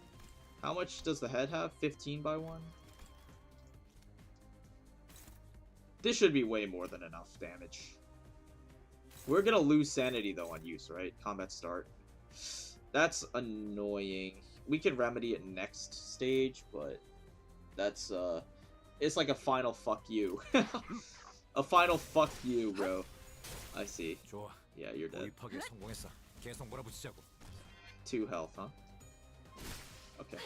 How much does the head have? 15 by 1. This should be way more than enough damage. We're gonna lose sanity though on use, right? Combat start. That's annoying. We can remedy it next stage, but that's it's like a final fuck you. A final fuck you, bro. I see. 좋아. Yeah, you're dead. 도입하기에 성공했어. 계속 몰아붙이자고. 2 health, huh? Okay.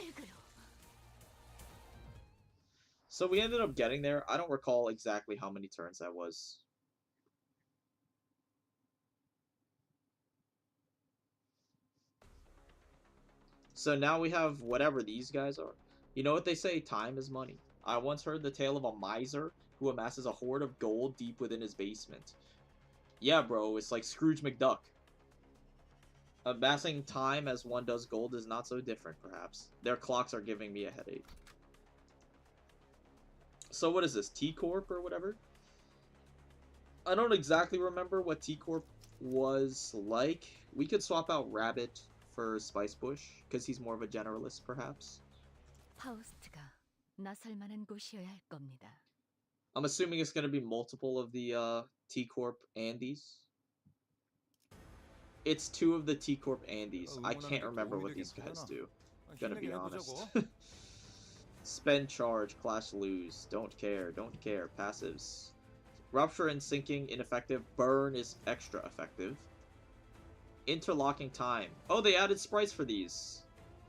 So we ended up getting there. I don't recall exactly how many turns that was. So now we have whatever these guys are. You know what they say, time is money. I once heard the tale of a miser who amasses a hoard of gold deep within his basement. Yeah, bro, it's like Scrooge McDuck. Amassing time as one does gold is not so different, perhaps. Their clocks are giving me a headache. So what is this, T-Corp or whatever? I don't exactly remember what T-Corp was like. We could swap out Rabbit for Spice Bush, because he's more of a generalist, perhaps. 파우스트가 나설 만한 곳이어야 할 겁니다. I'm assuming it's going to be multiple of the T-Corp Andes. It's 2 of the T-Corp Andes. I can't remember what these guys do. Gonna be honest. Spend charge, clash lose. Don't care, don't care. Passives. Rupture and sinking, ineffective. Burn is extra effective. Interlocking time. Oh, they added sprites for these.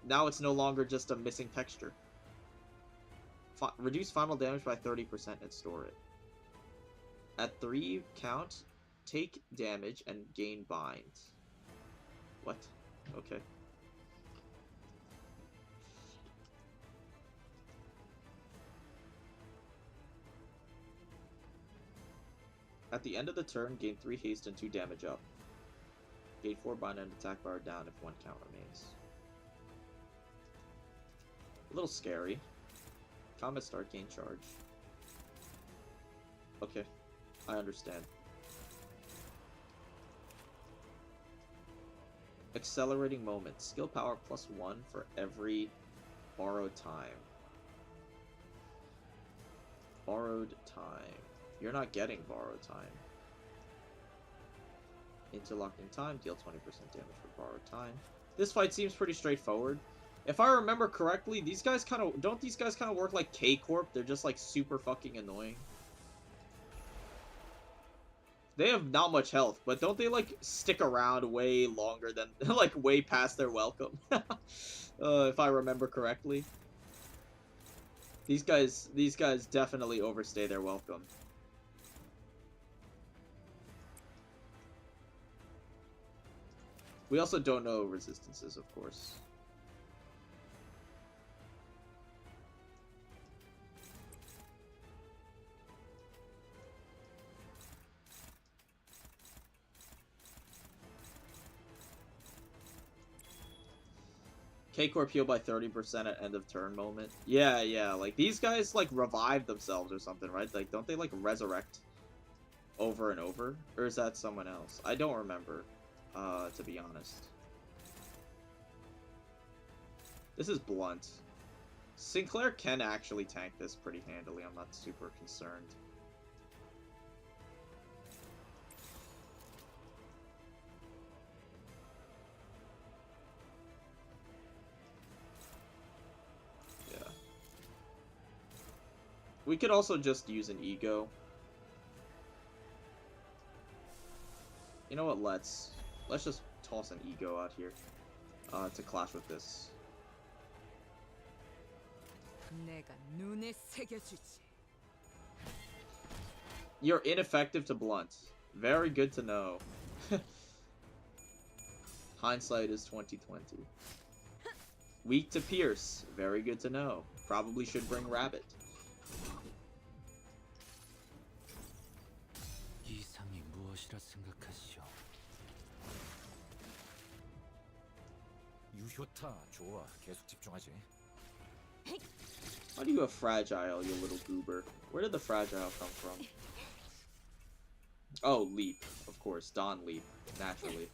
Now it's no longer just a missing texture. Reduce final damage by 30% and store it. At 3 count, take damage and gain bind. What? Okay. At the end of the turn, gain 3 haste and 2 damage up. Gain 4 bind and attack bar down if 1 count remains. A little scary. Combat start, gain charge. Okay, I understand. Accelerating moment. Skill power +1 for every borrowed time. Borrowed time. You're not getting borrowed time. Interlocking time. Deal 20% damage for borrowed time. This fight seems pretty straightforward. If I remember correctly, these guys kind of... Don't these guys kind of work like T-Corp? They're just like super fucking annoying. They have not much health, but don't they like stick around way longer than... like way past their welcome? If I remember correctly. These guys definitely overstay their welcome. We also don't know resistances, of course. T-Corp heal by 30% at end of turn moment. Yeah, like these guys like revive themselves or something, right? Like don't they like resurrect over and over? Or is that someone else? I don't remember, to be honest. This is blunt. Sinclair can actually tank this pretty handily. I'm not super concerned. We could also just use an ego. You know what, let's just toss an ego out here to clash with this. You're ineffective to blunt. Very good to know. Hindsight is 2020. Weak to pierce. Very good to know. Probably should bring rabbit. 좋다. 좋아. 계속 집중하지. Why do you have fragile, you little goober? Where did the fragile come from? Oh, leap. Of course. Dawn leap. Naturally.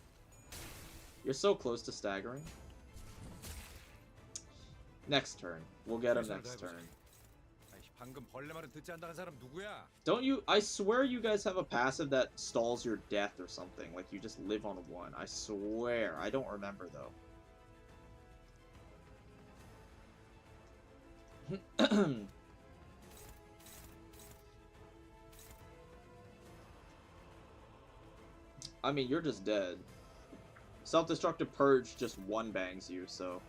You're so close to staggering. Next turn. We'll get him next turn. 방금 벌레 말은 듣지 않다는 사람 누구야? Don't you... I swear you guys have a passive that stalls your death or something. Like, you just live on a 1. I swear. I don't remember, though. I mean, you're just dead. Self-destructive purge just 1-bangs you, so...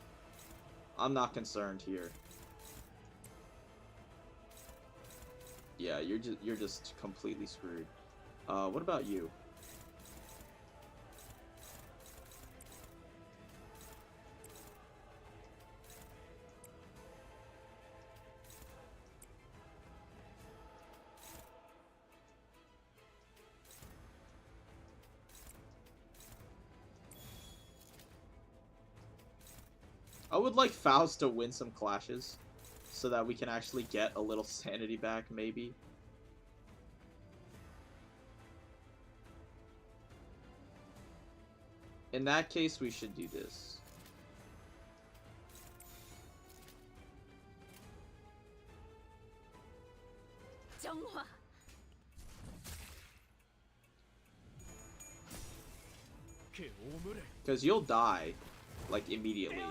I'm not concerned here. Yeah, you're just completely screwed. What about you? I would like Faust to win some clashes, so that we can actually get a little sanity back, maybe. In that case, we should do this. Because you'll die, like, immediately.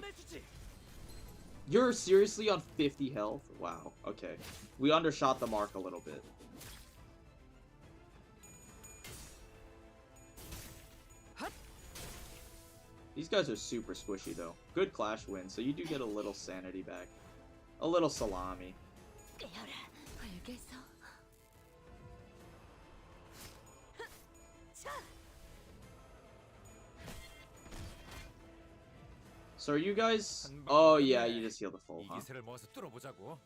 You're seriously on 50 health? Wow, okay. We undershot the mark a little bit. These guys are super squishy, though. Good clash win, so you do get a little sanity back. A little salami. So are you guys... Oh yeah, you just heal the full, huh?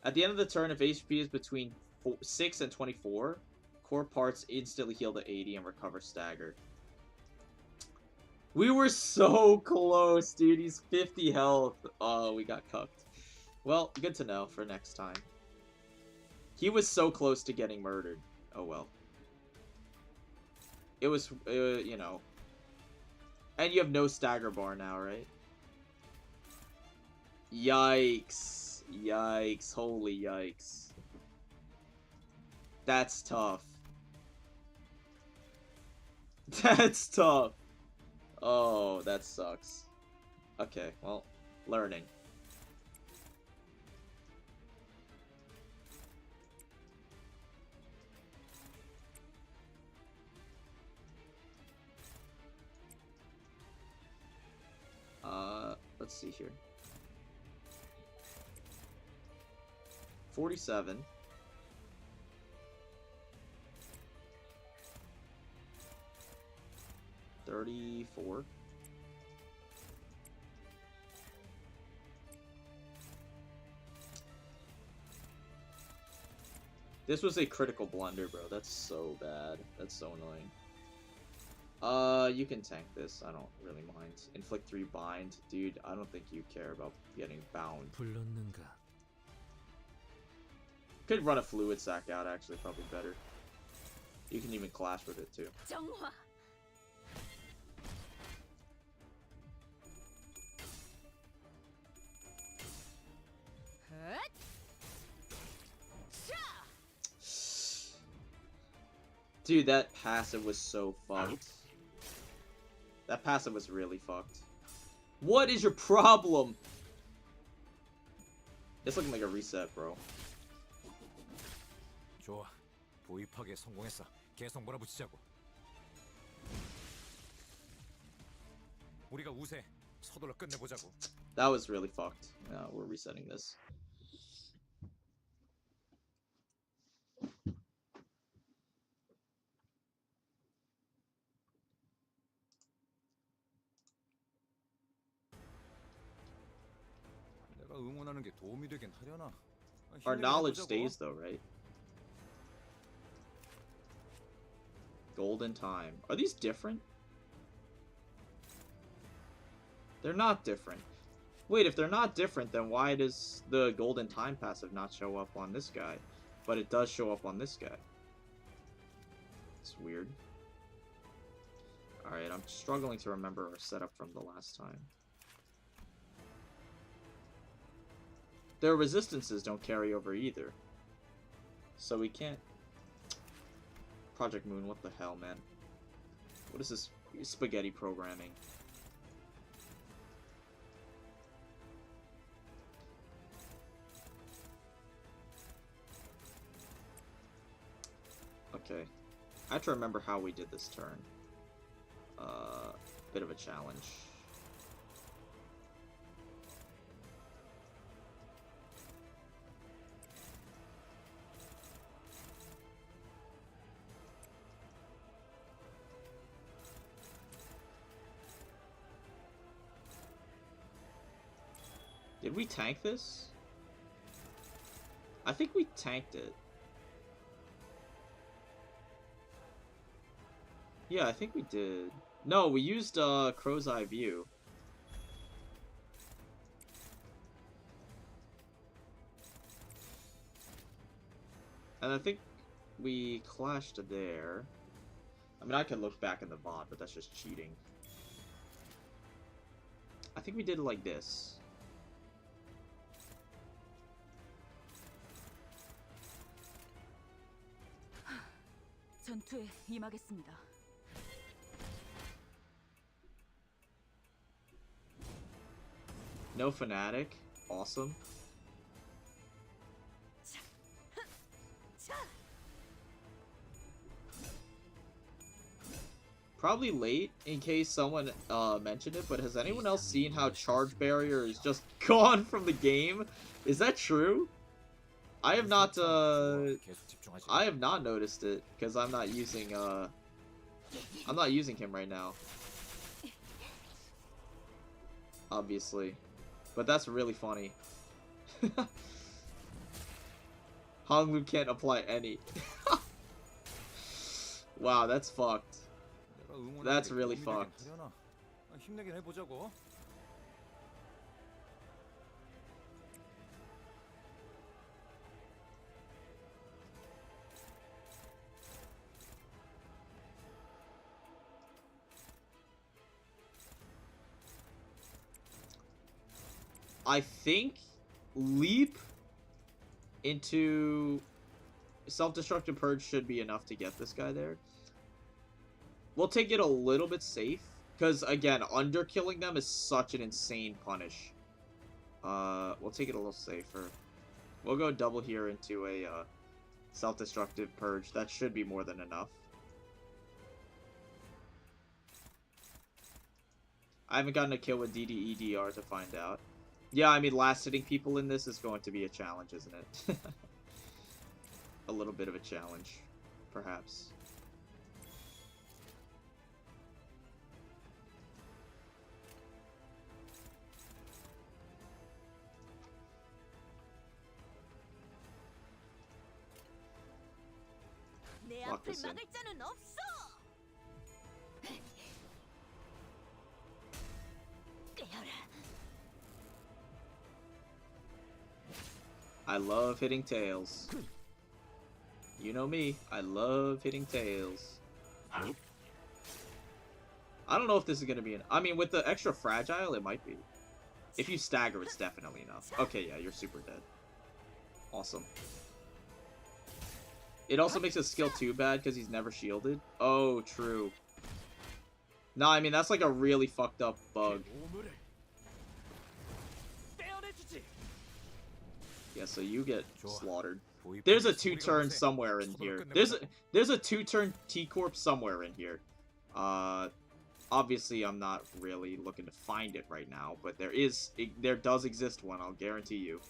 At the end of the turn, if HP is between 6 and 24, core parts instantly heal to 80 and recover stagger. We were so close, dude. He's 50 health. Oh, we got cucked. Well, good to know for next time. He was so close to getting murdered. Oh well. It was, you know. And you have no stagger bar now, right? Yikes. Yikes. Holy yikes. That's tough. That's tough. Oh, that sucks. Okay, well, learning. Let's see here. 47. $34. This was a critical blunder, bro. That's so bad. That's so annoying. You can tank this. I don't really mind. Inflict 3 bind. Dude, I don't think you care about getting bound. Could run a fluid sack out, actually, probably better. You can even clash with it, too. Dude, that passive was so fucked. That passive was really fucked. What is your problem? It's looking like a reset, bro. 좋아. 도입하기에 성공했어. 계속 몰아붙이자고. 우리가 우세. 서둘러 끝내보자고. That was really fucked. We're resetting this. 내가 응원하는 게 도움이 되긴 하려나? Our knowledge stays though, right? Golden time. Are these different? They're not different. Wait, if they're not different, then why does the golden time passive not show up on this guy? But it does show up on this guy. It's weird. Alright, I'm struggling to remember our setup from the last time. Their resistances don't carry over either. So we can't... Project Moon, what the hell, man? What is this spaghetti programming? Okay. I have to remember how we did this turn. Bit of a challenge. Did we tank this? I think we tanked it. Yeah, I think we did. No, we used Crow's Eye View. And I think we clashed there. I mean, I could look back in the VOD, but that's just cheating. I think we did it like this. 전투에 임하겠습니다. No Fanatic. Awesome. Probably late, in case someone mentioned it, but has anyone else seen how Charge Barrier is just gone from the game? Is that true? I have not noticed it, because I'm not using him right now. Obviously. But that's really funny. Honglu can't apply any. Wow, that's fucked. That's really fucked. I think Leap into Self-Destructive Purge should be enough to get this guy there. We'll take it a little bit safe, because, again, underkilling them is such an insane punish. We'll take it a little safer. We'll go double here into a Self-Destructive Purge. That should be more than enough. I haven't gotten a kill with DDEDR to find out. Yeah, I mean, last-hitting people in this is going to be a challenge, isn't it? A little bit of a challenge, perhaps. Lock this in. I love hitting tails. You know me, I love hitting tails. I don't know if this is gonna be an... I mean, with the extra fragile, it might be. If you stagger, it's definitely enough. Okay, yeah, you're super dead. Awesome. It also makes his skill 2 bad because he's never shielded. Oh, true. No, I mean, that's like a really fucked up bug. Yeah, so you get slaughtered. There's a 2-turn somewhere in here. There's a 2-turn T-Corp somewhere in here. Obviously, I'm not really looking to find it right now, but there does exist one, I'll guarantee you.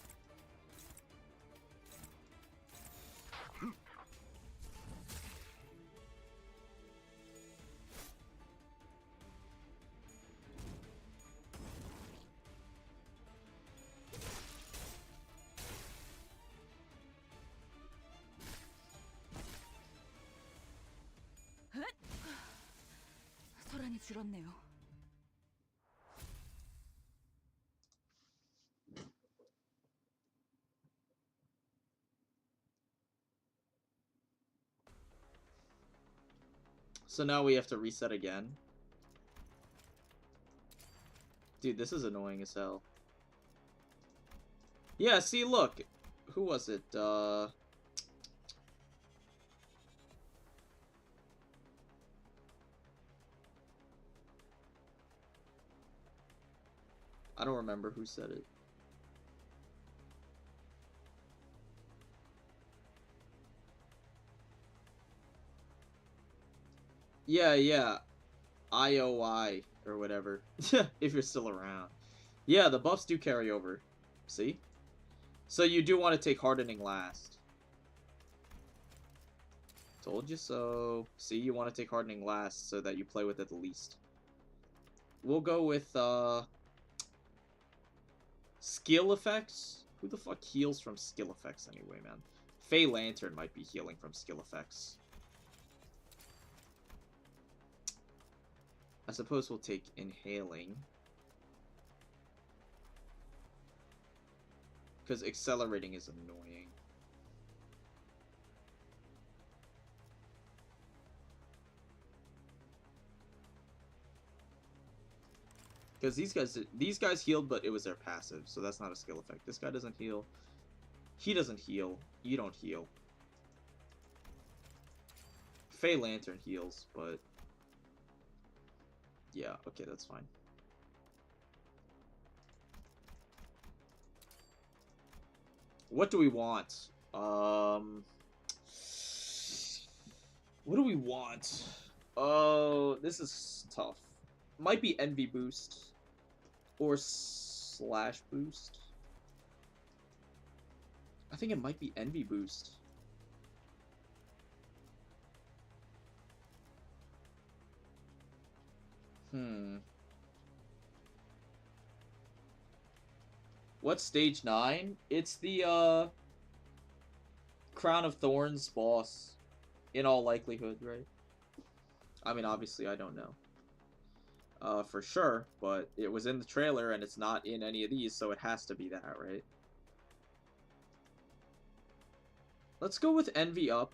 소란이 줄었네요. So now we have to reset again. Dude, this is annoying as hell. Yeah, see, look. Who was it? I don't remember who said it. Yeah. IOI or whatever. If you're still around. Yeah, the buffs do carry over. See? So you do want to take hardening last. Told you so. See, you want to take hardening last so that you play with it the least. We'll go with skill effects. Who the fuck heals from skill effects anyway, man? Fey Lantern might be healing from skill effects. I suppose we'll take inhaling. Because accelerating is annoying. Because these guys healed, but it was their passive, so that's not a skill effect. This guy doesn't heal. He doesn't heal. You don't heal. Fey Lantern heals, but... yeah, okay, that's fine. What do we want? What do we want? Oh, this is tough. Might be Envy Boost. Or Slash Boost. I think it might be Envy Boost. What's stage 9? It's the Crown of Thorns boss. In all likelihood, right? I mean, obviously, I don't know. For sure, but it was in the trailer and it's not in any of these, so it has to be that, right? Let's go with Envy up.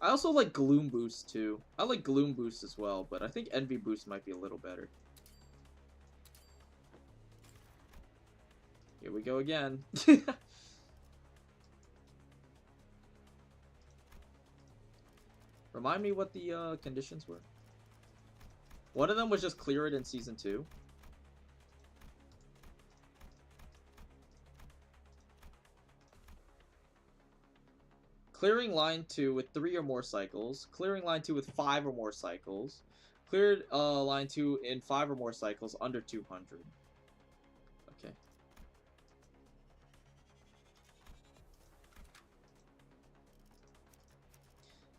I also like Gloom Boost too. I like Gloom Boost as well, but I think Envy Boost might be a little better. Here we go again. Remind me what the conditions were. One of them was just clear it in Season 2. Clearing line 2 with 3 or more cycles. Clearing line 2 with 5 or more cycles. Cleared line 2 in 5 or more cycles under 200. Okay.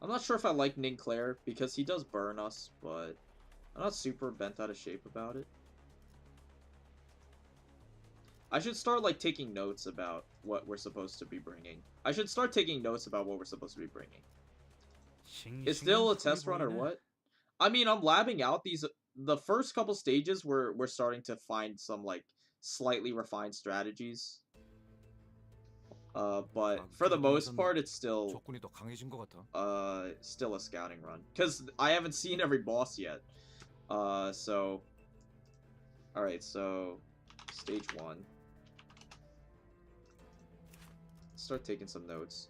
I'm not sure if I like Ninclair because he does burn us, but I'm not super bent out of shape about it. I should start, like, taking notes about what we're supposed to be bringing. I should start taking notes about what we're supposed to be bringing. It's still a test run or what? I mean, I'm labbing out these... the first couple stages, we're starting to find some, like, slightly refined strategies. But for the most part, it's still... still a scouting run. Because I haven't seen every boss yet. So... Alright, so... Stage 1. Start taking some notes.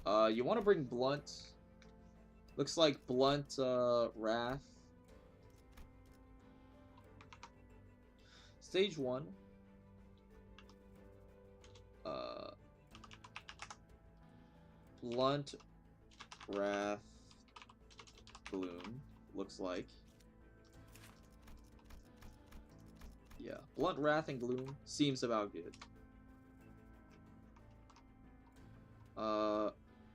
You want to bring Blunt. Looks like Blunt, Wrath. Stage 1. Blunt, Wrath, Gloom. Looks like. Yeah, Blunt, Wrath, and Gloom seems about good.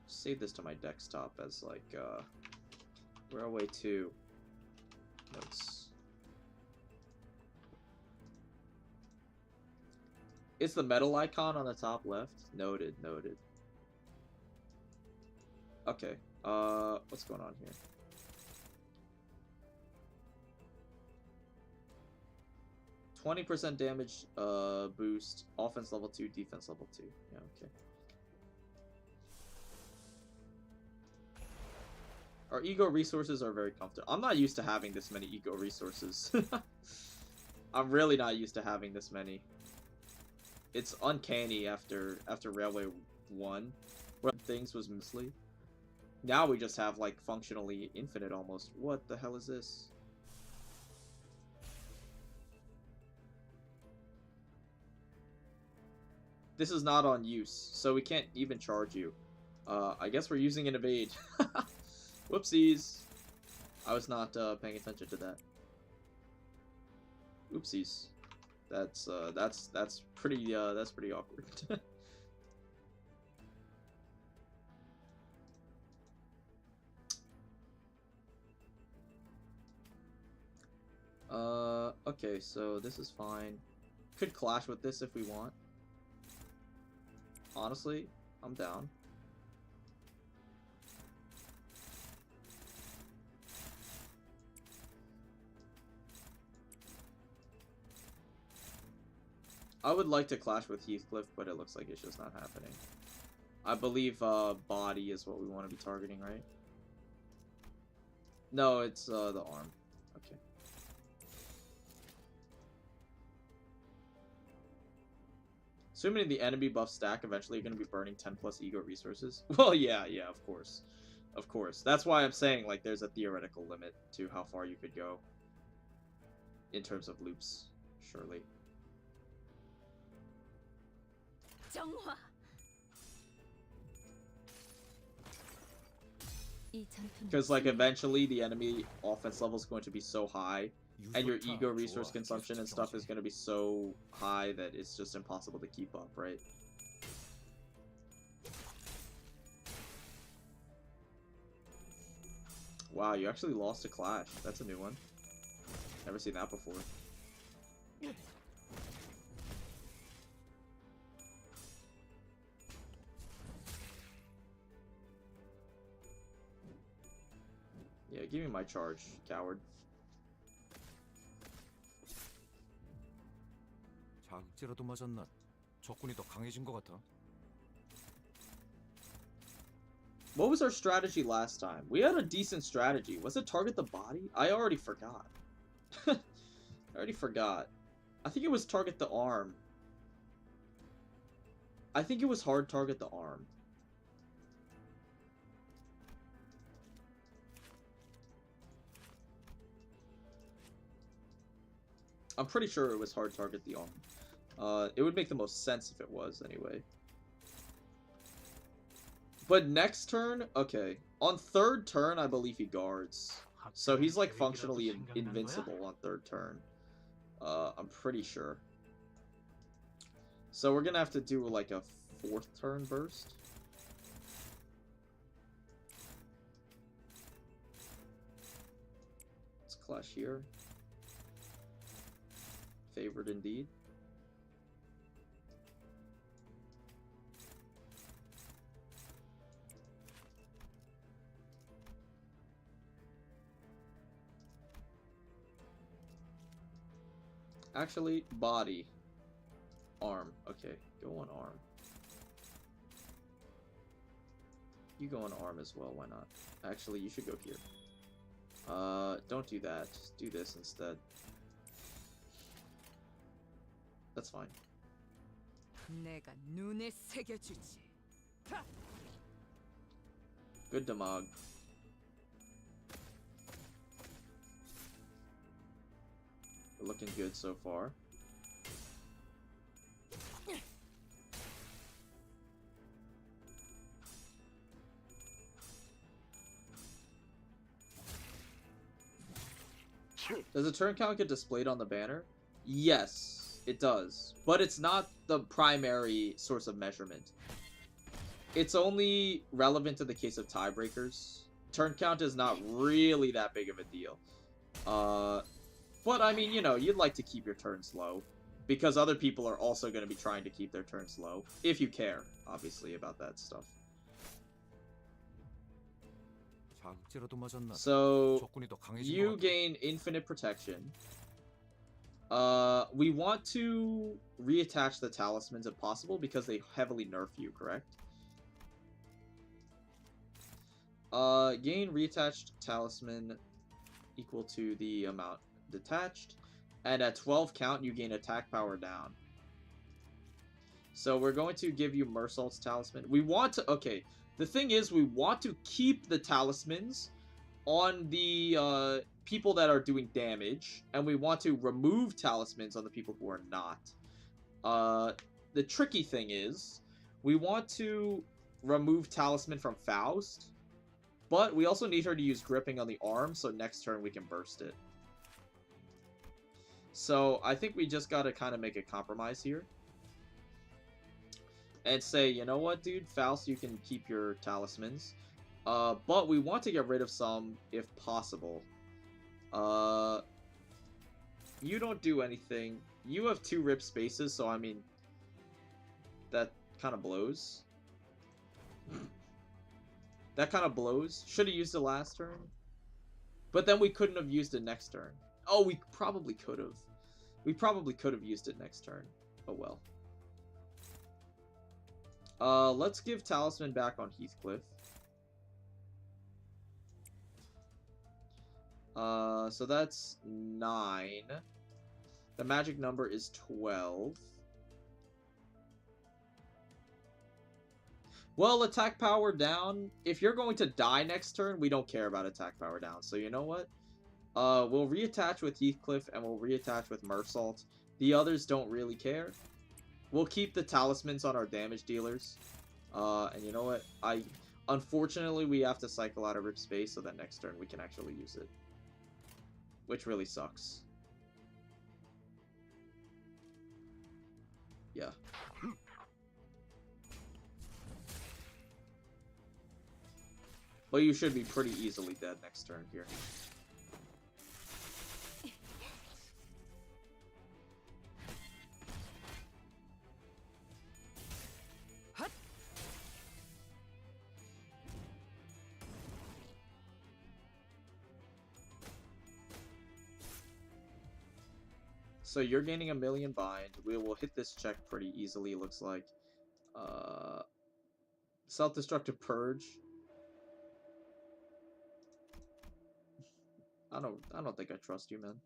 Save this to my desktop as, like, Railway 2 notes. It's the metal icon on the top left. Noted, noted. Okay, what's going on here? %20 damage, boost, offense level 2, defense level 2. Yeah, okay. Our ego resources are very comfortable. I'm not used to having this many ego resources. I'm really not used to having this many. It's uncanny after Railway 1, where things was mostly. Now we just have, like, functionally infinite almost. What the hell is this? This is not on use, so we can't even charge you. I guess we're using an evade. Whoopsies. I was not paying attention to that. Oopsies. That's pretty awkward. Okay, so this is fine. Could clash with this if we want. Honestly, I'm down. I would like to clash with Heathcliff, but it looks like it's just not happening. I believe body is what we want to be targeting, right? No, it's the arm. Okay. Assuming the enemy buff stack, eventually you're going to be burning 10 plus ego resources. Well, yeah, of course. Of course. That's why I'm saying, like, there's a theoretical limit to how far you could go in terms of loops, surely. Because, like, eventually the enemy offense level is going to be so high, and your ego resource consumption and stuff is going to be so high that it's just impossible to keep up, right? Wow, you actually lost a clash. That's a new one. Never seen that before. Yeah, give me my charge, coward. 자극제라도 맞았나? 적군이 더 강해진 것 같아. What was our strategy last time? We had a decent strategy. Was it target the body? I already forgot. I already forgot. I think it was target the arm. I think it was hard target the arm. I'm pretty sure it was hard target the arm. It would make the most sense if it was, anyway. But next turn, okay. On third turn, I believe he guards. So he's, like, functionally invincible on third turn. I'm pretty sure. So we're gonna have to do, like, a fourth turn burst. Let's clash here. Favored indeed. Actually, body. Arm. Okay, go on arm. You go on arm as well, why not? Actually, you should go here. Don't do that. Just do this instead. That's fine. Good damage. We're looking good so far. Does the turn count get displayed on the banner? Yes, it does. But it's not the primary source of measurement. It's only relevant in the case of tiebreakers. Turn count is not really that big of a deal. But I mean, you know, you'd like to keep your turns low. Because other people are also going to be trying to keep their turns low. If you care, obviously, about that stuff. So, you gain infinite protection. We want to reattach the talismans if possible because they heavily nerf you, correct? Gain reattached talisman equal to the amount detached. And at 12 count, you gain attack power down. So we're going to give you Mersault's talisman. We want to... Okay, the thing is, we want to keep the talismans on the people that are doing damage. And we want to remove talismans on the people who are not. The tricky thing is, we want to remove talisman from Faust. But we also need her to use gripping on the arm, so next turn we can burst it. So I think we just gotta kind of make a compromise here. And say, you know what, dude? Faust, you can keep your talismans. But we want to get rid of some, if possible. You don't do anything. You have 2 rip spaces, so I mean... That kind of blows. That kind of blows. Should have used it last turn. But then we couldn't have used it next turn. Oh, we probably could have. We probably could have used it next turn. Oh well. Let's give Talisman back on Heathcliff. So that's 9. The magic number is 12. Well, attack power down. If you're going to die next turn, we don't care about attack power down. So you know what? We'll reattach with Heathcliff and we'll reattach with Mersault. The others don't really care. We'll keep the talismans on our damage dealers. And you know what? Unfortunately, we have to cycle out of Rip Space so that next turn we can actually use it. Which really sucks. Yeah. But you should be pretty easily dead next turn here. So you're gaining 1,000,000 bind. We will hit this check pretty easily, looks like. Self-destructive purge. I don't think I trust you, man.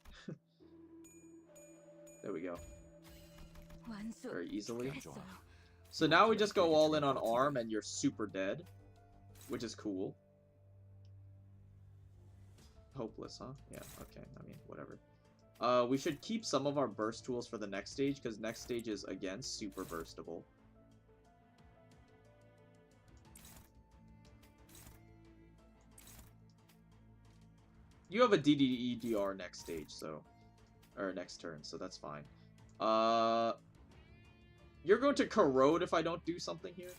There we go. Very easily. So now we just go all in on arm and you're super dead. Which is cool. Hopeless, huh? Yeah, okay. I mean, whatever. We should keep some of our burst tools for the next stage, because next stage is, again, super burstable. You have a DDEDR next stage, so... Or next turn, so that's fine. You're going to corrode if I don't do something here?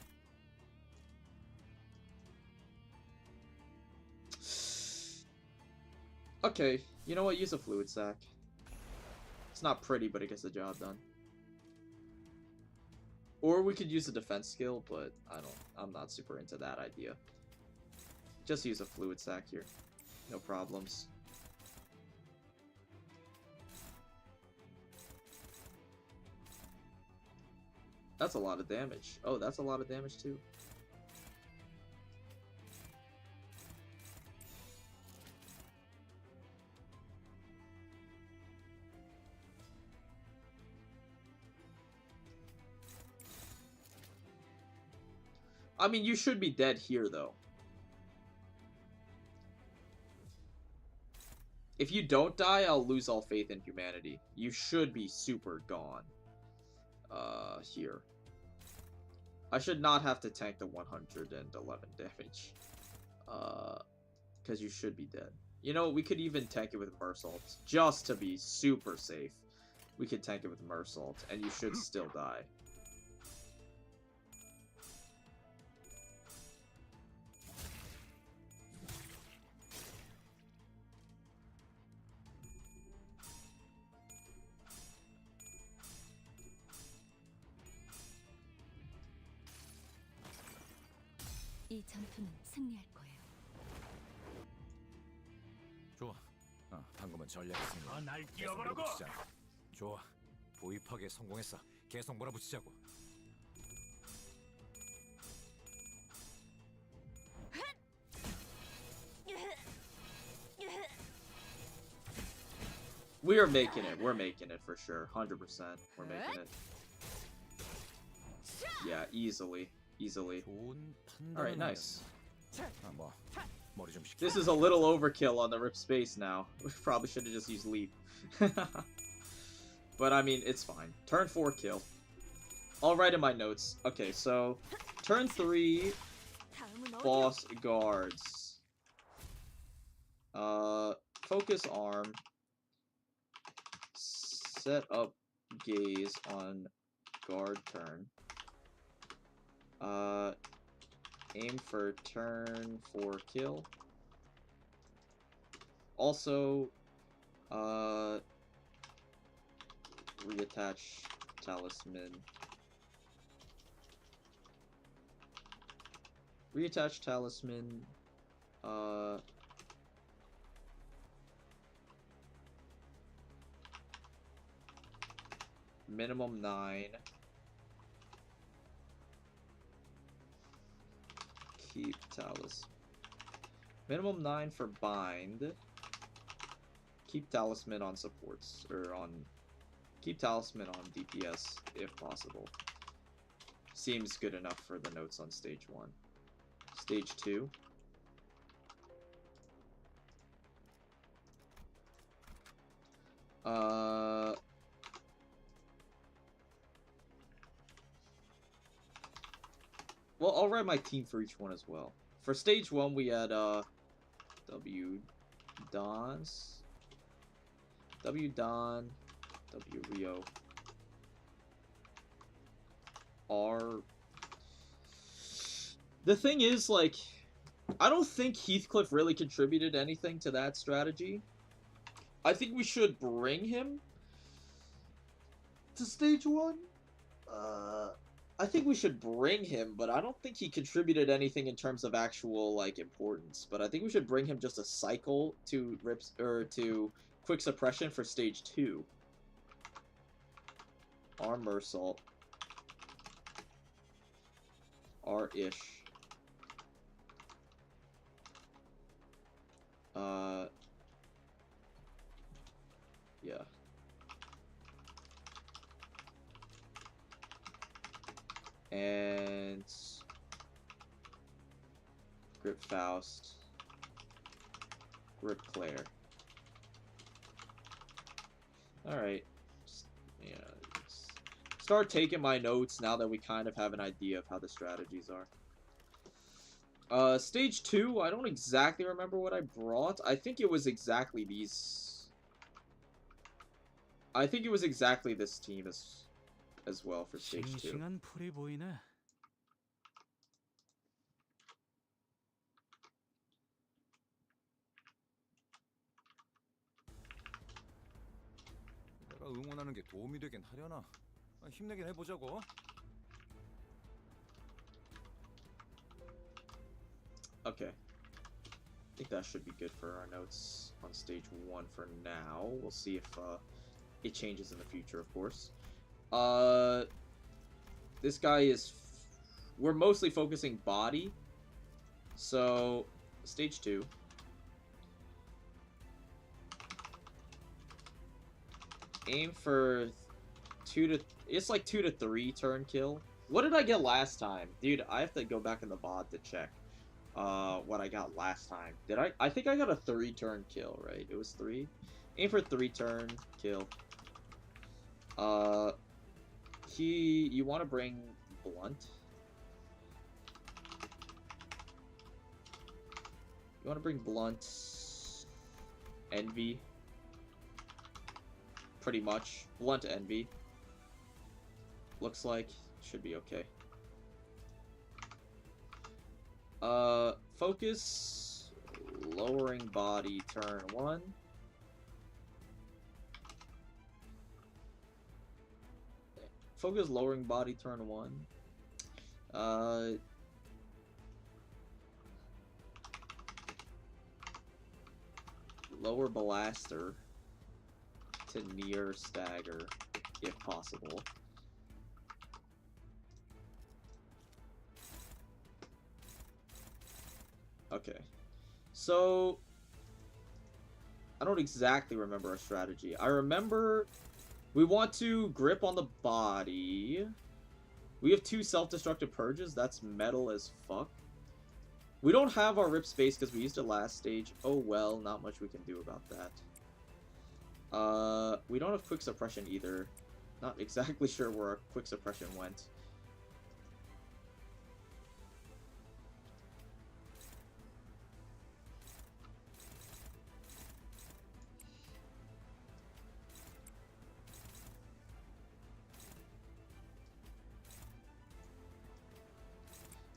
Okay, you know what? Use a fluid sac. It's not pretty, but it gets the job done. Or we could use a defense skill, but I'm not super into that idea. Just use a fluid sac here. No problems. That's a lot of damage. Oh, that's a lot of damage too. I mean, you should be dead here, though. If you don't die, I'll lose all faith in humanity. You should be super gone. Here. I should not have to tank the 111 damage. Because you should be dead. You know, we could even tank it with Mersault. Just to be super safe. We could tank it with Mersault, and you should still die. 이 전투는 승리할 거예요. 좋아. 방금은 전략의 승리. 날 계속 뛰어보라고! 몰아붙이자. 좋아. 보입하게 성공했어. 계속 몰아붙이자고. We are making it. We're making it for sure. 100%. We're making it. Yeah, easily. Easily. 좋은 판단은 Alright, nice. 아니었어. 뭐 머리 좀 식히고. This is a little overkill on the rip space now. We probably should have just used leap. But I mean, it's fine. Turn 4 kill. I'll write in my notes. Okay, so turn 3 boss guards. Focus arm. Set up gaze on guard turn. Aim for turn 4 kill. Also, reattach talisman. Reattach talisman. Minimum 9. Keep talisman. Minimum 9 for bind. Keep talisman on supports, or on... Keep talisman on DPS, if possible. Seems good enough for the notes on stage 1. Stage 2. Well, I'll write my team for each one as well. For stage 1, we had, W Dons, W Don, W Rio, R. The thing is, like, I don't think Heathcliff really contributed anything to that strategy. I think we should bring him to stage 1. I think we should bring him, but I don't think he contributed anything in terms of actual, like, importance. But I think we should bring him just a cycle to rips or to quick suppression for stage 2. Armor assault. R-ish. Yeah. And Grip Faust, Grip Claire. Alright. Yeah. Start taking my notes now that we kind of have an idea of how the strategies are. Stage 2, I don't exactly remember what I brought. I think it was exactly these. I think it was exactly this team as well for stage 2. 싱싱한 풀이 보이네. 내가 응원하는 게 도움이 되긴 하려나? 힘내긴 해보자고. Okay. I think that should be good for our notes on stage 1 for now. We'll see if it changes in the future, of course. This guy is... We're mostly focusing body. So, stage 2. Aim for 2 to... It's like 2 to 3 turn kill. What did I get last time? Dude, I have to go back in the VOD to check what I got last time. Did I think I got a 3 turn kill, right? It was 3? Aim for 3 turn kill. You want to bring Blunt? You want to bring Blunt, Envy? Pretty much. Blunt Envy. Looks like. Should be okay. Focus. Lowering body turn 1. Focus lowering body turn 1. Lower blaster to near stagger if possible. Okay. So I don't exactly remember our strategy. I remember we want to grip on the body. We have 2 self-destructive purges. That's metal as fuck. We don't have our rip space because we used it last stage. Oh well, not much we can do about that. We don't have quick suppression either. Not exactly sure where our quick suppression went.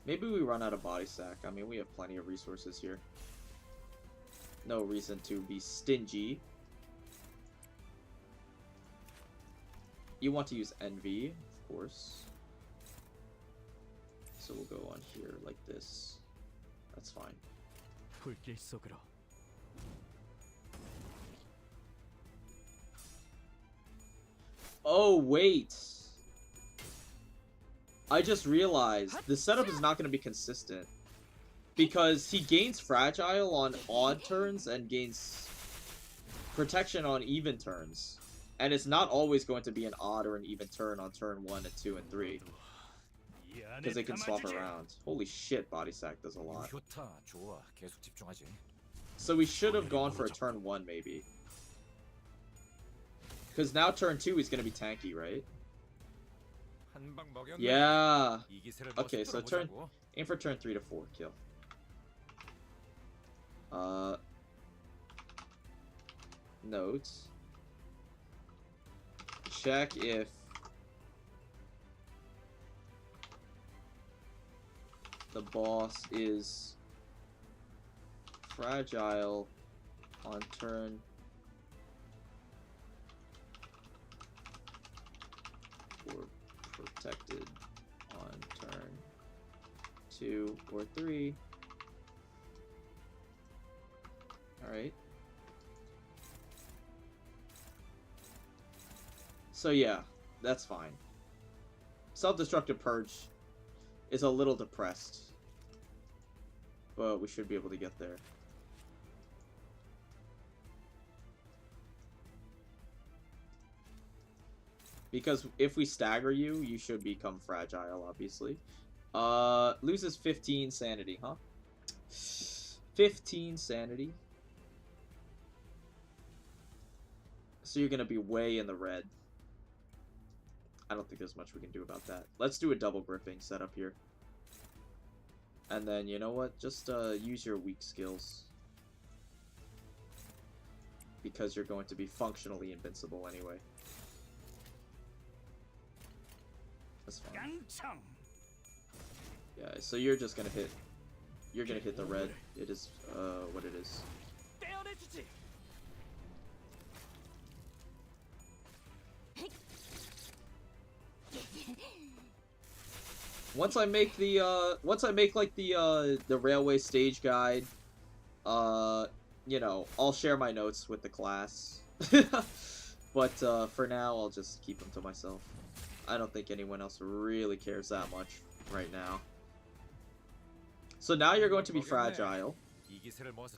Maybe we run out of body sack. I mean, we have plenty of resources here. No reason to be stingy. You want to use envy, of course. So we'll go on here like this. That's fine. 불길 속으로. Oh, wait. I just realized the setup is not going to be consistent. Because he gains fragile on odd turns and gains protection on even turns. And it's not always going to be an odd or an even turn on turn 1 and 2 and 3. Because they can swap around. Holy shit, body sack does a lot. 좋다. 좋아. 계속 집중하지. So we should have gone for a turn 1 maybe. Because now turn 2 is going to be tanky, right? 한방 먹였네. Yeah. 이 기세를 Okay, so turn 뚫어보자고. aim for turn 3 to 4 kill. Note. Check if the boss is fragile on turn or protected on turn 2 or 3. Alright. So yeah, that's fine. Self-destructive purge is a little depressed. But we should be able to get there. Because if we stagger you, you should become fragile, obviously. Loses 15 sanity, huh? 15 sanity. So you're gonna be way in the red. I don't think there's much we can do about that. Let's do a double gripping setup here. And then, you know what? Just use your weak skills. Because you're going to be functionally invincible anyway. That's fine. Yeah, so you're just gonna hit... You're gonna hit the red. It is, what it is. Once I make the like the railway stage guide, you know, I'll share my notes with the class. But for now, I'll just keep them to myself. I don't think anyone else really cares that much right now. So now you're going to be fragile.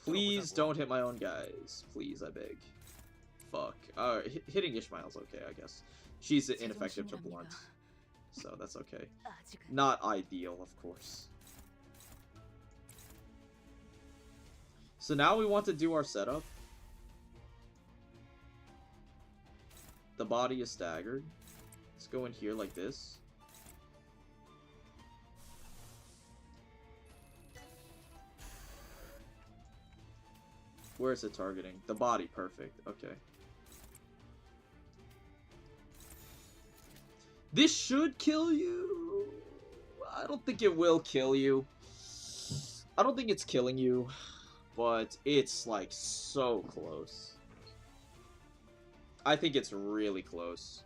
Please don't hit my own guys. Please, I beg. Fuck. Hitting Ishmael's okay, I guess. She's ineffective to blunt. So that's okay. Not ideal, of course. So now we want to do our setup. The body is staggered. Let's go in here like this. Where is it targeting? The body, perfect. Okay. This should kill you. I don't think it will kill you. I don't think it's killing you, but it's like so close. I think it's really close.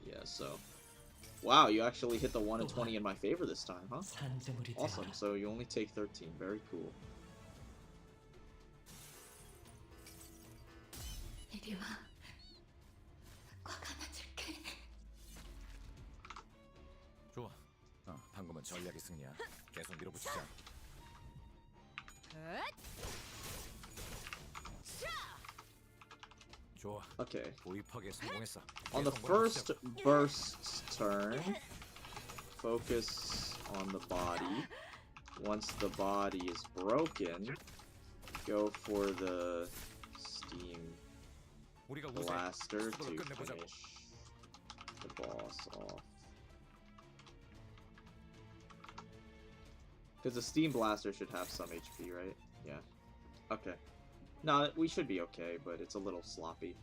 Yeah, so. Wow, you actually hit the 1 in 20 in my favor this time, huh? Awesome, so you only take 13. Very cool. 건 전략이 승리야. 계속 밀어붙이자. 좋아. Okay. 도입하기에 성공했어. On the first burst's turn, focus on the body. Once the body is broken, go for the steam 우리가 우세. blaster to 속도로 끝내보자고. finish the boss off. Because the steam blaster should have some HP, right? Yeah. Okay. No, we should be okay, but it's a little sloppy.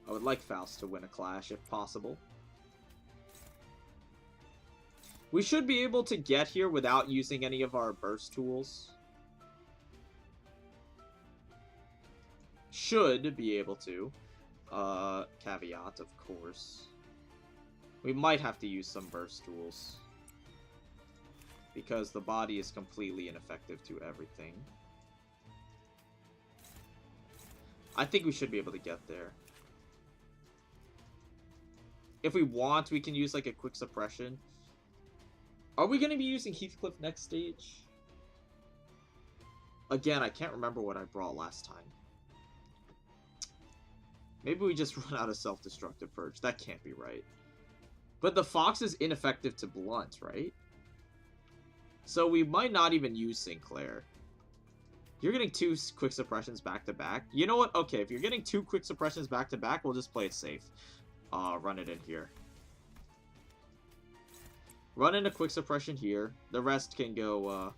I would like Faust to win a clash if possible. We should be able to get here without using any of our burst tools. Should be able to. Caveat, of course. We might have to use some burst tools. Because the body is completely ineffective to everything. I think we should be able to get there. If we want, we can use like a quick suppression. Are we going to be using Heathcliff next stage? Again, I can't remember what I brought last time. Maybe we just run out of self-destructive purge. That can't be right. But the fox is ineffective to blunt, right? So we might not even use Sinclair. You're getting 2 quick suppressions back to back. You know what? Okay, if you're getting 2 quick suppressions back to back, we'll just play it safe. Run it in here. Run in a quick suppression here. The rest can go,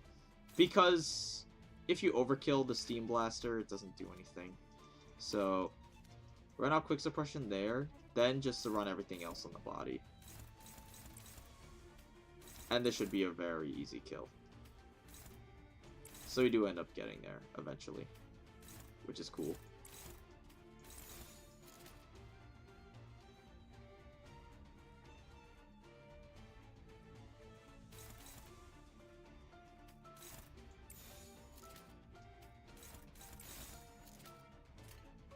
because if you overkill the Steam Blaster, it doesn't do anything. So, run out quick suppression there, then just to run everything else on the body. And this should be a very easy kill. So we do end up getting there, eventually. Which is cool.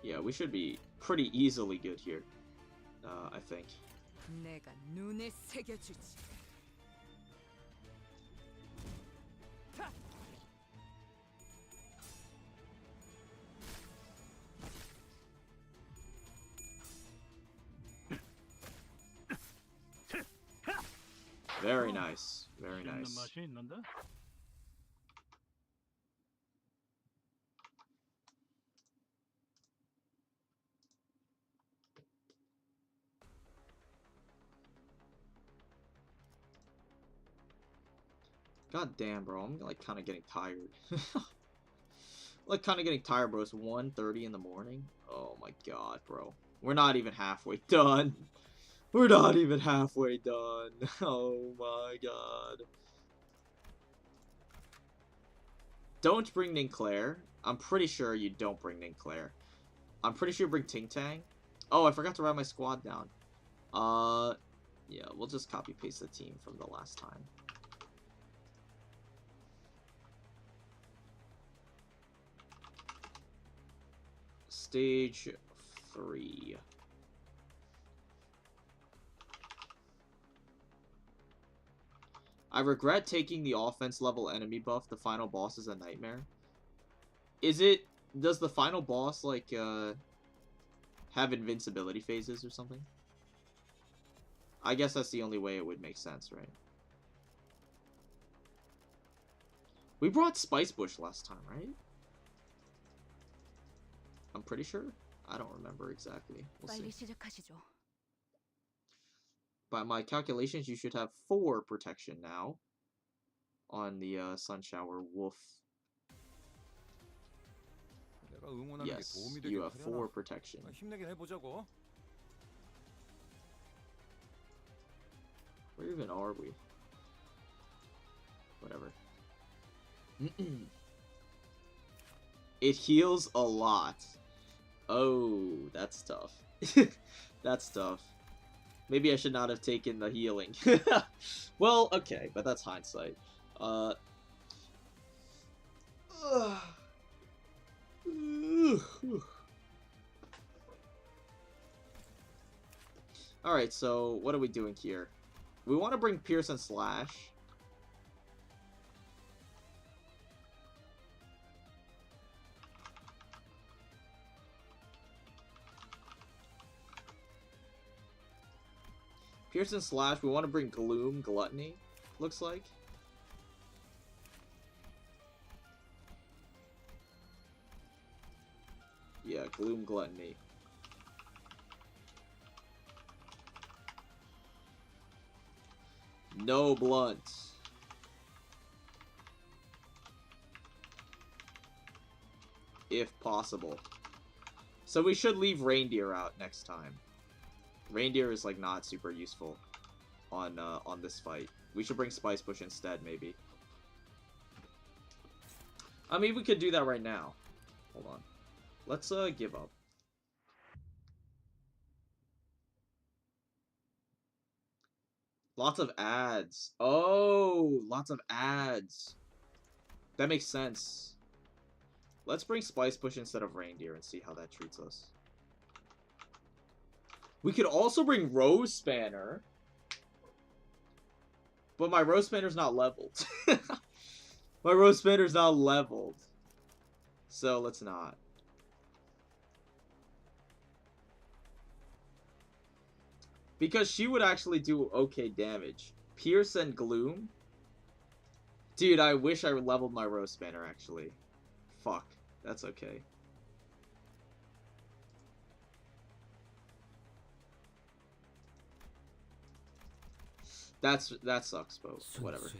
Yeah, we should be pretty easily good here, I think. 내가 눈에 새겨주지. Very nice. Very nice. 맛이 있는데? God damn, bro. I'm like kind of getting tired. Like kind of getting tired, bro. It's 1:30 in the morning. Oh my god, bro. We're not even halfway done. We're not even halfway done. Oh my god. Don't bring Ninclair. I'm pretty sure you don't bring Ninclair. I'm pretty sure you bring Ting Tang. Oh, I forgot to write my squad down. Yeah, we'll just copy paste the team from the last time. Stage 3. I regret taking the offense level enemy buff. The final boss is a nightmare. Is it... Does the final boss, like, have invincibility phases or something? I guess that's the only way it would make sense, right? We brought Spice Bush last time, right? I'm pretty sure. I don't remember exactly. We'll see. 빨리 시작하시죠. By my calculations, you should have 4 protection now on the Sun Shower Wolf. 내가 응원하는 게 Yes, 도움이 you 되긴 have 4 하려나? protection. 힘내긴 해보자고. Where even are we? Whatever. It heals a lot. Oh, that's tough. That's tough. Maybe I should not have taken the healing. Well, okay, but that's hindsight. Alright, so what are we doing here? We want to bring Pierce and Slash. Pierce and Slash, we want to bring Gloom, Gluttony, looks like. Yeah, Gloom, Gluttony. No Blunt. If possible. So we should leave Reindeer out next time. Reindeer is like not super useful on this fight. We should bring Spice Bush instead, maybe. I mean, we could do that right now. Hold on. Let's give up. Lots of ads. Oh, lots of ads. That makes sense. Let's bring Spice Bush instead of Reindeer and see how that treats us. We could also bring Rose Spanner. But my Rose Spanner's not leveled. My Rose Spanner's not leveled. So let's not. Because she would actually do okay damage. Pierce and Gloom? Dude, I wish I leveled my Rose Spanner, actually. Fuck. That's okay. That sucks, but whatever.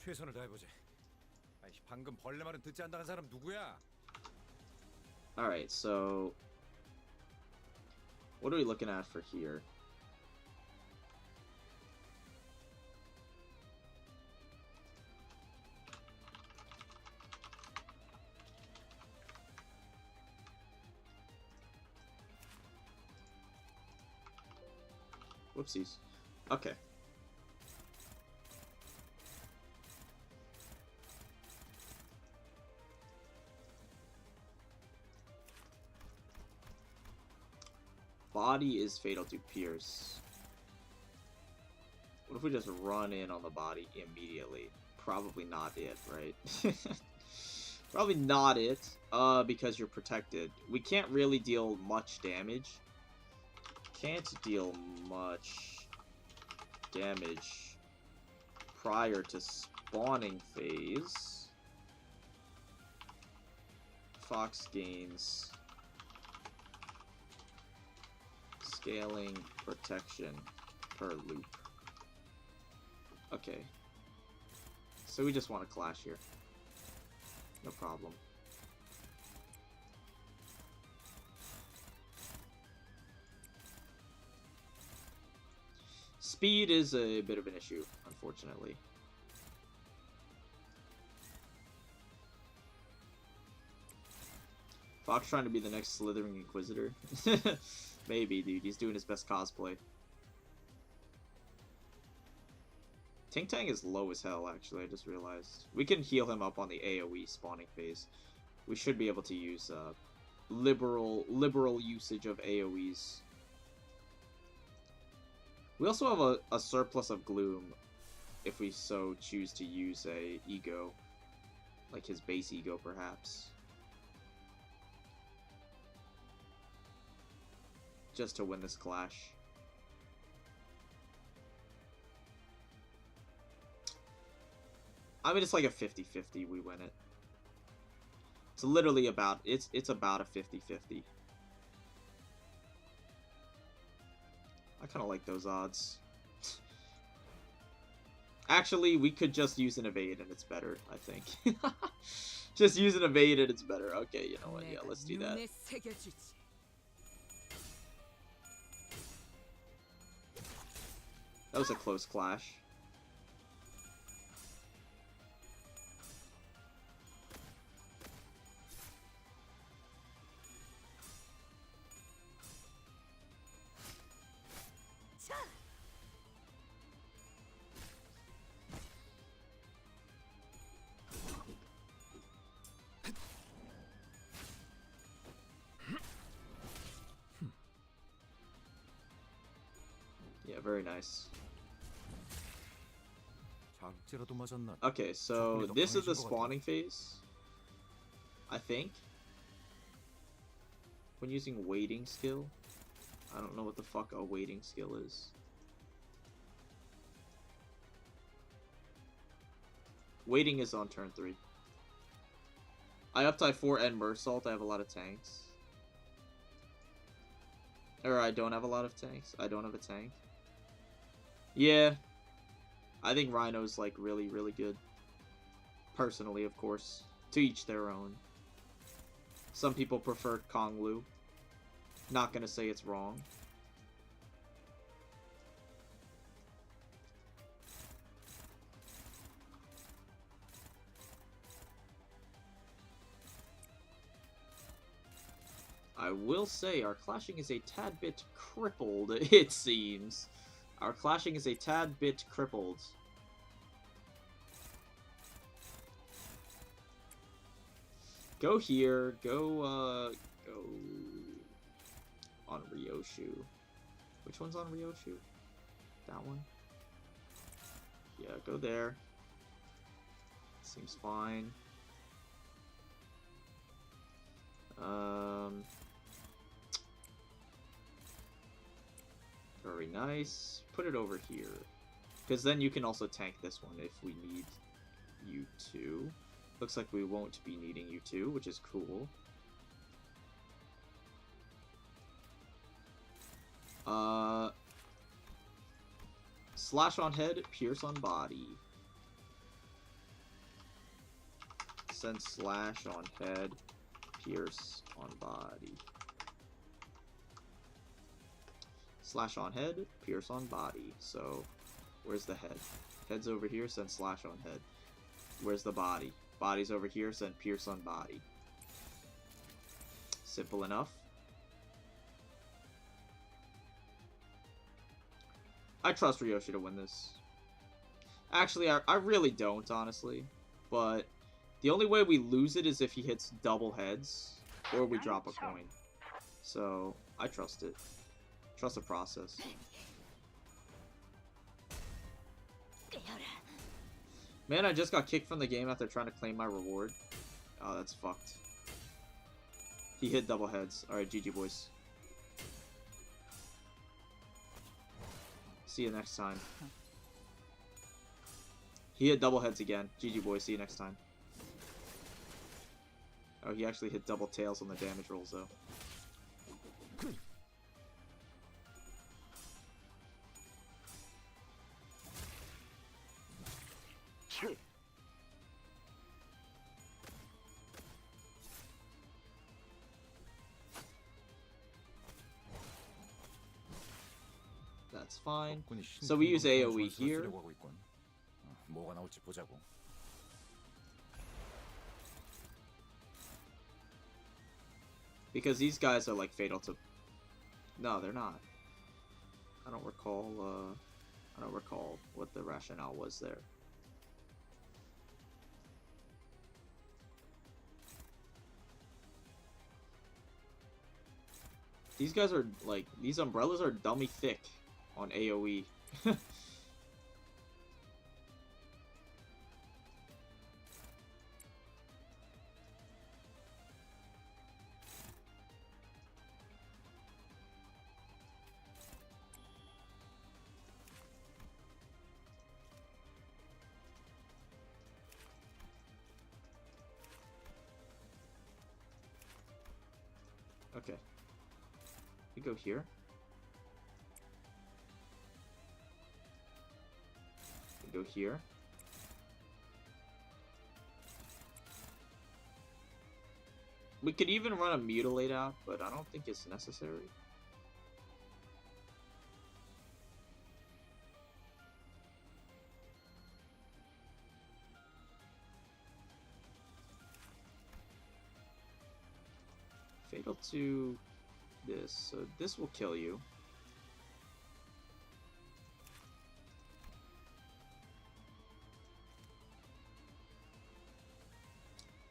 최선을 다해보지. 아이, 방금 벌레 말은 듣지 않다는 사람 누구야? Alright, so... what are we looking at for here? Whoopsies. Okay. Body is fatal to Pierce. What if we just run in on the body immediately? Probably not it, right? Probably not it, because you're protected. We can't really deal much damage. Can't deal much damage prior to spawning phase. Fox gains scaling protection per loop. Okay. So we just want to clash here. No problem. Speed is a bit of an issue, unfortunately. Fox trying to be the next Slithering Inquisitor? Maybe, dude. He's doing his best cosplay. Ting Tang is low as hell, actually. I just realized. We can heal him up on the AoE spawning phase. We should be able to use liberal usage of AoEs. We also have a surplus of Gloom, if we so choose to use a ego. Like his base ego, perhaps. Just to win this clash. I mean, it's like a 50-50 we win it. It's literally about, it's about a 50-50. I kind of like those odds. Actually, we could just use an evade and it's better, I think. Just use an evade and it's better. Okay, you know what? Yeah, let's do that. That was a close clash. Very nice. 자극제라도 맞았나? Okay, so this is the spawning phase, I think. When using waiting skill. I don't know what the fuck a waiting skill is. Waiting is on turn 3. I up-tie 4 and Mersault. I have a lot of tanks. Or I don't have a lot of tanks. I don't have a tank. Yeah. I think Rhino's like really, really good. Personally, of course. To each their own. Some people prefer Konglu. Not gonna say it's wrong. I will say our clashing is a tad bit crippled, it seems. Our clashing is a tad bit crippled. Go here, go on Ryoshu. Which one's on Ryoshu? That one? Yeah, go there. Seems fine. Very nice. Put it over here. Because then you can also tank this one if we need you to. Looks like we won't be needing you to, which is cool. Slash on head, pierce on body. Send slash on head, pierce on body. Slash on head, pierce on body. So, where's the head? Head's over here, send slash on head. Where's the body? Body's over here, send pierce on body. Simple enough. I trust Ryoshi to win this. Actually, I really don't, honestly. But the only way we lose it is if he hits double heads, or we drop a coin. So, I trust it. Trust the process. Man, I just got kicked from the game after trying to claim my reward. Oh, that's fucked. He hit double heads. Alright, GG boys. See you next time. He hit double heads again. GG boys, see you next time. Oh, he actually hit double tails on the damage rolls though. That's fine. So we use AoE here. 뭐가 나올지 보자고. Because these guys are like fatal to... No, they're not. I don't recall what the rationale was there. These guys are like, these umbrellas are dummy thick on AoE. Okay. We go here. We go here. We could even run a mutilate out, but I don't think it's necessary. Fatal to this, so this will kill you.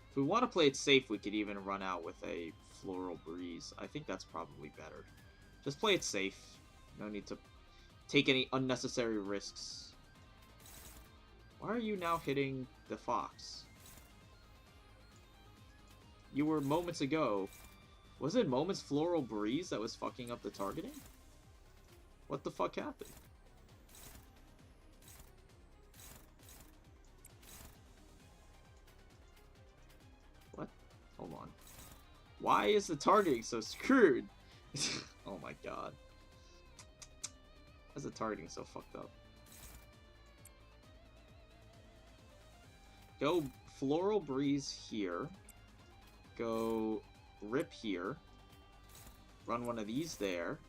If we want to play it safe, we could even run out with a Floral Breeze. I think that's probably better. Just play it safe. No need to take any unnecessary risks. Why are you now hitting the fox? You were moments ago. Was it moments Floral Breeze that was fucking up the targeting? What the fuck happened? What? Hold on. Why is the targeting so screwed? Oh my god. Why is the targeting so fucked up? Go Floral Breeze here. Go Rip here. Run one of these there.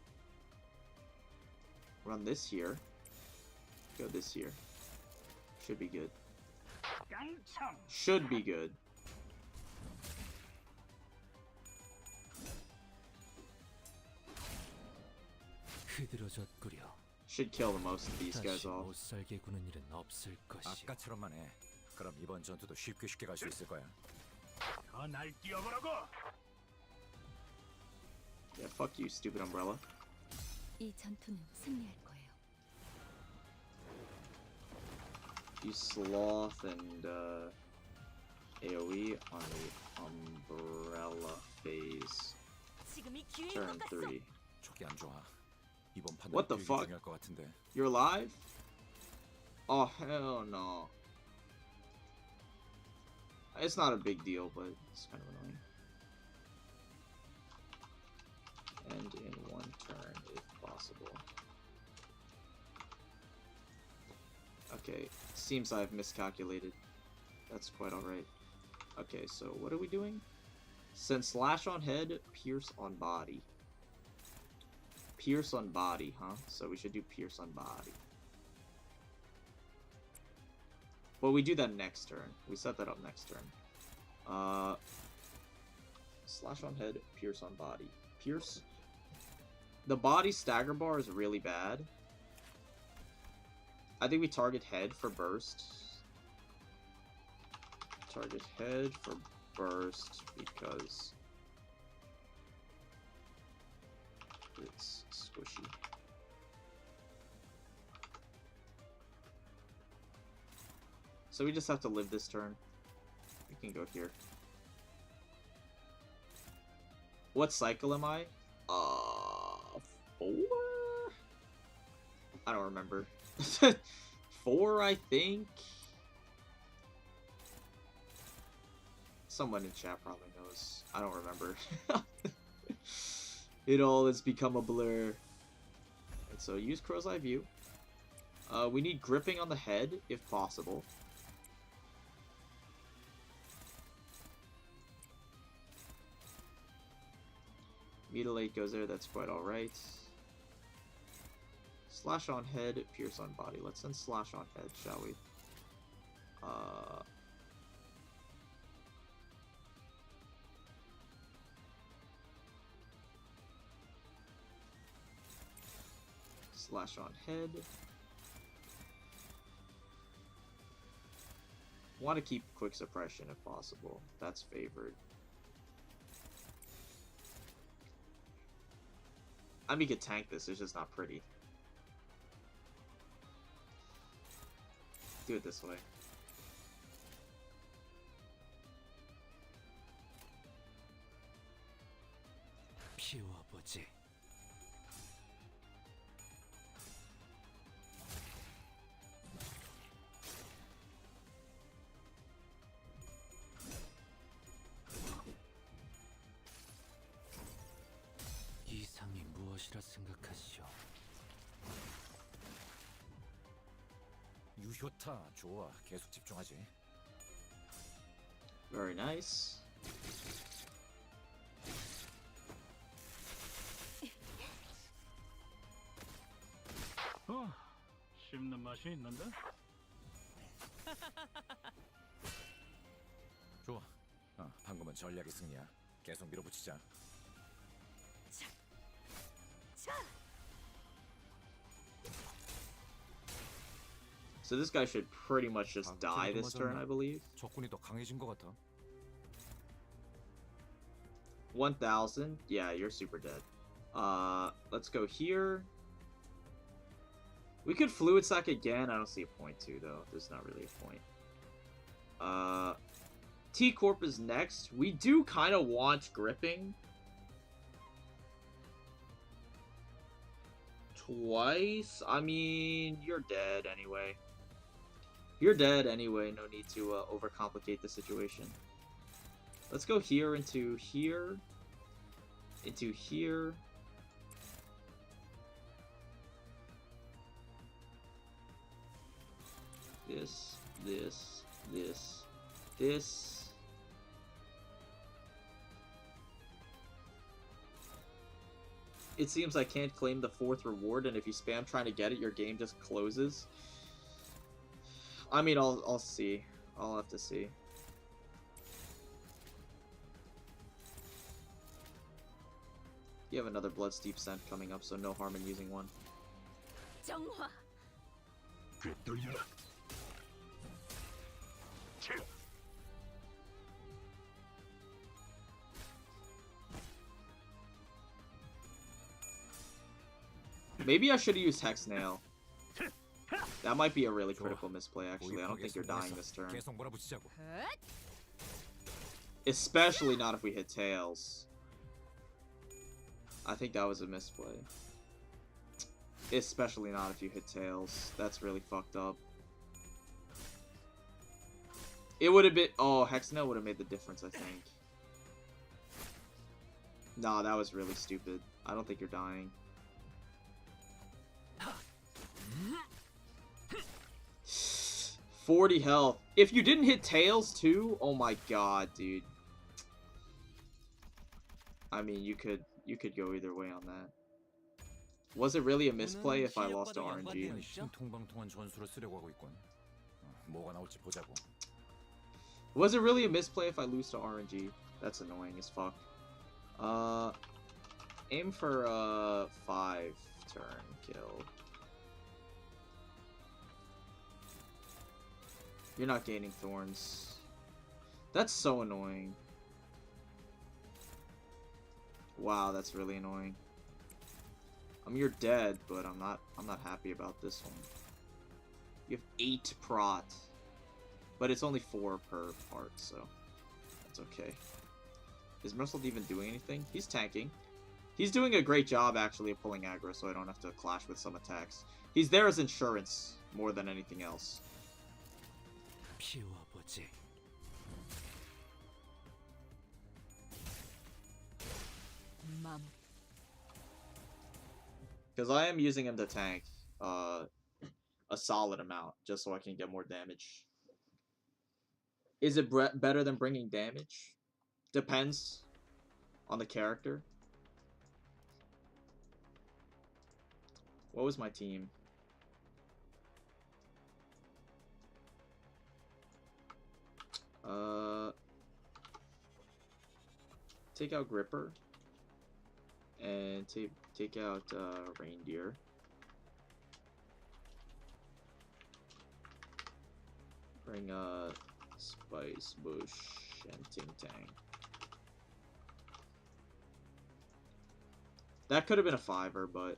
Run this here. Go this here. Should be good. Should be good. 흐드러졌구려. Should kill the most of these guys 다시 off. 못 살게 구는 일은 없을 것이야. 아까처럼만 해. 그럼 이번 전투도 쉽게 갈 수 있을 거야. 더날 뛰어보라고. Yeah, fuck you, stupid umbrella. 이 전투는 승리할 거예요. You sloth and AoE on the umbrella phase. 지금이 기회인 Turn 것 같소. 3. 촉이 안 좋아. 이번 판은 What the 되게 fuck? 중요할 것 같은데. You're alive? Oh, hell no. It's not a big deal, but it's kind of annoying. And in one turn, if possible. Okay, seems I've miscalculated. That's quite alright. Okay, so what are we doing? Send slash on head, pierce on body. Pierce on body, huh? So we should do pierce on body. Well, we do that next turn. We set that up next turn. Slash on head, pierce on body. Pierce. The body stagger bar is really bad. I think we target head for burst. Target head for burst because it's squishy. So we just have to live this turn. We can go here. What cycle am I? 4? I don't remember. 4, I think? Someone in chat probably knows. I don't remember. It all has become a blur. And so use Crow's Eye View. We need gripping on the head, if possible. Mutilate goes there, that's quite alright. Slash on head, pierce on body. Let's send slash on head, shall we? Slash on head. Want to keep quick suppression if possible. That's favored. I mean, you could tank this, it's just not pretty. Do it this way. 피워보지. 이상이 무엇이라 생각하시오? 유효타 좋아. 계속 집중하지. Very nice. 씹는 맛이 있는데? 좋아. 방금은 전략의 승리야. 계속 밀어붙이자. So this guy should pretty much just die this turn, I believe. 적군이 더 강해진 것 같아. 1000. Yeah, you're super dead. Let's go here. We could fluid sack again. I don't see a point to, though. There's not really a point. T-Corp is next. We do kind of want gripping. Twice? I mean, you're dead anyway. You're dead anyway. No need to overcomplicate the situation. Let's go here into here. Into here. This, this, this, this. It seems I can't claim the 4th reward, and if you spam trying to get it, your game just closes. I mean, I'll see. I'll have to see. You have another blood steep scent coming up, so no harm in using one. 정화. 꿰뚫려라. 치. Maybe I should have used Hex Nail. That might be a really critical misplay, actually. I don't think you're dying this turn. 계속 몰아붙이자고. Especially not if we hit Tails. I think that was a misplay. Especially not if you hit Tails. That's really fucked up. It would have been... Oh, Hex Nail would have made the difference, I think. Nah, that was really stupid. I don't think you're dying. 40 health. If you didn't hit Tails too, oh my god, dude. I mean, you could go either way on that. Was it really a misplay if I lost to RNG? 신통방통한 전술을 쓰려고 하고 있군. 뭐가 나올지 보자고. Was it really a misplay if I lose to RNG? That's annoying as fuck. Aim for a 5-turn kill. You're not gaining thorns. That's so annoying. Wow, that's really annoying. I mean, you're dead, but I'm not happy about this one. You have 8 prot. But it's only 4 per part, so that's okay. Is Merciled even doing anything? He's tanking. He's doing a great job, actually, of pulling aggro, so I don't have to clash with some attacks. He's there as insurance, more than anything else. 피워보지. 맘. Because I am using him to tank a solid amount, just so I can get more damage. Is it better than bringing damage? Depends on the character. What was my team? Take out Gripper. And take out Reindeer. Bring Spice Bush and Ting Tang. That could have been a 5-er, but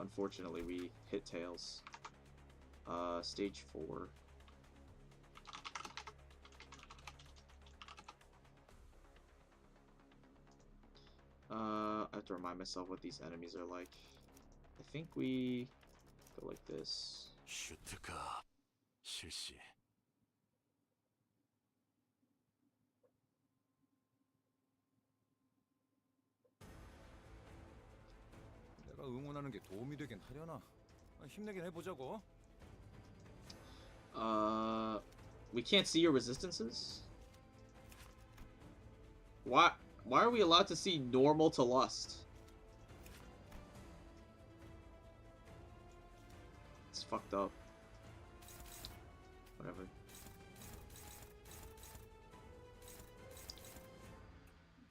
unfortunately we hit Tails. Stage 4. I have to remind myself what these enemies are like. I think we go like this. 슈트가 실시. 내가 응원하는 게 도움이 되긴 하려나? 힘내긴 해보자고. We can't see your resistances? Why are we allowed to see normal to lust? It's fucked up. Whatever.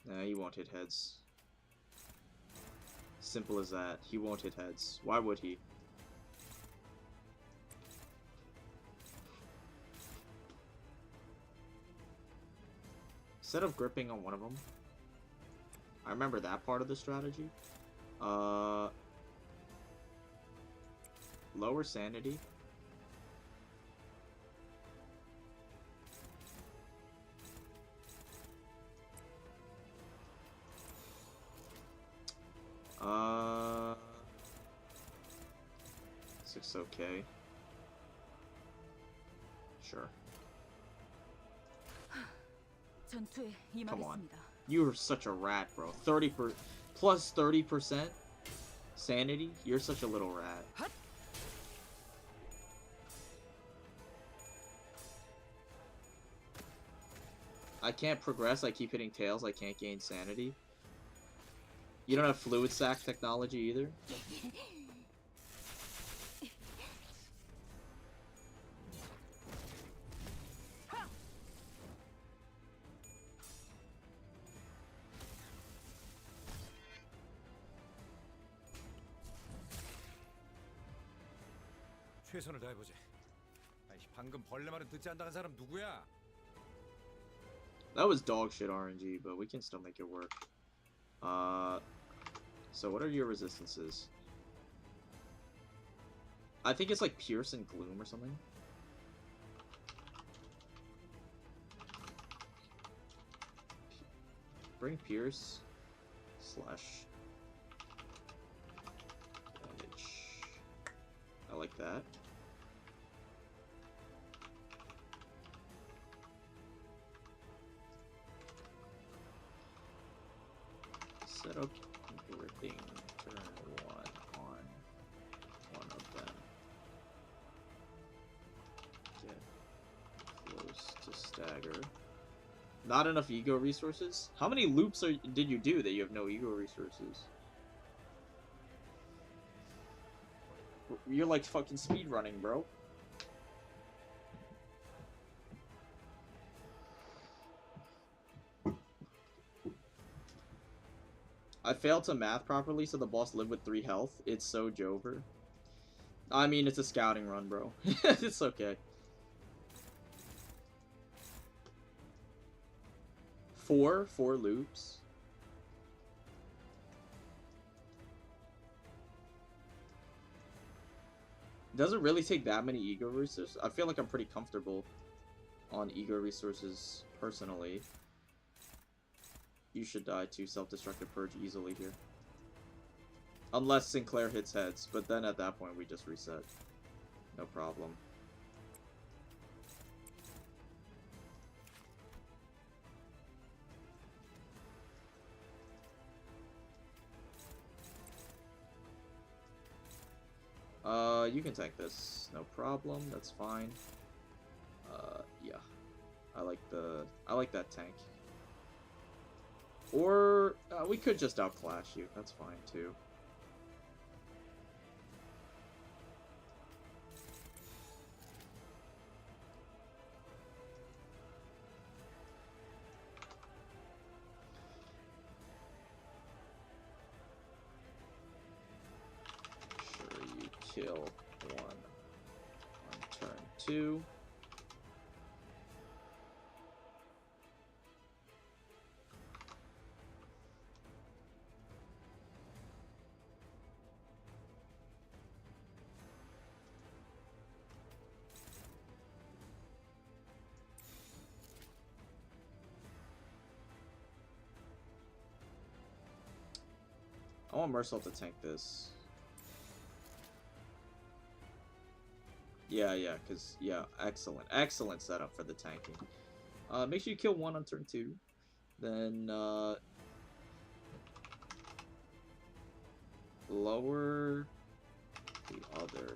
Nah, he won't hit heads. Simple as that. He won't hit heads. Why would he? Instead of gripping on one of them, I remember that part of the strategy. lower sanity. Six, okay. Sure. 전투에 Come on. 임하겠습니다. You're such a rat, bro. Plus 30% sanity? You're such a little rat. I can't progress, I keep hitting tails, I can't gain sanity. You don't have fluid sac technology either? 최선을 다해보지. 아이, 방금 벌레 말은 듣지 않다는 사람 누구야? That was dog shit RNG, but we can still make it work. So what are your resistances? I think it's like Pierce and Gloom or something. Bring Pierce slash damage. I like that. Set up gripping turn 1 on one of them. Get close to stagger. Not enough ego resources? How many loops did you do that you have no ego resources? You're like fucking speedrunning, bro. I failed to math properly, so the boss lived with 3 health. It's so Jover. I mean, it's a scouting run, bro. It's okay. 4 loops. Doesn't really take that many ego resources. I feel like I'm pretty comfortable on ego resources personally. You should die too. Self-destructive purge easily here. Unless Sinclair hits heads, but then at that point we just reset. No problem. You can tank this, no problem. That's fine. Yeah, I like that tank. Or we could just outclass you. That's fine too. Sure, you kill 1 on turn 2. I want Mercel to tank this. Yeah, because, yeah, excellent setup for the tanking. Make sure you kill 1 on turn 2. Then, lower the other.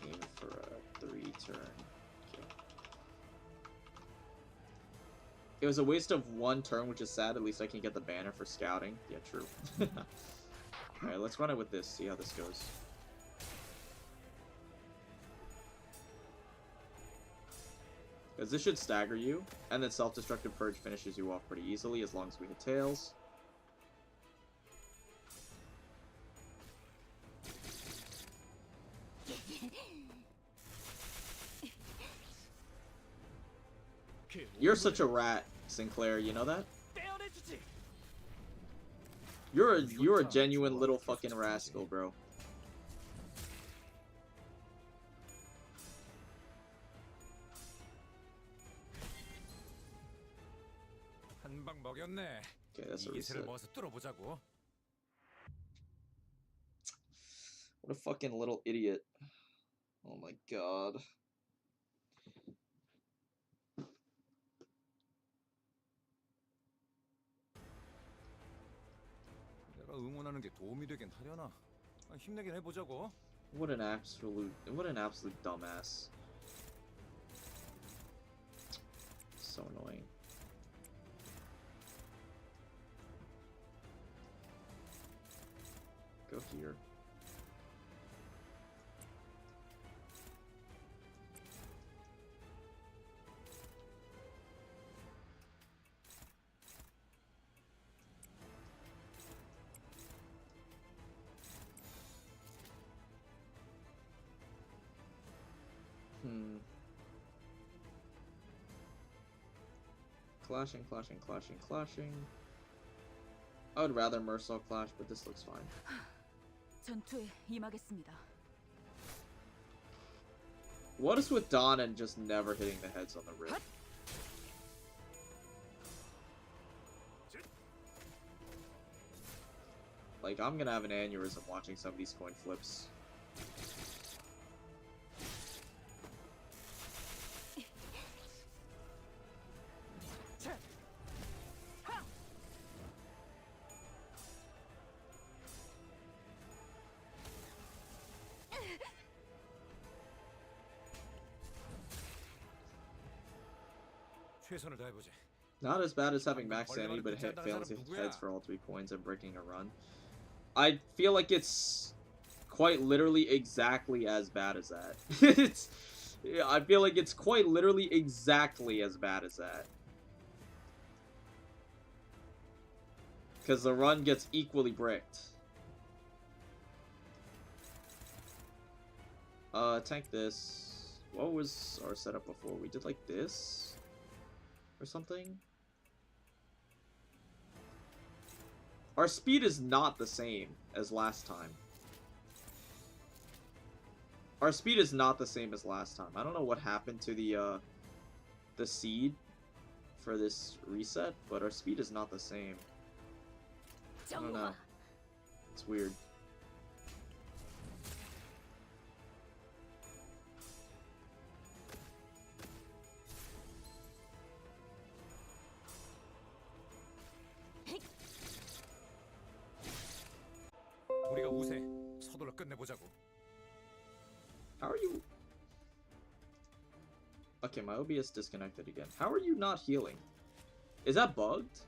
Aim for a 3-turn kill. It was a waste of 1 turn, which is sad. At least I can get the banner for scouting. Yeah, true. Alright, let's run it with this, see how this goes. Because this should stagger you, and then self-destructive purge finishes you off pretty easily as long as we hit tails. You're such a rat, Sinclair, you know that? You're a genuine little fucking rascal, bro. 한방 먹였네. Okay, that's a 이 기세를 reset. 모아서 뚫어보자고. What a fucking little idiot. Oh my god. 내가 응원하는 게 도움이 되긴 하려나. 힘내긴 해보자고. What an absolute dumbass. So annoying. Go here. Clashing, clashing, clashing, clashing. I would rather Mersault clash, but this looks fine. 전투에 임하겠습니다. What is with Dawn and just never hitting the heads on the rib? Like, I'm gonna have an aneurysm watching some of these coin flips. 최선을 다해보지. Not as bad as having max sanity, but failing to hit heads for all 3 coins and breaking a run. I feel like it's quite literally exactly as bad as that. I feel like it's quite literally exactly as bad as that. Because the run gets equally bricked. Tank this. What was our setup before? We did like this? Or something? Our speed is not the same as last time. Our speed is not the same as last time. I don't know what happened to the seed for this reset, but our speed is not the same. I don't know. It's weird. 우리가 우세. 서둘러 끝내보자고. How are you? Okay, my OBS disconnected again. How are you not healing? Is that bugged?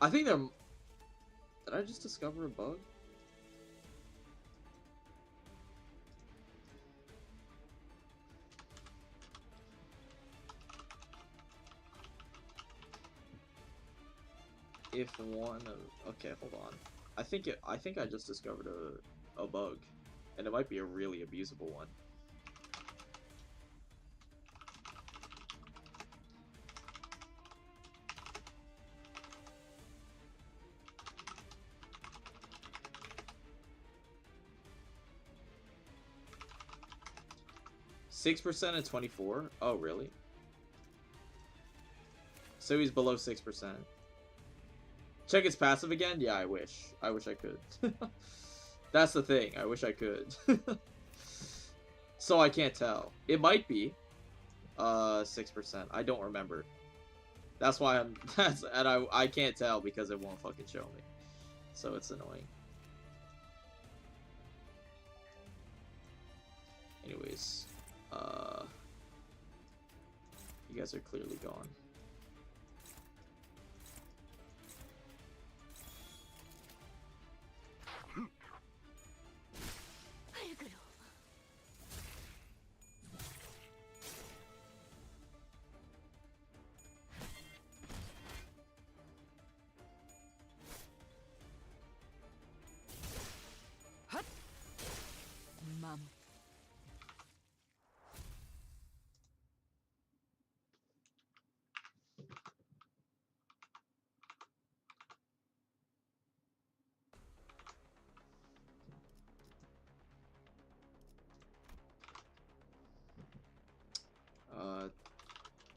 I think they're... Did I just discover a bug? If one of... Okay, hold on. I think I just discovered a bug. And it might be a really abusable one. %6 and 24? Oh, really? So he's below 6%. Check his passive again? Yeah, I wish. I wish I could. That's the thing. I wish I could. So I can't tell. It might be 6%. I don't remember. That's why I can't tell because it won't fucking show me. So it's annoying. Anyways, you guys are clearly gone.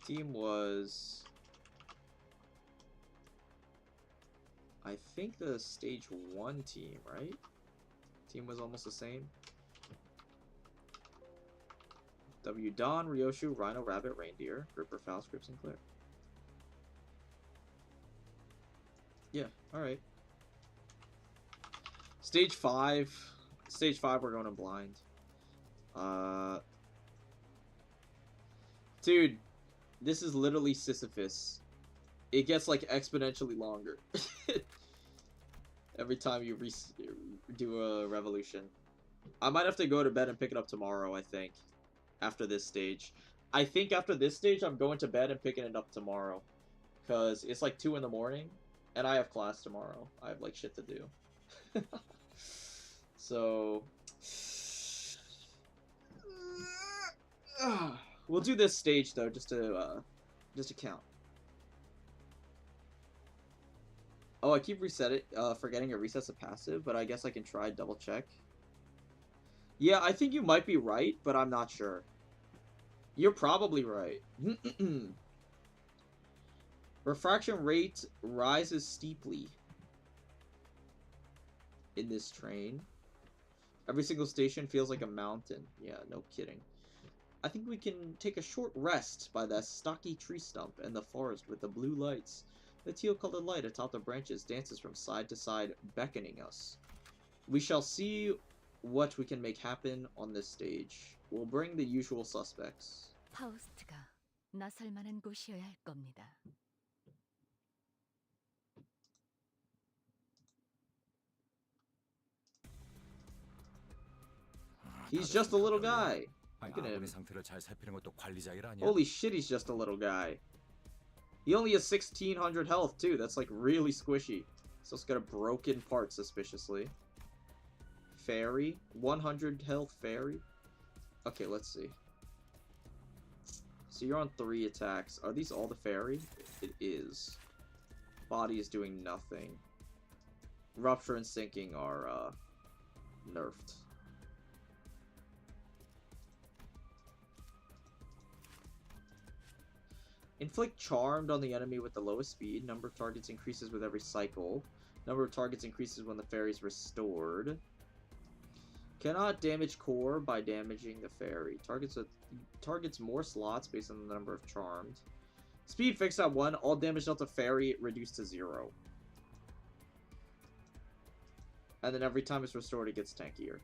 Team was... I think the stage 1 team, right? Team was almost the same. W. Don, Ryoshu, Rhino, Rabbit, Reindeer, Gripper, Foul, Script, Sinclair. Yeah, alright. Stage 5. Stage 5, we're going in blind. Dude, this is literally Sisyphus. It gets like exponentially longer every time you do a revolution. I might have to go to bed and pick it up tomorrow, I think, after this stage. I think after this stage, I'm going to bed and picking it up tomorrow. Because it's like 2 in the morning, and I have class tomorrow. I have like shit to do. So... we'll do this stage though, just to count. Oh, I keep forgetting it resets a passive, but I guess I can try double check. Yeah, I think you might be right, but I'm not sure. You're probably right. Refraction rate rises steeply in this train. Every single station feels like a mountain. Yeah, no kidding. I think we can take a short rest by that stocky tree stump in the forest with the blue lights. The teal-colored light atop the branches dances from side to side, beckoning us. We shall see what we can make happen on this stage. We'll bring the usual suspects. 파우스트가 나설 만한 곳이어야 할 겁니다. He's just a little guy. Look at him. 아군의 상태를 잘 살피는 것도 관리자 일 아니야? Holy shit, he's just a little guy. He only has 1600 health too. That's like really squishy. So it's got a broken part suspiciously. Fairy, 100 health fairy. Okay, let's see. So you're on 3 attacks. Are these all the fairy? It is. Body is doing nothing. Rupture and sinking are nerfed. Inflict Charmed on the enemy with the lowest speed. Number of targets increases with every cycle. Number of targets increases when the fairy is restored. Cannot damage core by damaging the fairy. Targets more slots based on the number of charmed. Speed fixed at 1. All damage dealt to fairy reduced to 0. And then every time it's restored, it gets tankier.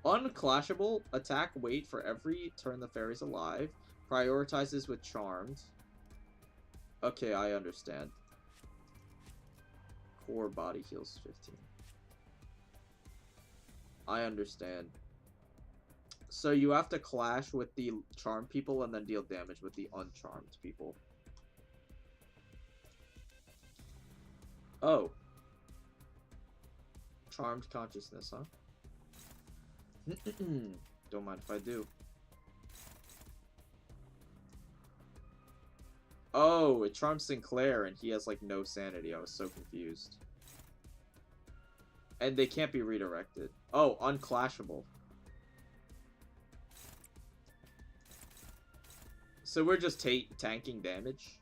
Unclashable. Attack wait for every turn the fairy's alive. Prioritizes with charmed. Okay, I understand. Core body heals 15. I understand. So you have to clash with the charmed people and then deal damage with the uncharmed people. Oh. Charmed consciousness, huh? Don't mind if I do. Oh, it charms Sinclair and he has like no sanity. I was so confused. And they can't be redirected. Oh, unclashable. So we're just tanking damage?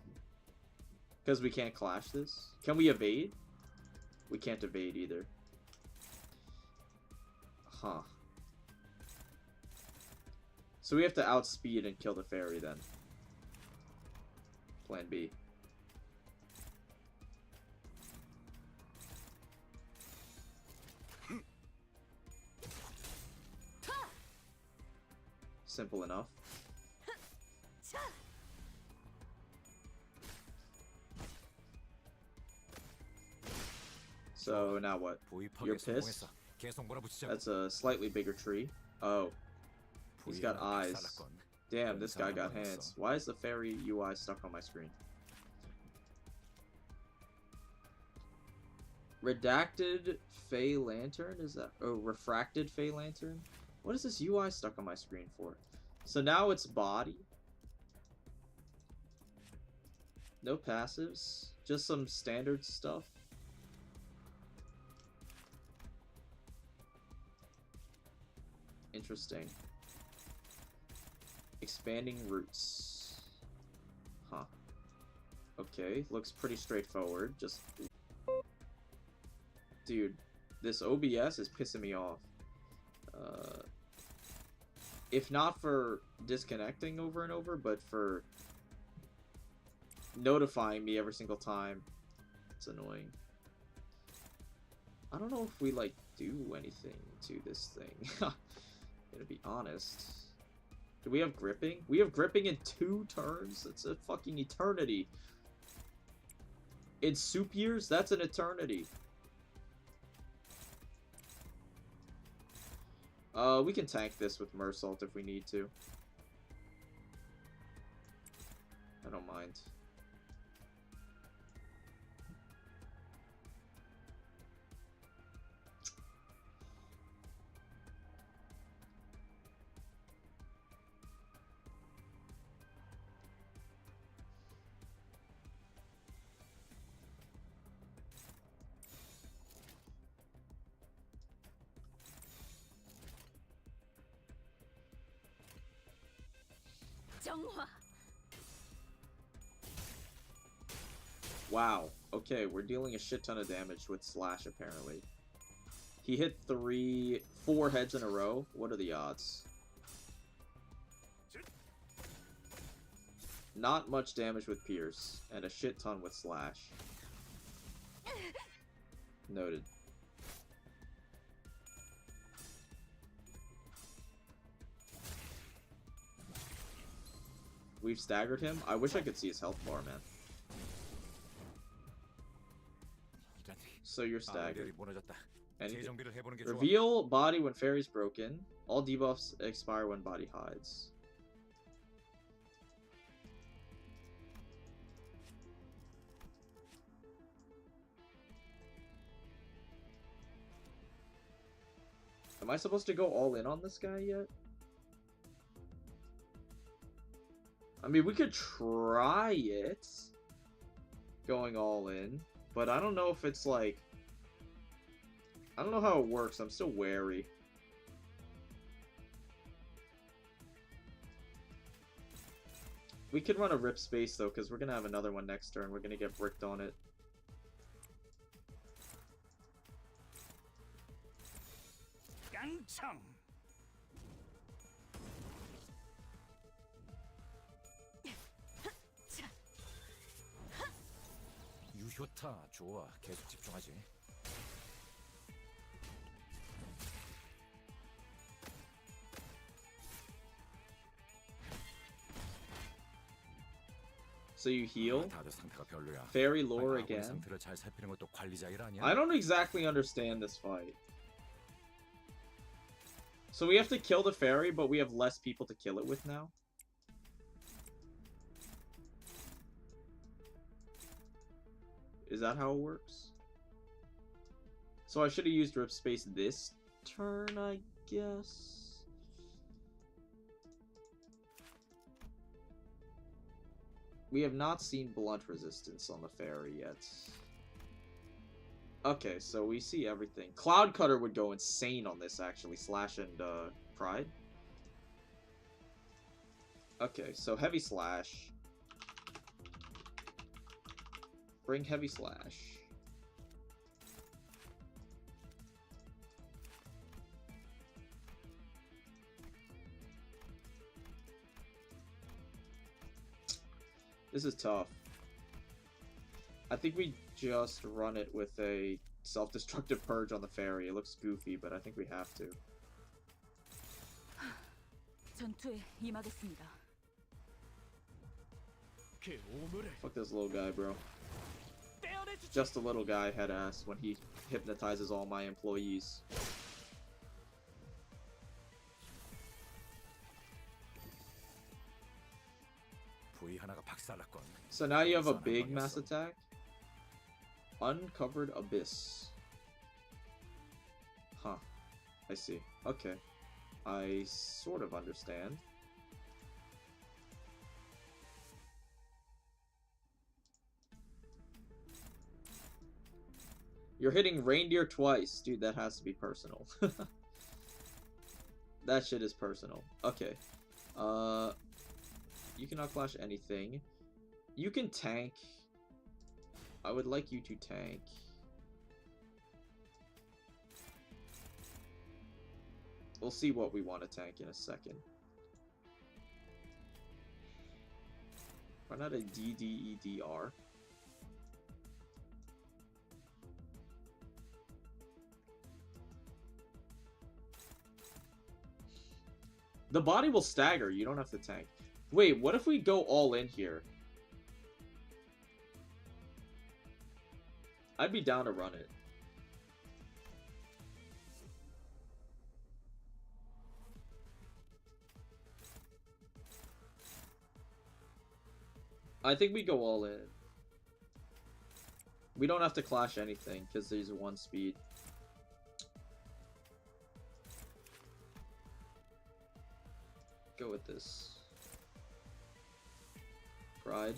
Because we can't clash this? Can we evade? We can't evade either. Huh. So we have to outspeed and kill the fairy then. Plan B. Simple enough. So now what? You're pissed? That's a slightly bigger tree. Oh. He's got eyes. Damn, this guy got hands. Why is the fairy UI stuck on my screen? Redacted Fey Lantern? Is that... Oh, Refracted Fey Lantern? What is this UI stuck on my screen for? So now it's body. No passives. Just some standard stuff. Interesting. Expanding roots. Huh. Okay, looks pretty straightforward. Just... Dude, this OBS is pissing me off. If not for disconnecting over and over, but for notifying me every single time. It's annoying. I don't know if we, like, do anything to this thing. Gonna be honest. Do we have gripping? We have gripping in 2 turns? That's a fucking eternity. In soup years, that's an eternity. We can tank this with Mersault if we need to. I don't mind. 정화. Wow. Okay, we're dealing a shit ton of damage with Slash, apparently. He hit 4 heads in a row. What are the odds? Not much damage with Pierce, and a shit ton with Slash. Noted. We've staggered him. I wish I could see his health bar, man. So you're staggered. Anything. Reveal body when fairy's broken. All debuffs expire when body hides. Am I supposed to go all in on this guy yet? I mean, we could try it, going all in, but I don't know if it's like, I don't know how it works. I'm still wary. We could run a rip space though, because we're gonna have another one next turn. We're gonna get bricked on it. 유효타 좋아. 계속 집중하지. So you heal? 다들 상태가 별로야. Fairy lore again? 상태를 잘 살피는 것도 관리자 일 아니야? I don't exactly understand this fight. So we have to kill the fairy, but we have less people to kill it with now? Is that how it works? So I should have used rip space this turn, I guess? We have not seen blunt resistance on the fairy yet. Okay, so we see everything. Cloud Cutter would go insane on this, actually. Slash and Pride. Okay, so Heavy Slash. Bring Heavy Slash. This is tough. I think we just run it with a self-destructive purge on the fairy. It looks goofy, but I think we have to. 전투에 임하겠습니다. Fuck this little guy, bro. Just a little guy, head ass, when he hypnotizes all my employees. So now you have a big mass attack. Uncovered Abyss. Huh. I see. Okay. I sort of understand. You're hitting reindeer twice. Dude, that has to be personal. That shit is personal. Okay. You cannot clash anything. You can tank. I would like you to tank. We'll see what we want to tank in a second. Why not a DDEDR? The body will stagger. You don't have to tank. Wait, what if we go all in here? I'd be down to run it. I think we go all in. We don't have to clash anything because there's one speed. Go with this. Pride.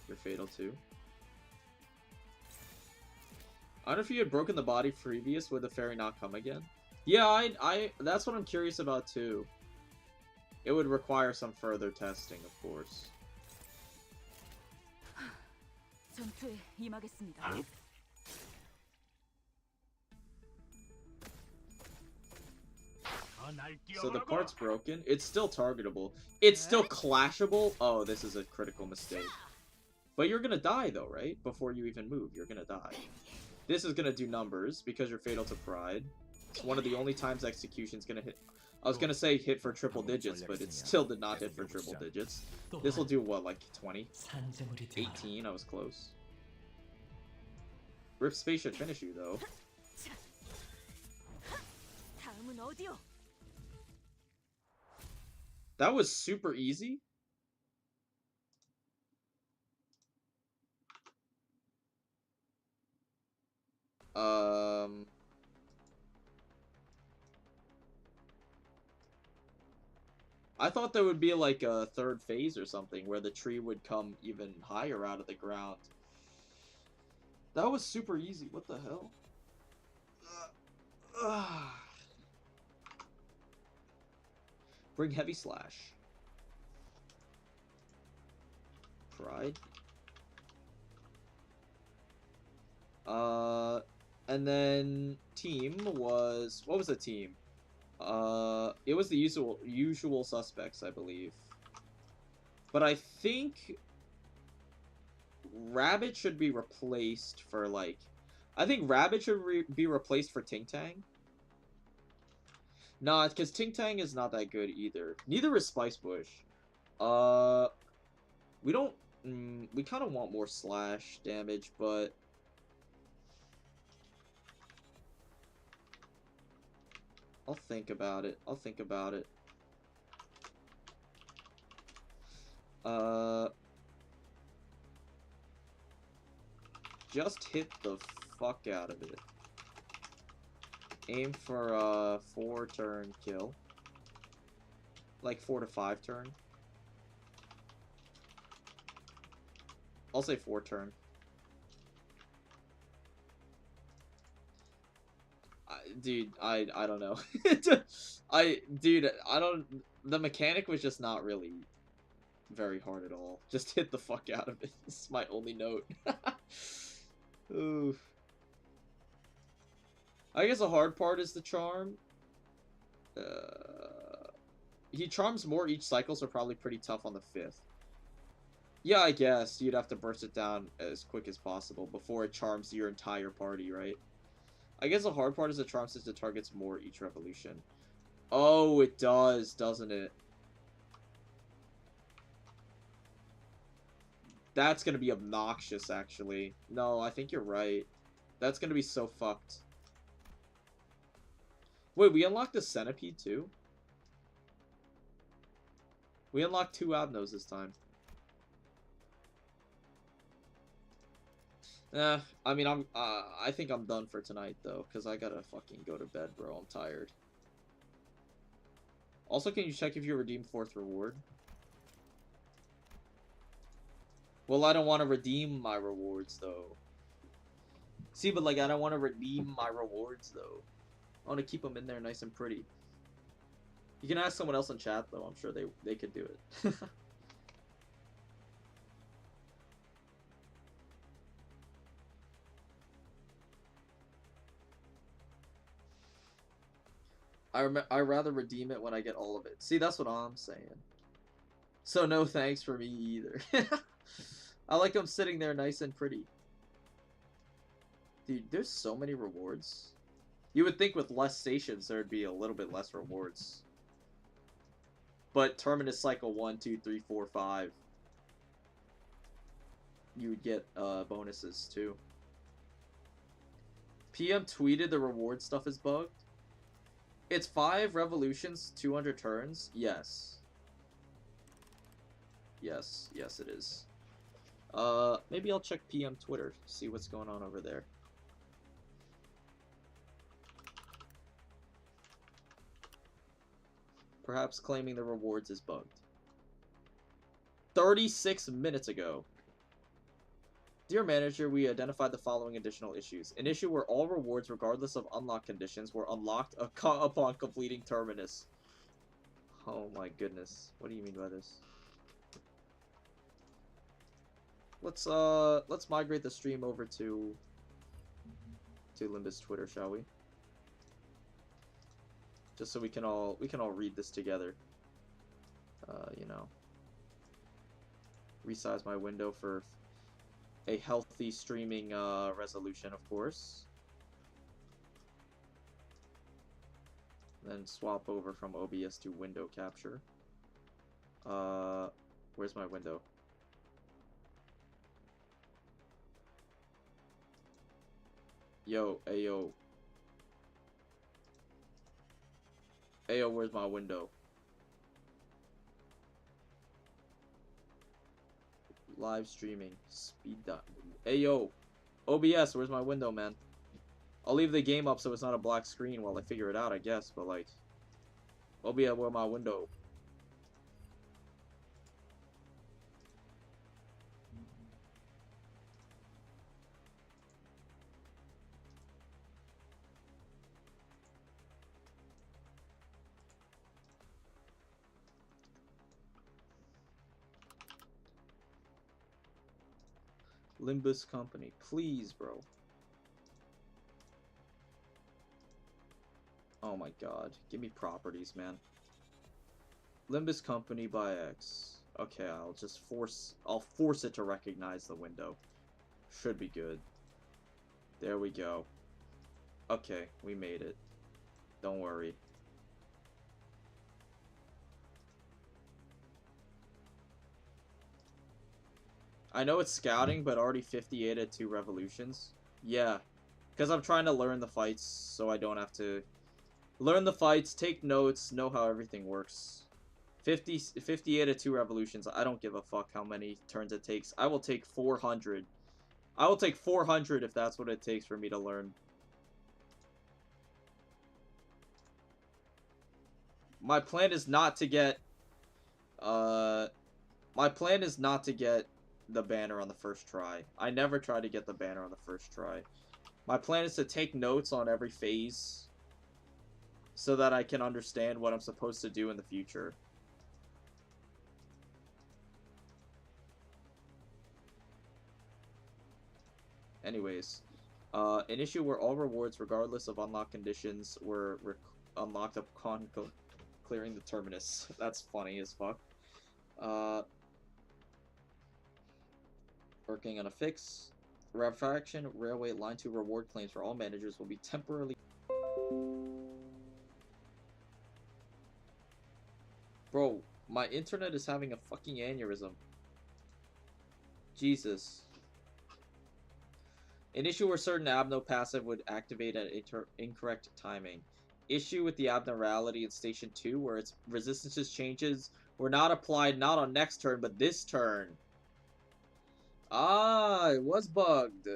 You're fatal too. I don't know if you had broken the body previous, would the fairy not come again? Yeah, that's what I'm curious about too. It would require some further testing, of course. 전투에 임하겠습니다. So the part's broken. It's still targetable. It's still clashable. Oh, this is a critical mistake. But you're gonna die though, right? Before you even move, you're gonna die. This is gonna do numbers because you're fatal to pride. It's one of the only times execution's gonna hit. I was gonna say hit for triple digits, but it still did not hit for triple digits. This will do what, like 20? 18, I was close. Rift Space should finish you though. 다음은 어디요? That was super easy. I thought there would be like a third phase or something where the tree would come even higher out of the ground. That was super easy. What the hell? Bring heavy slash. Pride. And then team was, what was the team? It was the usual suspects, I believe. But I think Rabbit should be replaced for like, I think Rabbit should be replaced for Ting Tang. Nah, because Ting Tang is not that good either. Neither is Spice Bush. We don't, we kind of want more slash damage, but I'll think about it. I'll think about it. Just hit the fuck out of it. Aim for a 4-turn kill. Like 4 to 5 turn. I'll say 4-turn. Dude, I don't know. Dude, I don't. The mechanic was just not really very hard at all. Just hit the fuck out of it. This is my only note. Oof. I guess the hard part is the charm. He charms more each cycle, so probably pretty tough on the 5th. Yeah, I guess you'd have to burst it down as quick as possible before it charms your entire party, right? I guess the hard part is the charm since it targets more each revolution. Oh, it does, doesn't it? That's gonna be obnoxious, actually. No, I think you're right. That's gonna be so fucked. Wait, we unlocked the centipede too? We unlocked 2 Abnos this time. I mean, I think I'm done for tonight, though, because I gotta fucking go to bed, bro. I'm tired. Also, can you check if you redeemed 4th reward? Well, I don't want to redeem my rewards, though. See, but, like, I don't want to redeem my rewards, though. I want to keep them in there nice and pretty. You can ask someone else in chat, though. I'm sure they could do it. I rather redeem it when I get all of it. See, that's what I'm saying. So no thanks for me either. I like them sitting there nice and pretty. Dude, there's so many rewards. You would think with less stations there'd be a little bit less rewards. But Terminus Cycle 1, 2, 3, 4, 5. You would get bonuses too. PM tweeted the reward stuff is bugged. It's 5 revolutions, 200 turns. Yes. Yes, yes it is. Maybe I'll check PM Twitter, see what's going on over there. Perhaps claiming the rewards is bugged. 36 minutes ago. Dear Manager, we identified the following additional issues. An issue where all rewards, regardless of unlock conditions, were unlocked upon completing Terminus. Oh my goodness. What do you mean by this? Let's migrate the stream over to Limbus Twitter, shall we? Just so we can all read this together. You know. Resize my window for a healthy streaming resolution, of course. Then swap over from OBS to window capture. Where's my window? Yo, ayo. Ayo, where's my window? Live streaming. Speed dot. Ayo. OBS, where's my window, man? I'll leave the game up so it's not a black screen while I figure it out, I guess, but like... OBS, where's my window? Limbus Company. Please, bro. Oh my god. Give me properties, man. Limbus Company by X. Okay, I'll force it to recognize the window. Should be good. There we go. Okay, we made it. Don't worry. I know it's scouting, but already 58 at 2 revolutions. Yeah, because I'm trying to learn the fights, so I don't have to learn the fights, take notes, know how everything works. 58 at 2 revolutions. I don't give a fuck how many turns it takes. I will take 400. I will take 400 if that's what it takes for me to learn. My plan is not to get... my plan is not to get the banner on the first try. I never try to get the banner on the first try. My plan is to take notes on every phase so that I can understand what I'm supposed to do in the future. Anyways, an issue where all rewards, regardless of unlock conditions, were unlocked upon clearing the terminus. That's funny as fuck. Working on a fix. Refraction Railway Line 2 reward claims for all managers will be temporarily... Bro, my internet is having a fucking aneurysm. Jesus. An issue where certain abno passive would activate at incorrect timing. Issue with the abnormality in Station 2 where its resistances changes were not applied not on next turn but this turn. Ah, it was bugged.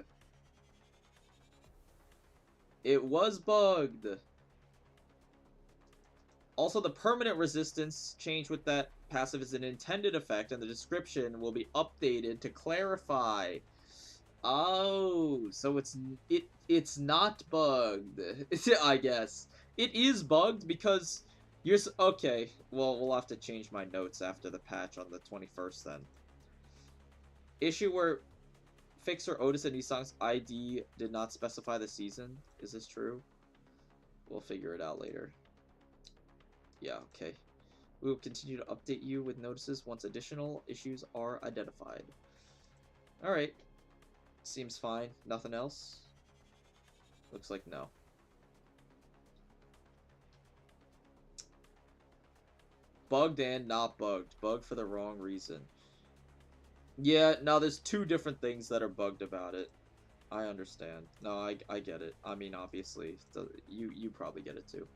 It was bugged. Also, the permanent resistance change with that passive is an intended effect, and the description will be updated to clarify. Oh, so it's not bugged. I guess it is bugged because Okay. Well, we'll have to change my notes after the patch on the 21st then. Issue where Fixer Otis and Nissan's ID did not specify the season. Is this true? We'll figure it out later. Yeah, okay. We will continue to update you with notices once additional issues are identified. Alright. Seems fine. Nothing else? Looks like no. Bugged and not bugged. Bugged for the wrong reason. Yeah, now there's two different things that are bugged about it. I understand. No, I get it. I mean, obviously, you probably get it too.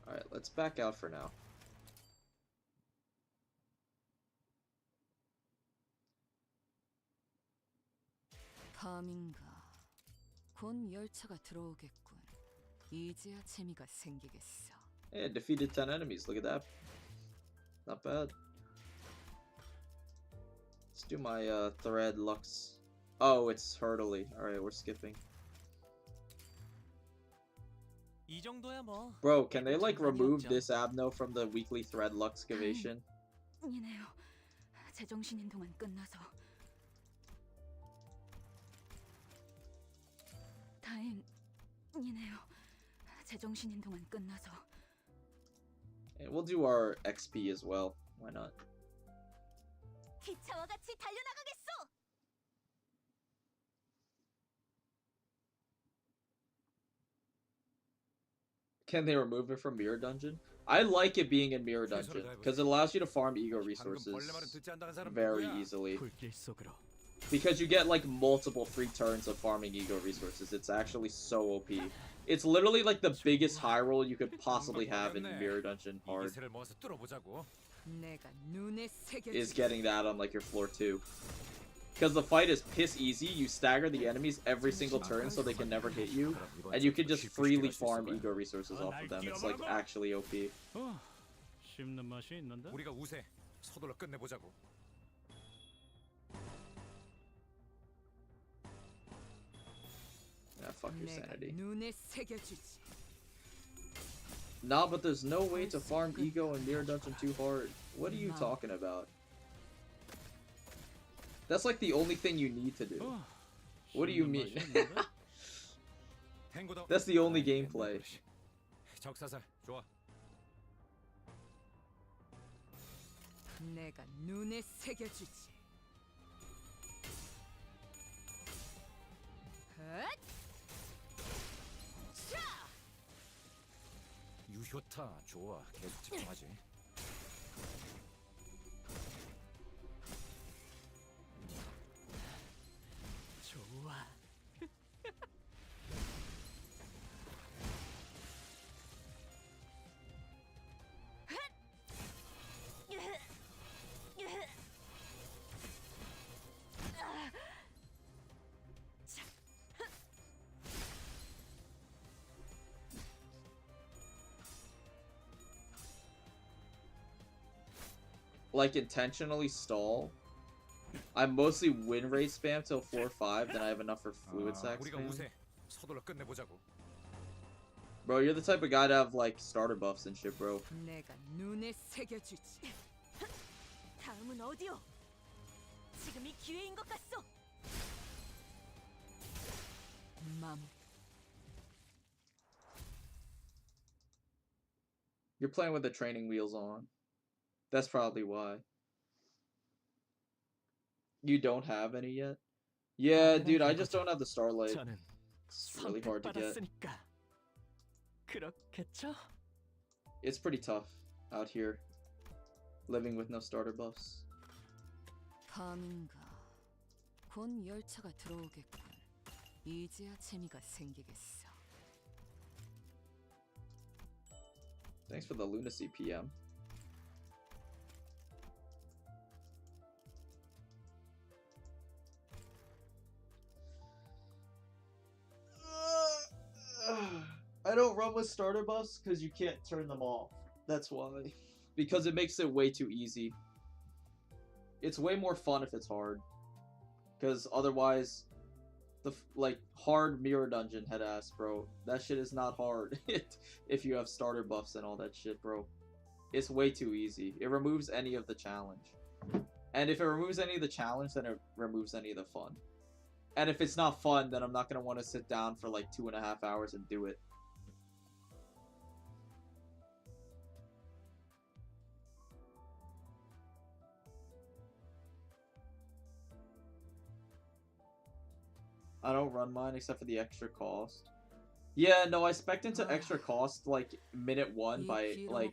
Alright, let's back out for now. 밤인가. 곧 열차가 들어오겠군. 이제야 재미가 생기겠어. Hey, defeated 10 enemies. Look at that. Not bad. Let's do my thread lux. Oh, it's hurdly. Alright, we're skipping. 이 정도야 뭐. Bro, can they like remove this abno from the weekly thread luxcavation? 이네요. 제정신인 동안 끝나서. 다행이네요. 제정신인 동안 끝나서. And we'll do our XP as well. Why not? 기차와 같이 달려나가겠소. Can they remove it from Mirror Dungeon? I like it being in Mirror Dungeon because it allows you to farm ego resources very easily. Because you get like multiple free turns of farming ego resources. It's actually so OP. It's literally like the biggest high roll you could possibly have in Mirror Dungeon hard. Is getting that on like your floor 2. Because the fight is piss easy, you stagger the enemies every single turn so they can never hit you, and you can just freely farm ego resources off of them. It's like actually OP. 우리가 우세. 서둘러 끝내보자고. Yeah, fuck your sanity. Nah, but there's no way to farm ego in Mirror Dungeon too hard. What are you talking about? That's like the only thing you need to do. What do you mean? That's the only gameplay. 적사살 좋아. 내가 눈에 새겨주지. 유효타 좋아. 계속 집중하지. 좋아. Like intentionally stall. I mostly win rate spam till 4-5, then I have enough for fluid sac 우리가 spam. 우세. 서둘러 끝내보자고. Bro, you're the type of guy to have like starter buffs and shit, bro. 내가 눈에 새겨주지. 다음은 어디요? 지금이 기회인 것 같소. 마무리. You're playing with the training wheels on. That's probably why. You don't have any yet? Yeah, dude, I just don't have the Starlight. It's really hard to get. It's pretty tough out here, living with no starter buffs. 밤인가. 곧 열차가 들어오겠군. 이제야 재미가 생기겠어. Thanks for the lunacy, PM. I don't run with starter buffs because you can't turn them off. That's why. Because it makes it way too easy. It's way more fun if it's hard. Because otherwise, like hard mirror dungeon head ass, bro. That shit is not hard if you have starter buffs and all that shit, bro. It's way too easy. It removes any of the challenge. And if it removes any of the challenge, then it removes any of the fun. And if it's not fun, then I'm not gonna want to sit down for like 2.5 hours and do it. I don't run mine except for the extra cost. Yeah, no, I spec'd into extra cost like minute 1 by like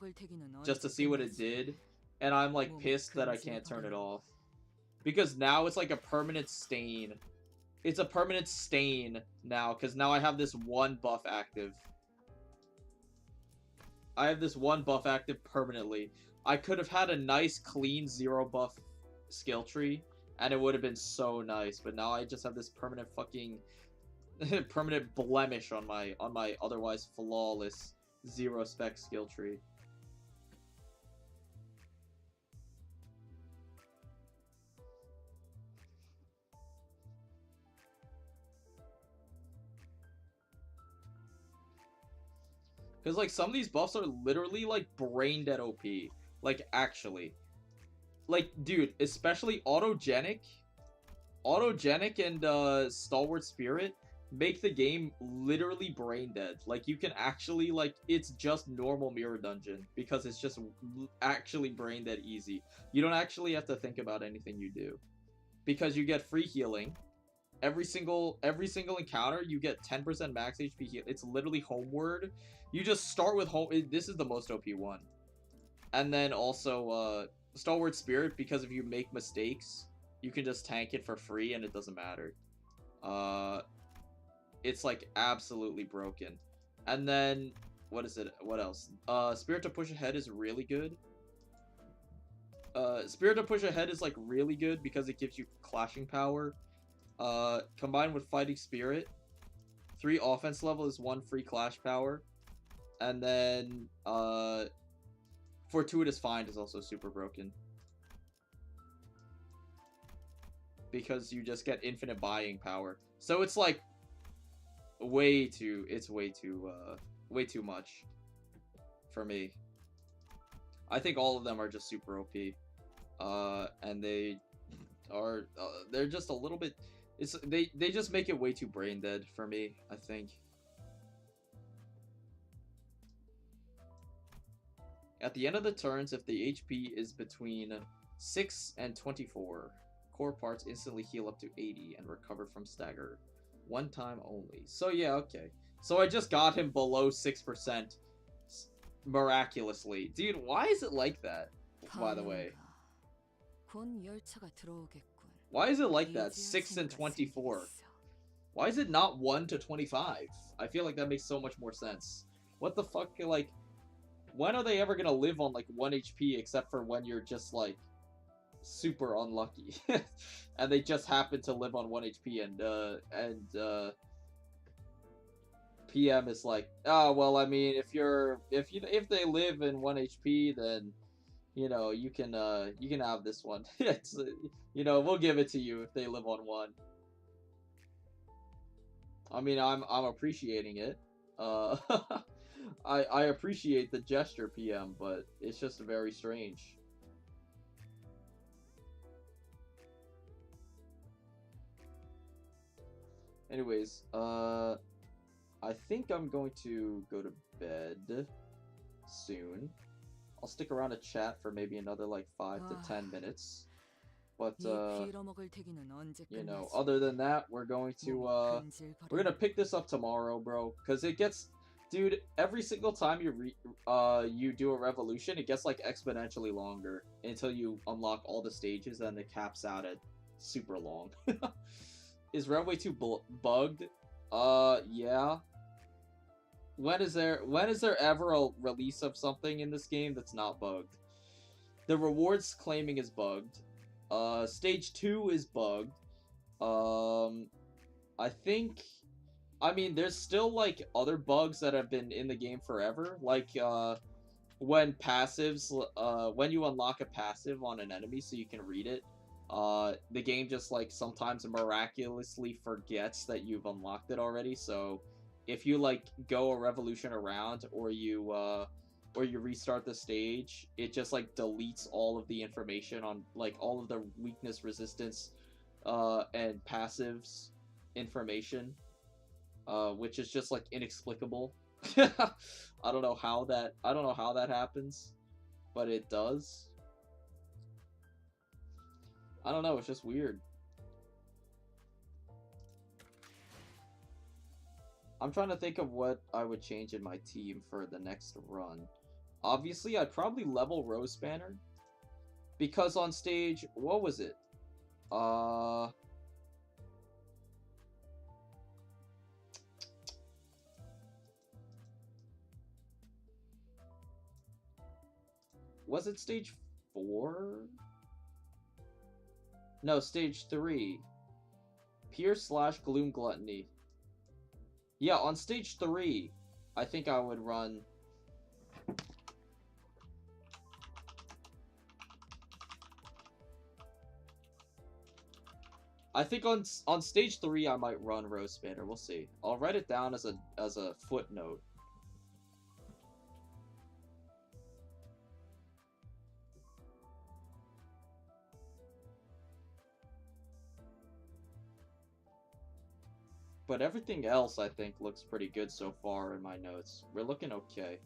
just to see what it did, and I'm like pissed that I can't turn it off. Because now it's like a permanent stain. It's a permanent stain now, because now I have this one buff active. I have this one buff active permanently. I could have had a nice, clean, 0 buff skill tree, and it would have been so nice, but now I just have this permanent fucking... permanent blemish on my otherwise flawless 0 spec skill tree. Because, like, some of these buffs are literally, like, brain dead OP. Like, actually. Like, dude, especially Autogenic and, Stalwart Spirit make the game literally brain dead. Like, you can actually, like, it's just normal mirror dungeon. Because it's just actually brain dead easy. You don't actually have to think about anything you do. Because you get free healing. Every single encounter, you get 10% max HP heal. It's literally homeward. You just start with home. This is the most OP one. And then also, Stalwart Spirit, because if you make mistakes, you can just tank it for free and it doesn't matter. It's like absolutely broken. And then, what is it? What else? Spirit to Push Ahead is really good. Spirit to Push Ahead is like really good because it gives you clashing power. Combined with Fighting Spirit, 3 offense level is 1 free clash power. And then, Fortuitous Find is also super broken. Because you just get infinite buying power. So it's like, way too much for me. I think all of them are just super OP. And they are, they're just a little bit, they just make it way too brain dead for me, I think. At the end of the turns, if the HP is between 6 and 24, core parts instantly heal up to 80 and recover from stagger. 1 time only. So yeah, okay. So I just got him below 6% miraculously. Dude, why is it like that, by the way? Why is it like that? 6 and 24. Why is it not 1 to 25? I feel like that makes so much more sense. What the fuck, like... When are they ever gonna live on, like, 1 HP except for when you're just, like, super unlucky? And they just happen to live on 1 HP and PM is like, oh, well, I mean, if they live in 1 HP, then, you know, you can have this one. It's, you know, we'll give it to you if they live on 1. I mean, I'm appreciating it. I appreciate the gesture, PM, but it's just very strange. Anyways, I think I'm going to go to bed soon. I'll stick around to chat for maybe another like 5 to 10 minutes. But you know, other than that, we're gonna pick this up tomorrow, bro, because it gets, dude, every single time you do a revolution, it gets like exponentially longer until you unlock all the stages, and it caps out at super long. Is Redway 2 bugged? Yeah. When is there ever a release of something in this game that's not bugged? The rewards claiming is bugged. Stage 2 is bugged. I think, I mean, there's still, like, other bugs that have been in the game forever. Like, when passives, when you unlock a passive on an enemy so you can read it, the game just like sometimes miraculously forgets that you've unlocked it already. So if you like go a revolution around, or you restart the stage, it just like deletes all of the information on like all of the weakness, resistance, and passives information, which is just like inexplicable. I don't know how that happens, but it does. I don't know, it's just weird. I'm trying to think of what I would change in my team for the next run. Obviously, I'd probably level Rose Banner, because on stage, what was it? Was it stage 4? No, stage 3. Pierce/Gloom Gluttony. Yeah, on stage 3, I think I would run... I think on stage 3 I might run Rose Banner. We'll see. I'll write it down as a footnote. But everything else, I think, looks pretty good so far in my notes. We're looking okay.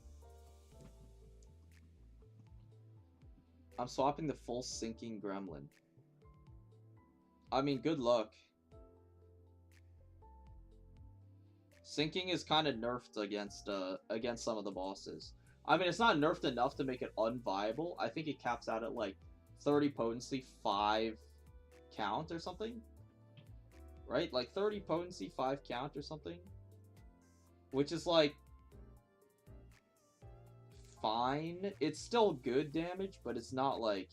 I'm swapping the full sinking gremlin. I mean, good luck. Sinking is kind of nerfed against some of the bosses. I mean, it's not nerfed enough to make it unviable. I think it caps out at like 30 potency, 5 count or something. Right? Like 30 potency, 5 count or something. Which is like fine. It's still good damage, but it's not like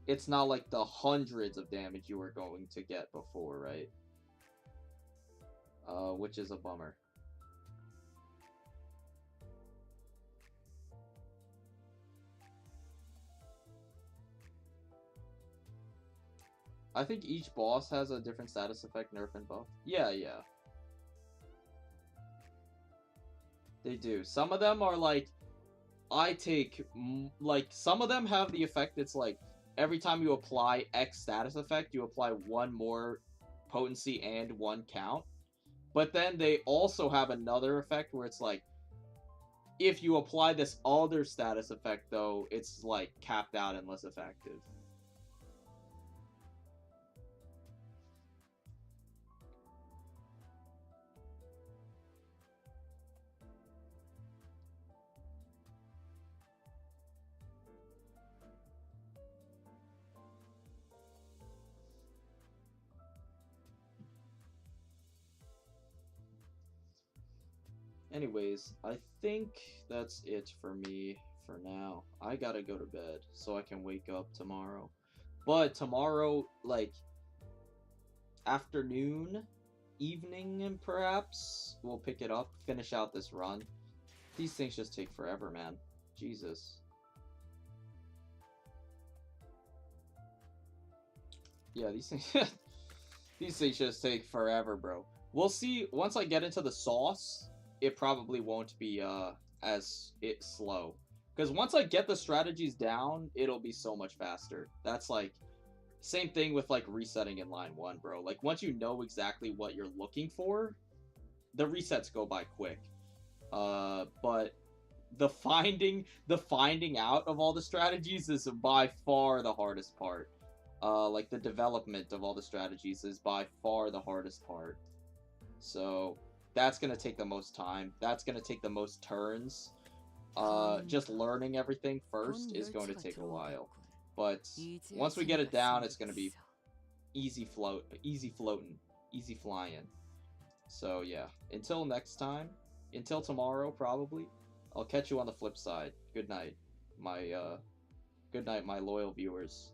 the hundreds of damage you were going to get before, right? Which is a bummer. I think each boss has a different status effect, nerf, and buff. Yeah. They do. Some of them are like, some of them have the effect that's like, every time you apply X status effect, you apply 1 more potency and 1 count. But then they also have another effect where it's like, if you apply this other status effect, though, it's like capped out and less effective. Anyways, I think that's it for me for now. I gotta go to bed so I can wake up tomorrow. But tomorrow, like, afternoon, evening, perhaps, we'll pick it up, finish out this run. These things just take forever, man. Jesus. Yeah, these things... these things just take forever, bro. We'll see, once I get into the sauce, it probably won't be as slow. Because once I get the strategies down, it'll be so much faster. That's like, same thing with like resetting in line 1, bro. Like once you know exactly what you're looking for, the resets go by quick. But the finding out of all the strategies is by far the hardest part. Like the development of all the strategies is by far the hardest part. So that's going to take the most time. That's going to take the most turns. Just learning everything first is going to take a while. But once we get it down, it's going to be easy floating, easy flying. So yeah, until next time, until tomorrow probably, I'll catch you on the flip side. Good night, my loyal viewers.